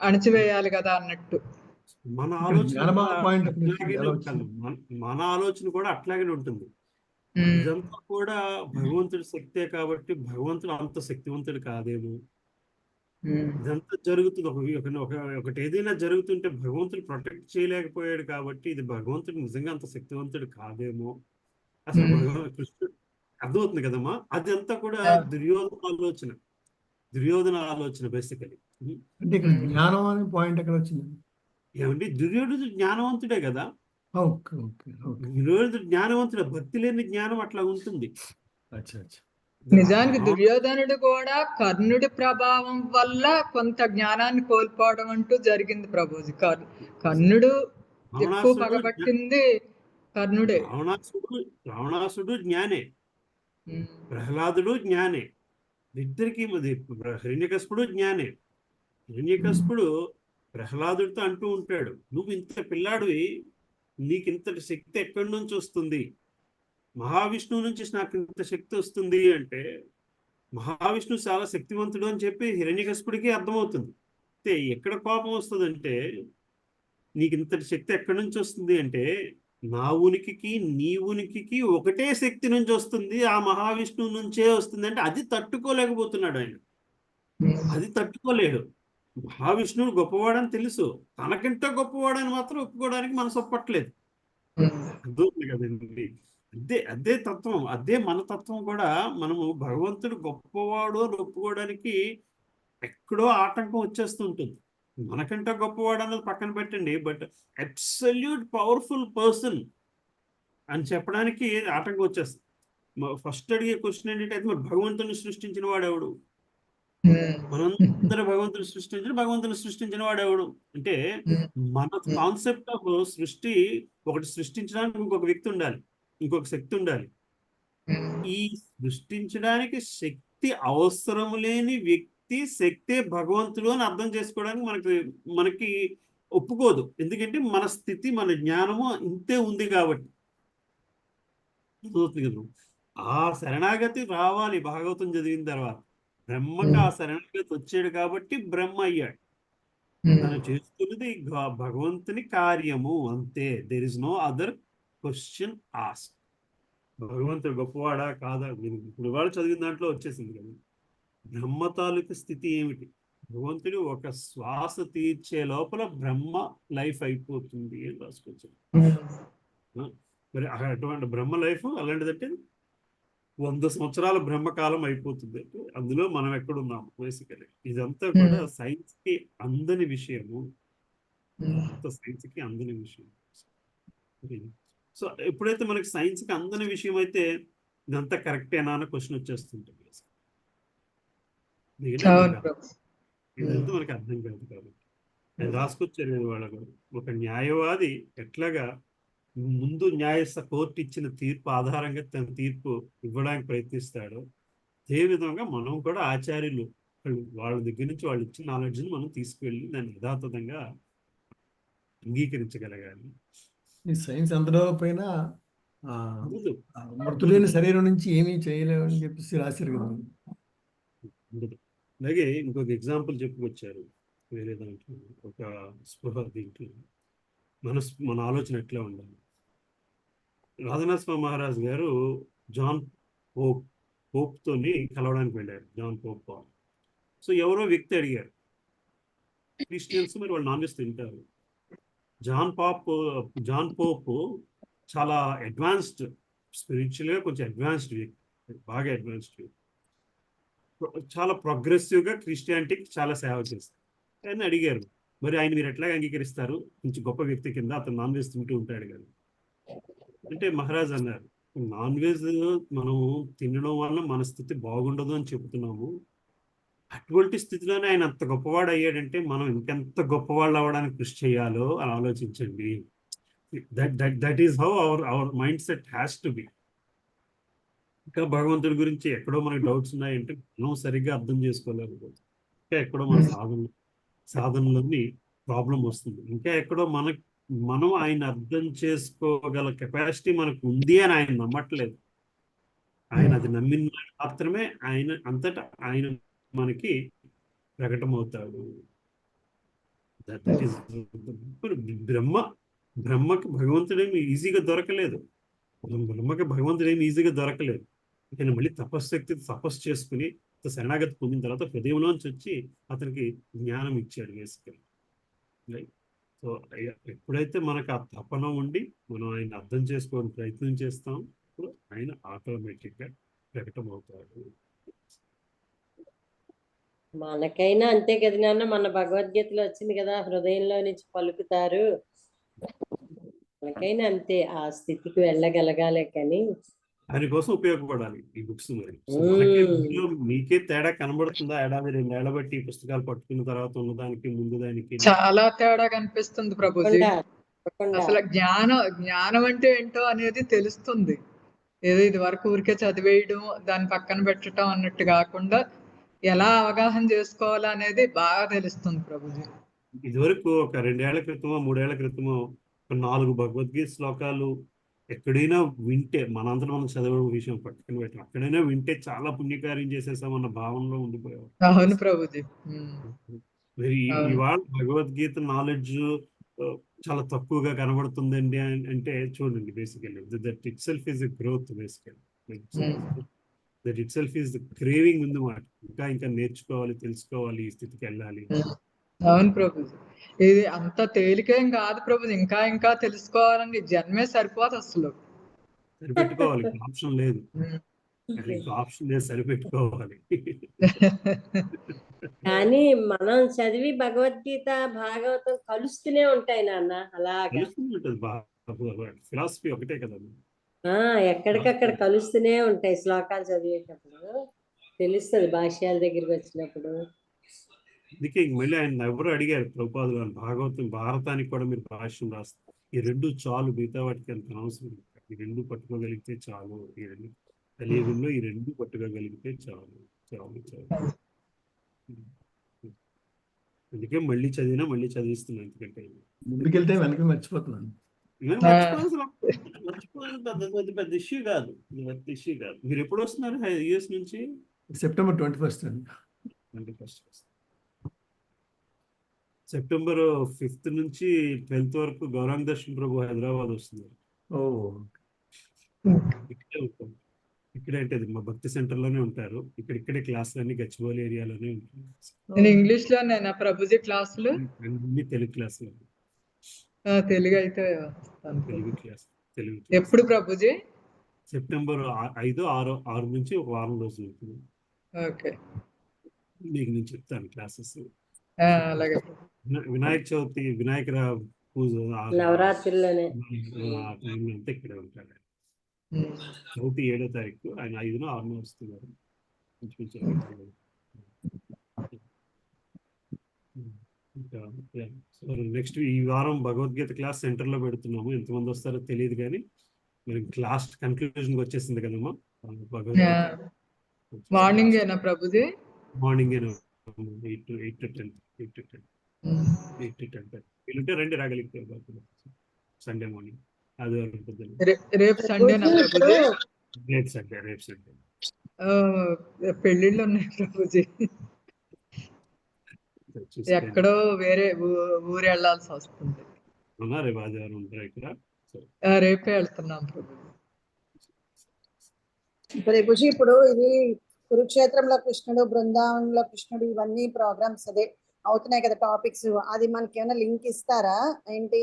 అణచివేయాలి కదా అన్నట్టు. మన ఆలోచన కూడా అట్లాగే ఉంటుంది. ఇదంతా కూడా భగవంతుడి శక్తే కాబట్టి భగవంతుడు అంత శక్తివంతుడు కాదేమో. ఇదంతా జరుగుతుంది ఒకటి ఏదైనా జరుగుతుంటే భగవంతుడు ప్రొటెక్ట్ చేయలేకపోయాడు కాబట్టి ఇది భగవంతుడు నిజంగా అంత శక్తివంతుడు కాదేమో. అసలు కృష్ణుడు అర్థమవుతుంది కదమ్మా. అదంతా కూడా దుర్యోధన ఆలోచన బేసికలీ. జ్ఞానం అనే పాయింట్ ఎక్కడ వచ్చింది ఏమండి? దుర్యోధనుడు జ్ఞానవంతుడే కదా. దుర్యోధనుడు జ్ఞానవంతుడే, భక్తి లేని జ్ఞానం అట్లా ఉంటుంది. నిజానికి దుర్యోధనుడు కూడా కర్ణుడి ప్రభావం వల్ల కొంత జ్ఞానాన్ని కోల్పోవడం అంటూ జరిగింది ప్రభుజీ. కర్ణుడు ఎక్కువ పగబట్టింది కర్ణుడే. రావణాసుడు జ్ఞానే, ప్రహ్లాదుడు జ్ఞానే, ఇద్దరికి హిరణ్యకశిపుడు జ్ఞానే. హిరణ్యకశిపుడు ప్రహ్లాదుడితో అంటూ ఉంటాడు, నువ్వు ఇంత పిల్లాడివి, నీకు ఇంతటి శక్తి ఎక్కడి నుంచి వస్తుంది? మహావిష్ణువు నుంచి నాకు ఇంత శక్తి వస్తుంది అంటే మహావిష్ణువు చాలా శక్తివంతుడు అని చెప్పి హిరణ్యకశిపుడికి అర్థమవుతుంది. ఎక్కడ కోపం వస్తుందంటే నీకు ఇంతటి శక్తి ఎక్కడి నుంచి వస్తుంది అంటే నా ఉనికికి నీ ఉనికికి ఒకటే శక్తి నుంచి వస్తుంది, ఆ మహావిష్ణువు నుంచే వస్తుంది అంటే అది తట్టుకోలేకపోతున్నాడు ఆయన. అది తట్టుకోలేడు. మహావిష్ణువు గొప్పవాడని తెలుసు, తనకంటే గొప్పవాడని మాత్రం ఒప్పుకోవడానికి మనసు ఒప్పట్లేదు. అర్థమవుతుంది కదండి. అదే అదే తత్వం, అదే మన తత్వం కూడా. మనము భగవంతుడు గొప్పవాడు అని ఒప్పుకోవడానికి ఎక్కడో ఆటంకం వచ్చేస్తూ ఉంటుంది. మనకంటే గొప్పవాడు అన్నది పక్కన పెట్టండి, బట్ అబ్సల్యూట్ పవర్ఫుల్ పర్సన్ అని చెప్పడానికి ఆటంకం వచ్చేస్తుంది. ఫస్ట్ అడిగే క్వశ్చన్ ఏంటంటే, అయితే మరి భగవంతుని సృష్టించిన వాడెవడు? మనందరూ భగవంతుని సృష్టించిన వాడెవడు అంటే, మన కాన్సెప్ట్ ఆఫ్ సృష్టి ఒకటి సృష్టించడానికి ఇంకొక వ్యక్తి ఉండాలి, ఇంకొక శక్తి ఉండాలి. ఈ సృష్టించడానికి శక్తి అవసరం లేని వ్యక్తి శక్తే భగవంతుడు అని అర్థం చేసుకోవడానికి మనకి ఒప్పుకోదు. ఎందుకంటే మన స్థితి, మన జ్ఞానము ఇంతే ఉంది కాబట్టి. ఆ శరణాగతి రావాలి భాగవతం చదివిన తర్వాత. బ్రహ్మకు ఆ శరణాగతి వచ్చాడు కాబట్టి బ్రహ్మ అయ్యాడు. తను చేస్తున్నది భగవంతుని కార్యము అంతే. There is no other question ask. భగవంతుడు గొప్పవాడా కాదా ఇప్పుడు వాళ్ళు చదివిన దాంట్లో వచ్చేసింది కదా. బ్రహ్మ తాలూకు స్థితి ఏమిటి? భగవంతుడు ఒక శ్వాస తీర్చే లోపల బ్రహ్మ లైఫ్ అయిపోతుంది అని రాసుకొచ్చాడు. మరి అటువంటి బ్రహ్మ లైఫ్ అలాంటిదంటే 100 సంవత్సరాల బ్రహ్మకాలం అయిపోతుంది. అందులో మనం ఎక్కడున్నాము బేసికలీ. ఇదంతా కూడా సైన్స్ కి అందని విషయము, సైన్స్ కి అందని విషయం. సో ఎప్పుడైతే మనకి సైన్స్ కి అందని విషయం అయితే ఇదంతా కరెక్టేనా అన్న క్వశ్చన్ వచ్చేస్తుంటుంది. ఇదంతా మనకి అర్థం కాదు కాబట్టి అది రాసుకొచ్చారు వాళ్ళకు. ఒక న్యాయవాది ఎట్లాగా ముందు కోర్టు ఇచ్చిన తీర్పు ఆధారంగా తన తీర్పు ఇవ్వడానికి ప్రయత్నిస్తాడో, అదే విధంగా మనం కూడా ఆచార్యులు వాళ్ళ దగ్గర నుంచి వాళ్ళు ఇచ్చిన నాలెడ్జ్ని మనం తీసుకువెళ్ళి దాన్ని యథాతథంగా అంగీకరించగలగాలి. ఈ సైన్స్ అందులో పైన మృతులైన శరీరం నుంచి ఏమీ చేయలేమని చెప్పేసి రాశారు కదా. అలాగే ఇంకొక ఎగ్జాంపుల్ చెప్పుకొచ్చారు వేరే దాంట్లో, ఒక స్పృహ దీంట్లో మన ఆలోచన ఎట్లా ఉండాలి. రాధనాథ స్వామి మహారాజ్ గారు జాన్ పోప్తోని కలవడానికి వెళ్ళారు. John Pope. సో ఎవరో వ్యక్తి అడిగారు, క్రిస్టియన్స్ మరి వాళ్ళు నాన్ వెజ్ తింటారు. జాన్ పోప్ చాలా అడ్వాన్స్డ్, స్పిరిచువల్గా కొంచెం అడ్వాన్స్డ్ వ్యక్తి, బాగా అడ్వాన్స్డ్ వ్యక్తి, చాలా ప్రోగ్రెసివ్గా క్రిస్టియానిటీకి చాలా సేవ చేస్తారు. ఆయన అడిగారు, మరి ఆయన మీరు ఎట్లాగా అంగీకరిస్తారు? కొంచెం గొప్ప వ్యక్తి కింద, అతను నాన్ వెజ్ తింటూ ఉంటాడు కదా అంటే. మహారాజ్ అన్నారు, నాన్ వెజ్ మనం తినడం వల్ల మన స్థితి బాగుండదు అని చెబుతున్నాము. అటువంటి స్థితిలోనే ఆయన అంత గొప్పవాడు అయ్యాడంటే మనం ఇంకెంత గొప్పవాళ్ళు అవ్వడానికి కృషి చేయాలో అని ఆలోచించండి. That is how our mind set has to be. ఇంకా భగవంతుడి గురించి ఎక్కడో మనకి డౌట్స్ ఉన్నాయంటే మనం సరిగ్గా అర్థం చేసుకోలేకపోతే, ఇంకా ఎక్కడో మన సాధనలోని ప్రాబ్లం వస్తుంది. ఇంకా ఎక్కడో మనం ఆయన అర్థం చేసుకోగల కెపాసిటీ మనకు ఉంది అని ఆయన నమ్మట్లేదు. ఆయన అది నమ్మిన మాత్రమే ఆయన అంతటా ఆయన మనకి ప్రకటమవుతాడు. బ్రహ్మకి భగవంతుడేమి ఈజీగా దొరకలేదు. ఆయన మళ్ళీ తపస్సు చేసుకుని శరణాగతి పొందిన తర్వాత హృదయంలోంచి వచ్చి అతనికి జ్ఞానం ఇచ్చాడు బేసికల్. రైట్. సో ఎప్పుడైతే మనకు ఆ తపన ఉండి మనం ఆయన అర్థం చేసుకోవడానికి ప్రయత్నం చేస్తాం, అప్పుడు ఆయన ఆటోమేటిక్గా ప్రకటమవుతాడు. మనకైనా అంతే కదా నాన్న, మన భగవద్గీతలో వచ్చింది కదా, హృదయంలో నుంచి పలుకుతారు. మనకైనా అంతే, ఆ స్థితికి వెళ్ళగలగాలే కానీ దానికోసం ఉపయోగపడాలి ఈ బుక్స్. మరి మీకే తేడా కనబడుతుందా? ఏడాది 2 ఏళ్ల బట్టి ఈ పుస్తకాలు పట్టుకున్న తర్వాత ఉన్నదానికి ముందు దానికి చాలా తేడా కనిపిస్తుంది ప్రభుజీ. అసలు జ్ఞానం అంటే ఏంటో అనేది తెలుస్తుంది. ఏదో ఇది వరకు ఊరికే చదివేయడం, దాన్ని పక్కన పెట్టడం అన్నట్టు కాకుండా ఎలా అవగాహన చేసుకోవాలా అనేది బాగా తెలుస్తుంది ప్రభుజీ. ఇదివరకు ఒక 2 ఏళ్ల క్రితమో 3 ఏళ్ల క్రితమో 4 భగవద్గీత శ్లోకాలు ఎక్కడైనా వింటే, మనందరం మనం చదవడం విషయం పట్టుకుని పెట్టడం, ఎక్కడైనా వింటే చాలా పుణ్యకార్యం చేసేసామన్న భావనలో ఉండిపోయాం. అవును ప్రభుజీ. మరి ఇవాళ భగవద్గీత నాలెడ్జ్ చాలా తక్కువగా కనబడుతుందండి అంటే చూడండి, basically that it self is growth. Basically that it self is craving ఉంది మాట. ఇంకా నేర్చుకోవాలి, తెలుసుకోవాలి, ఈ స్థితికి వెళ్ళాలి. అవును ప్రభుజీ, ఇది అంత తేలికేం కాదు ప్రభుజీ. ఇంకా ఇంకా తెలుసుకోవాలని జన్మే సరిపోదు అసలు. సరిపెట్టుకోవాలి, ఆప్షన్ లేదు. ఆప్షన్ లేదు, సరిపెట్టుకోవాలి. కానీ మనం చదివి భగవద్గీత భాగవతం కలుస్తూనే ఉంటాయి నాన్న అలాగా. ఫిలాసఫీ ఒకటే కదా. ఎక్కడికక్కడ కలుస్తూనే ఉంటాయి శ్లోకాలు చదివేటప్పుడు, తెలుస్తుంది భాష్యాల దగ్గరికి వచ్చినప్పుడు. అందుకే మళ్ళీ ఆయన ఎవరు అడిగారు ప్రభుపాదులు గారు, భారతానికి కూడా మీరు భాష్యం రాస్తారు, ఈ రెండు చాలు, మిగతా వాటికి అంత అవసరం లేదు, ఈ రెండు పట్టుకోగలిగితే చాలు, ఈ రెండు కలియుగంలో ఈ రెండు పట్టుకోగలిగితే చాలు చాలు చాలు. అందుకే మళ్ళీ చదివిస్తున్నాను. ఎందుకంటే ముందుకెళ్తే వెనక్కి మర్చిపోతున్నాను. మర్చిపోవాల్సిన పెద్ద ఇష్యూ కాదు. మీరు ఎప్పుడు వస్తున్నారు యుఎస్ నుంచి? సెప్టెంబర్ 21st అండి. 21st సెప్టెంబర్ 5th నుంచి 12th వరకు గౌరాంగ్ దర్శన్ ప్రభు హైదరాబాద్ వస్తున్నారు. ఇక్కడే అంటే మా భక్తి సెంటర్ లోనే ఉంటారు. ఇక్కడే క్లాసులన్నీ గచ్చిబౌలి ఏరియాలోనే ఉంటాయి. ఇంగ్లీష్ లోనేనా ప్రభుజీ క్లాసులు? అన్ని తెలుగు క్లాసులు. తెలుగు అయితే తెలుగు క్లాస్. ఎప్పుడు ప్రభుజీ? సెప్టెంబర్ 5, 6 నుంచి ఒక వారం రోజులు ఉంటుంది. ఓకే, మీకు నేను చెప్తాను క్లాసెస్. అలాగే. వినాయక చవితి, వినాయక పూజ, నవరాత్రుల్లోనే అంతా ఇక్కడే ఉంటాడు. చవితి 7వ తారీఖు, ఆయన 5న 6న వస్తున్నారు. నెక్స్ట్ ఈ వారం భగవద్గీత క్లాస్ సెంటర్ లో పెడుతున్నాము. ఎంతమంది వస్తారో తెలియదు, కానీ మరి క్లాస్ కన్క్లూజన్ వచ్చేసింది కదమ్మా. మార్నింగ్ ఏనా ప్రభుజీ? మార్నింగ్ 8 to 10 వీళ్ళుంటే రండి, రాగలిగితే సండే మార్నింగ్. ఆదివారం పొద్దున్న. రేపు సండేనా ప్రభుజీ? రేపు సండే. పెళ్ళిళ్ళు ఉన్నాయి ప్రభుజీ, ఎక్కడో వేరే ఊరు వెళ్ళాల్సి వస్తుంది. రేపు ఆదివారం ఉంటారా ఇక్కడ? రేపే వెళ్తున్నాం ప్రభుజీ. ప్రభుజీ ఇప్పుడు ఇది కురుక్షేత్రంలో కృష్ణుడు, బృందావనంలో కృష్ణుడు, ఇవన్నీ ప్రోగ్రామ్స్ అదే అవుతున్నాయి కదా టాపిక్స్. అది మనకి ఏమైనా లింక్ ఇస్తారా ఏంటి?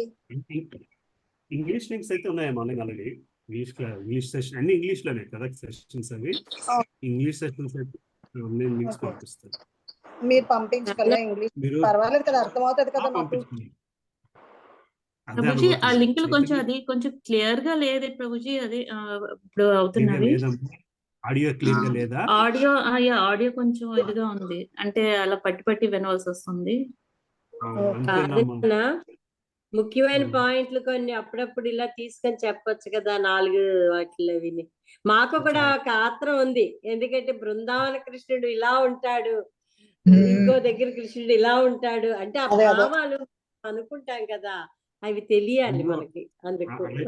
ఇంగ్లీష్ లింక్స్ అయితే ఉన్నాయి మనకి ఆల్రెడీ. ఇంగ్లీష్ సెషన్ అన్ని ఇంగ్లీష్ లోనే కదా సెషన్స్ అవి. ఇంగ్లీష్ సెషన్స్ అయితే లింక్స్ పంపిస్తారు. మీరు పంపించగలరా? ఇంగ్లీష్ పర్వాలేదు కదా, అర్థమవుతుంది కదా మాకు. ప్రభుజీ ఆ లింకులు కొంచెం అది కొంచెం క్లియర్ గా లేదు ప్రభుజీ. అది ఇప్పుడు అవుతున్నది. ఆడియో క్లియర్ గా లేదా? ఆడియో కొంచెం ఇదిగా ఉంది, అంటే అలా పట్టి వినవలసి వస్తుంది. ముఖ్యమైన పాయింట్లు కొన్ని అప్పుడప్పుడు ఇలా తీసుకొని చెప్పొచ్చు కదా, 4 వాటిల్లో విని. మాకు కూడా ఒక ఆత్రం ఉంది, ఎందుకంటే బృందావన కృష్ణుడు ఇలా ఉంటాడు, ఇంకో దగ్గర కృష్ణుడు ఇలా ఉంటాడు అంటే ఆ భావాలు అనుకుంటాం కదా, అవి తెలియాలి మనకి. అందుకోసమే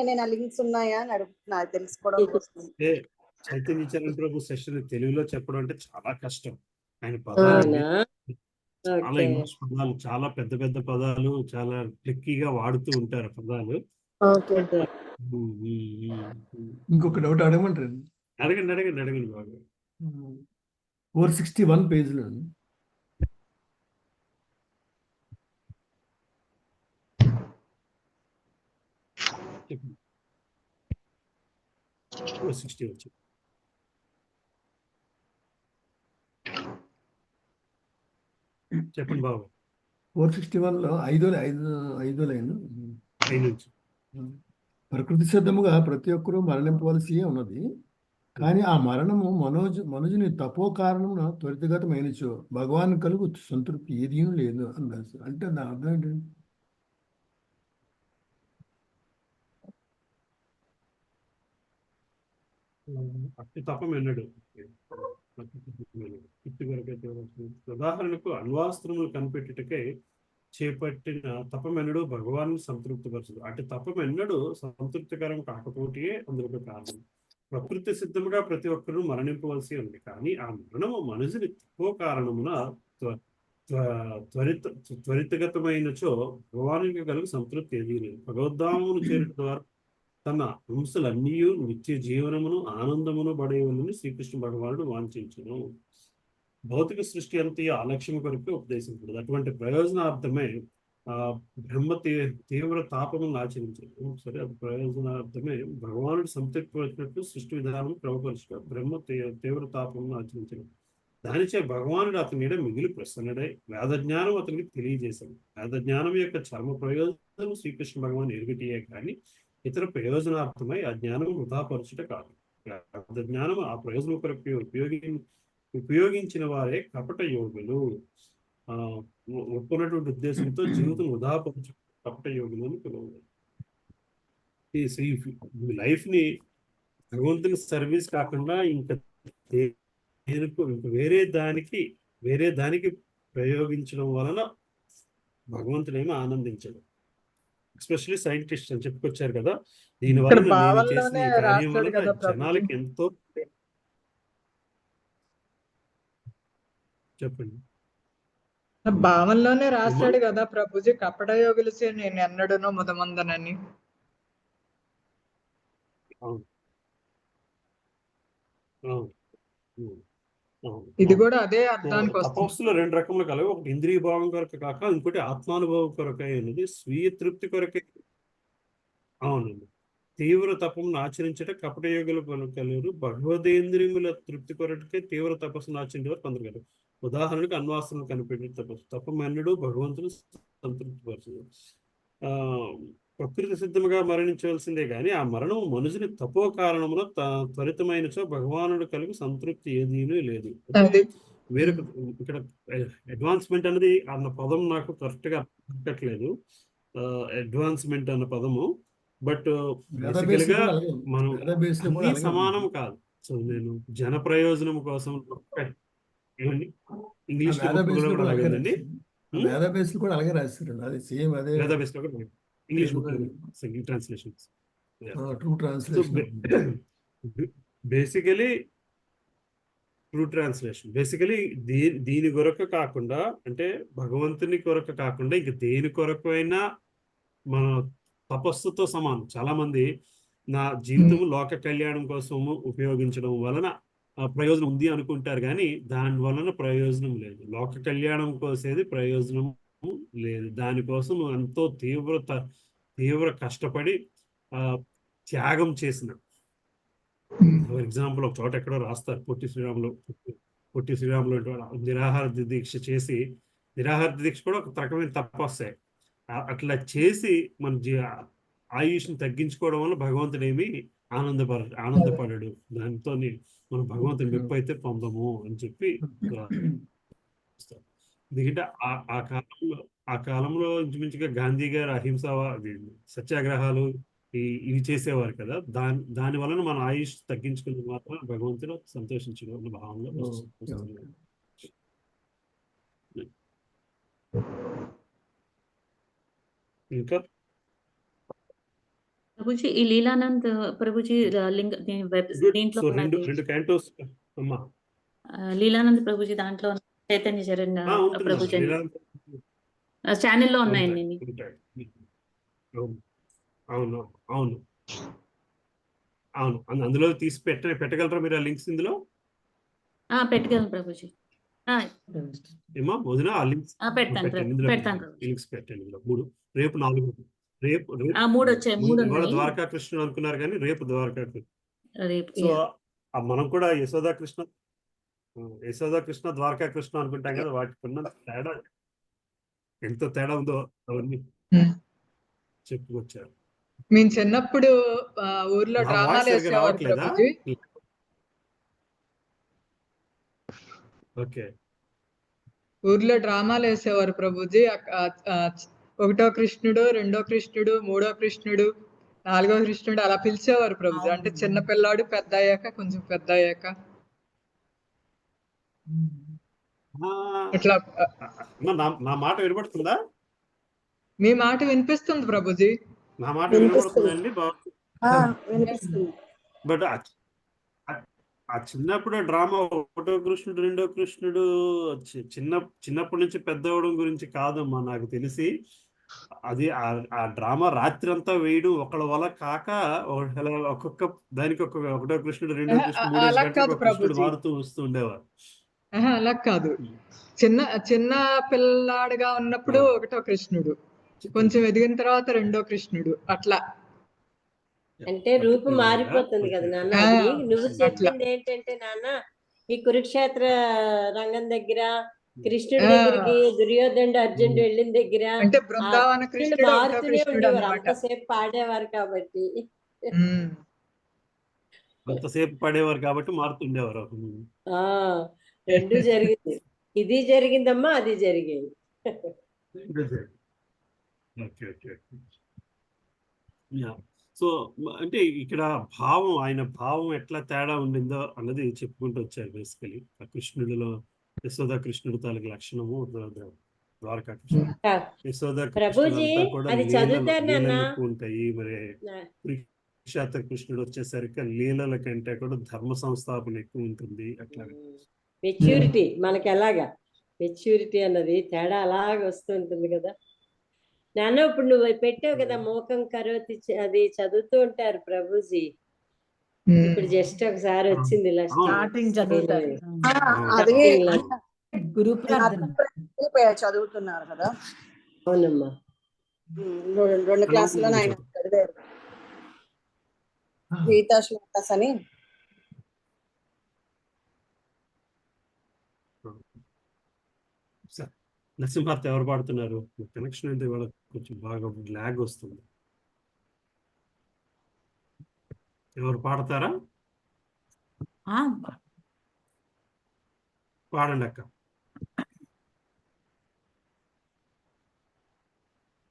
నేను లింక్స్ ఉన్నాయా అని అడుగుతున్నా, తెలుసుకోవడం కోసం. చైతన్య చరణ్ ప్రభు సెషన్ తెలుగులో చెప్పడం అంటే చాలా కష్టం. ఆయన పదాలు చాలా ఇంగ్లీష్ పదాలు, చాలా పెద్ద పెద్ద పదాలు, చాలా ట్రిక్కీగా వాడుతూ ఉంటారు పదాలు. ఇంకొక డౌట్ అడగమంటారు? అడగండి బాగా. 461 పేజ్లో చెప్పండి బాబు. 461లో 5వ లైన్ ప్రకృతి సిద్ధముగా ప్రతి ఒక్కరూ మరణింపవలసి ఉన్నది, కానీ ఆ మరణము మనుజుని తపో కారణమున త్వరితగతమైనచో భగవాన్ కలుగు సంతృప్తి ఏదీ లేదు అన్నారు. అంటే దాని అర్థం ఏంటండి? అట్టి తపం ఎన్నడు. ఉదాహరణకు అణ్వాస్త్రములు కనిపెట్టుటకై చేపట్టిన తపమెన్నడు భగవాన్ సంతృప్తిపరచదు. అటు తపమెన్నడు సంతృప్తికరం కాకపోతే అందుకు కారణం. ప్రకృతి సిద్ధముగా ప్రతి ఒక్కరూ మరణింపవలసి ఉంది, కానీ ఆ మరణము మనుషుని తపో కారణమున త్వరితగతమైనచో భగవానికి కలుగు సంతృప్తి ఏదీ లేదు. భగవద్ధామమును చేరుట ద్వారా తన అంశలన్నీ నిత్య జీవనమును ఆనందమును పడేవలని శ్రీకృష్ణ భగవానుడు వాంఛించును. భౌతిక సృష్టి అంతయు ఆలక్ష్యం కొరకు ఉపదేశించదు. అటువంటి ప్రయోజనార్థమే బ్రహ్మ తీవ్ర తాపమును ఆచరించారు. సరే, అది ప్రయోజనార్థమే భగవానుడు సంతృప్తి వచ్చినట్టు సృష్టి విధానం క్రమపరచుట బ్రహ్మ తీవ్ర తాపమును ఆచరించారు. దానిచే భగవానుడు అతని మీద మిగిలి ప్రసన్నుడై వేదజ్ఞానం అతనికి తెలియజేశాడు. వేదజ్ఞానం యొక్క చర్మ ప్రయోజనం శ్రీకృష్ణ భగవాన్ ఎరుగటియే కానీ ఇతర ప్రయోజనార్థమై ఆ జ్ఞానం వృధాపరచుట కాదు. వేదజ్ఞానం ఆ ప్రయోజనం కొరకు ఉపయోగించిన వారే కపట యోగులు. ఒప్పుకున్నటువంటి ఉద్దేశంతో జీవితం వృధాపరచు కపట యోగులు అని పిలువరు. ఈ లైఫ్ ని భగవంతుని సర్వీస్ కాకుండా ఇంకా వేరే దానికి ప్రయోగించడం వలన భగవంతుడేమో ఆనందించడు. ఎస్పెషల్లీ సైంటిస్ట్ అని చెప్పుకొచ్చారు కదా, దీని వల్ల నేను చేసిన ఈ కార్యం వల్ల జనాలకి ఎంతో. చెప్పండి. భావంలోనే రాస్తాడు కదా ప్రభుజీ, కపట యోగులసి నేను ఎన్నడూనో ముదమందనని. ఇది కూడా అదే అర్థానికి వస్తుంది. తపస్సులో రెండు రకములు కలవు. ఒకటి ఇంద్రియ భావం కొరకు కాక ఇంకోటి ఆత్మానుభవం కొరకే అనేది స్వీయ తృప్తి కొరకే. అవునండి, తీవ్ర తపమును ఆచరించట కపట యోగులు కలరు. భగవదేంద్రియముల తృప్తి కొరకే తీవ్ర తపస్సును ఆచరించే వారు కొందరు కలరు. ఉదాహరణకు అన్వాసనలు కనిపెట్టే తపస్సు తపమన్నుడు భగవంతుడు సంతృప్తిపరచదు. ప్రకృతి సిద్ధముగా మరణించవలసిందే గాని ఆ మరణం మనుషుని తపో కారణములో త్వరితమైనచో భగవానుడు కలిగి సంతృప్తి ఏదీనూ లేదు. వేరొక ఇక్కడ అడ్వాన్స్మెంట్ అనేది అన్న పదం నాకు కరెక్ట్ గా అర్థట్లేదు. అడ్వాన్స్మెంట్ అన్న పదము, బట్ బేసికల్ గా మనం అన్ని సమానం కాదు. సో నేను జన ప్రయోజనం కోసం ఇంగ్లీష్ అలాగేనండి. కూడా అలాగే రాశారు. అది సేమ్ అదే English book translations. True translation basically true translation basically దీని కొరకు కాకుండా, అంటే భగవంతుని కొరకు కాకుండా ఇంక దేని కొరకు అయినా మన తపస్సుతో సమానం. చాలా మంది నా జీవితం లోక కళ్యాణం కోసము ఉపయోగించడం వలన ప్రయోజనం ఉంది అనుకుంటారు, కానీ దాని వలన ప్రయోజనం లేదు. లోక కళ్యాణం కోసేది ప్రయోజనం లేదు. దానికోసం ఎంతో తీవ్ర కష్టపడి త్యాగం చేసిన. ఫర్ ఎగ్జాంపుల్ ఒక చోట ఎక్కడో రాస్తారు, పొట్టి శ్రీరాములు నిరాహార దీక్ష చేసి, నిరాహార దీక్ష కూడా ఒక రకమైన తపస్సే. అట్లా చేసి మన ఆయుష్ని తగ్గించుకోవడం వల్ల భగవంతుడు ఏమి ఆనందపడడు. దాంతో మనం భగవంతుని మెప్పు అయితే పొందము అని చెప్పి ఎందుకంటే ఆ కాలంలో ఇంచుమించుగా గాంధీ గారు అహింస సత్యాగ్రహాలు ఇవి చేసేవారు కదా. దాని వలన మన ఆయుష్ తగ్గించుకుని మాత్రం భగవంతుడు సంతోషించడం అన్న భావంలో ఇంకా ప్రభుజీ ఈ లీలానంద్ ప్రభుజీ లింక్ దీంట్లో రెండు క్యాంటోస్ అమ్మా. లీలానంద్ ప్రభుజీ దాంట్లో చైతన్య చరణ్ ప్రభుజీ ఛానల్లో ఉన్నాయండి. అవును అవును అవును అందులో తీసి పెట్టగలరా మీరు ఆ లింక్స్? ఇందులో పెట్టగలను ప్రభుజీ. ఏమా వదిన ఆ లింక్స్ పెడతాను. లింక్స్ పెట్టండి. ఇందులో 3 రేపు 4 రేపు 3 వచ్చాయి. 3 ఉన్నాయి. ద్వారకా కృష్ణుడు అనుకున్నారు కానీ రేపు ద్వారకా కృష్ణ. సో మనం కూడా యశోదా కృష్ణ ద్వారకా కృష్ణ అనుకుంటాం కదా, వాటికున్న తేడా ఎంత తేడా ఉందో అవన్నీ చెప్పుకొచ్చారు. మేము చిన్నప్పుడు ఊర్లో డ్రామాలు వేసేవారు ప్రభుజీ. ఓకే, ఊర్లో డ్రామాలు వేసేవారు ప్రభుజీ. 1వ కృష్ణుడు, 2వ కృష్ణుడు, 3వ కృష్ణుడు, 4వ కృష్ణుడు అలా పిలిచేవారు ప్రభుజీ. అంటే చిన్న పిల్లాడు పెద్ద అయ్యాక, కొంచెం పెద్ద అయ్యాక ఇట్లా. నా మాట వినపడుతుందా? మీ మాట వినిపిస్తుంది ప్రభుజీ. నా మాట వినపడుతుందండి. బట్ ఆ చిన్నప్పుడు డ్రామా ఒకటో కృష్ణుడు రెండో కృష్ణుడు చిన్నప్పటి నుంచి పెద్ద అవడం గురించి కాదమ్మా నాకు తెలిసి. అది ఆ డ్రామా రాత్రి అంతా వేయడం ఒకళ్ళ వల్ల కాక ఒక్కొక్క దానికి ఒకటో కృష్ణుడు రెండో కృష్ణుడు మూడేసి అలా గంటలకు కాదు ఒక కృష్ణుడు ప్రభుజీ. మారుతూ వస్తూ ఉండేవారు. అలా కాదు. చిన్న చిన్న పిల్లాడిగా ఉన్నప్పుడు ఒకటో కృష్ణుడు, కొంచెం ఎదిగిన తర్వాత రెండో కృష్ణుడు, అట్లా. అంటే రూపు మారిపోతుంది కదా నాన్న. అది నువ్వు చెప్పింది ఏంటంటే నాన్న, ఈ కురుక్షేత్ర రంగం దగ్గర కృష్ణుడి దగ్గరికి దుర్యోధనుడు అర్జునుడు వెళ్ళిన దగ్గర అంటే బృందావన కృష్ణుడు మారుతూనే ఉండేవారు, అంతసేపు పాడేవారు కాబట్టి. అంతసేపు పడేవారు కాబట్టి మారుతుండేవారు. రెండు జరిగింది, ఇది జరిగిందమ్మా, అది జరిగింది. సో అంటే ఇక్కడ ఆయన భావం ఎట్లా తేడా ఉండిందో అన్నది చెప్పుకుంటూ వచ్చారు. బేసికలీ ఆ కృష్ణుడిలో యశోద కృష్ణుడి తాలూకు లక్షణము, ద్వారకా కృష్ణుడు యశోద కృష్ణుడు కూడా లీలలు ఎక్కువ ఉంటాయి. మరి కురుక్షేత్ర కృష్ణుడు వచ్చేసరికి లీలల కంటే కూడా ధర్మ సంస్థాపన ఎక్కువ ఉంటుంది. అట్లా మెచ్యూరిటీ మనకి ఎలాగా మెచ్యూరిటీ అన్నది తేడా అలాగ వస్తుంటుంది కదా నాన్న. ఇప్పుడు నువ్వు పెట్టావు కదా మోకం కరోతి, అది చదువుతూ ఉంటారు ప్రభుజీ. ఇప్పుడు జస్ట్ ఒకసారి వచ్చింది ఇలా స్టార్టింగ్ చదువుతారు. గురు చదువుతున్నారు కదా. అవునమ్మా, 2 క్లాసుల్లో ఆయన చదివారు గీతా శ్లోకాస్ అని. నరసింహార్తి ఎవరు పాడుతున్నారు? కనెక్షన్ అంటే వాళ్ళకి కొంచెం బాగా ల్యాగ్ వస్తుంది. ఎవరు పాడతారా? పాడండి అక్క.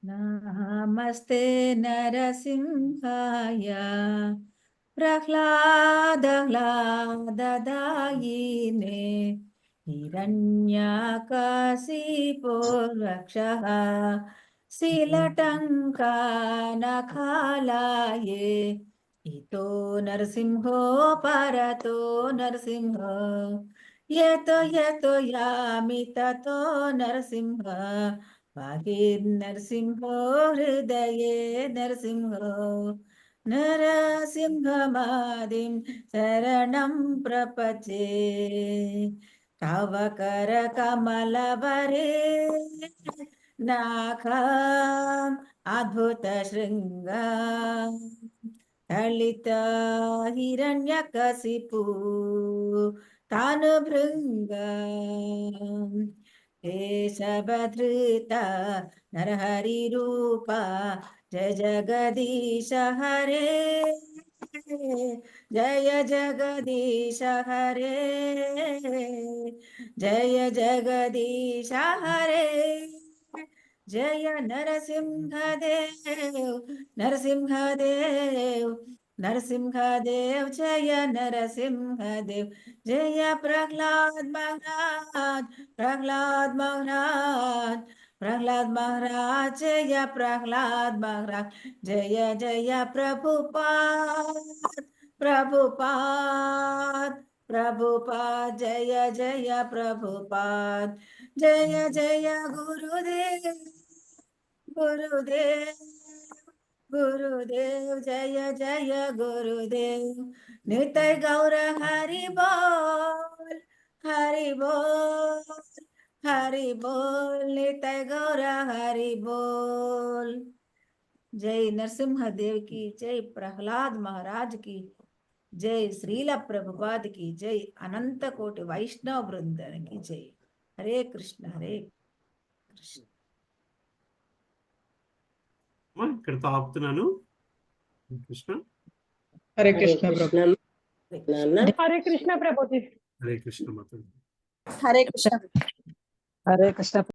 నమస్తే నరసింహాయ ప్రహ్లాదహ్లాదదాయినే హిరణ్యాకాశిపో రక్షః శీలటంకానఖాలాయే ఇతో నరసింహో పరతో నరసింహ యతో యతో యామి తతో నరసింహ భాగీర్నరసింహో హృదయే నరసింహో నరసింహమాదిం శరణం ప్రపచే తవ కర కమలవరే నాఖం అద్భుత శృంగ దళిత హిరణ్యకశిపు తాను భృంగ కేశవధృత నరహరి రూప జయ జగదీశ హరే జయ జగదీశ హరే జయ జగదీశ హరే జయ నరసింహదేవ్ నరసింహదేవ్ నరసింహదేవ్ జయ నరసింహదేవ్ జయ ప్రహ్లాద్ మహారాజ్ ప్రహ్లాద్ మహారాజ్ ప్రహ్లాద్ మహారాజ్ జయ ప్రహ్లాద్ మహారాజ్ జయ జయ ప్రభుపాద్ ప్రభుపాద్ ప్రభుపాద్ జయ జయ ప్రభుపాద్ జయ జయ గురుదేవ్ గురుదేవ్ గురుదేవ్ జయ జయ గురుదేవ్ నిత్య గౌర హరి బోల్ హరి బోల్ హరి బోల్ నిత్య గౌర హరి బోల్ జై నరసింహదేవ్ की जय प्रहलाद महाराज की जय श्रील प्रभुपाद की जय अनंत कोटि वैष्णव वृंदन की जय हरे कृष्ण కృష్ణ. ఇక్కడతో ఆపుతున్నాను. కృష్ణ హరే కృష్ణ ప్రభు. హరే కృష్ణ ప్రభుజీ. హరే కృష్ణ మాత. హరే కృష్ణ. హరే కృష్ణ.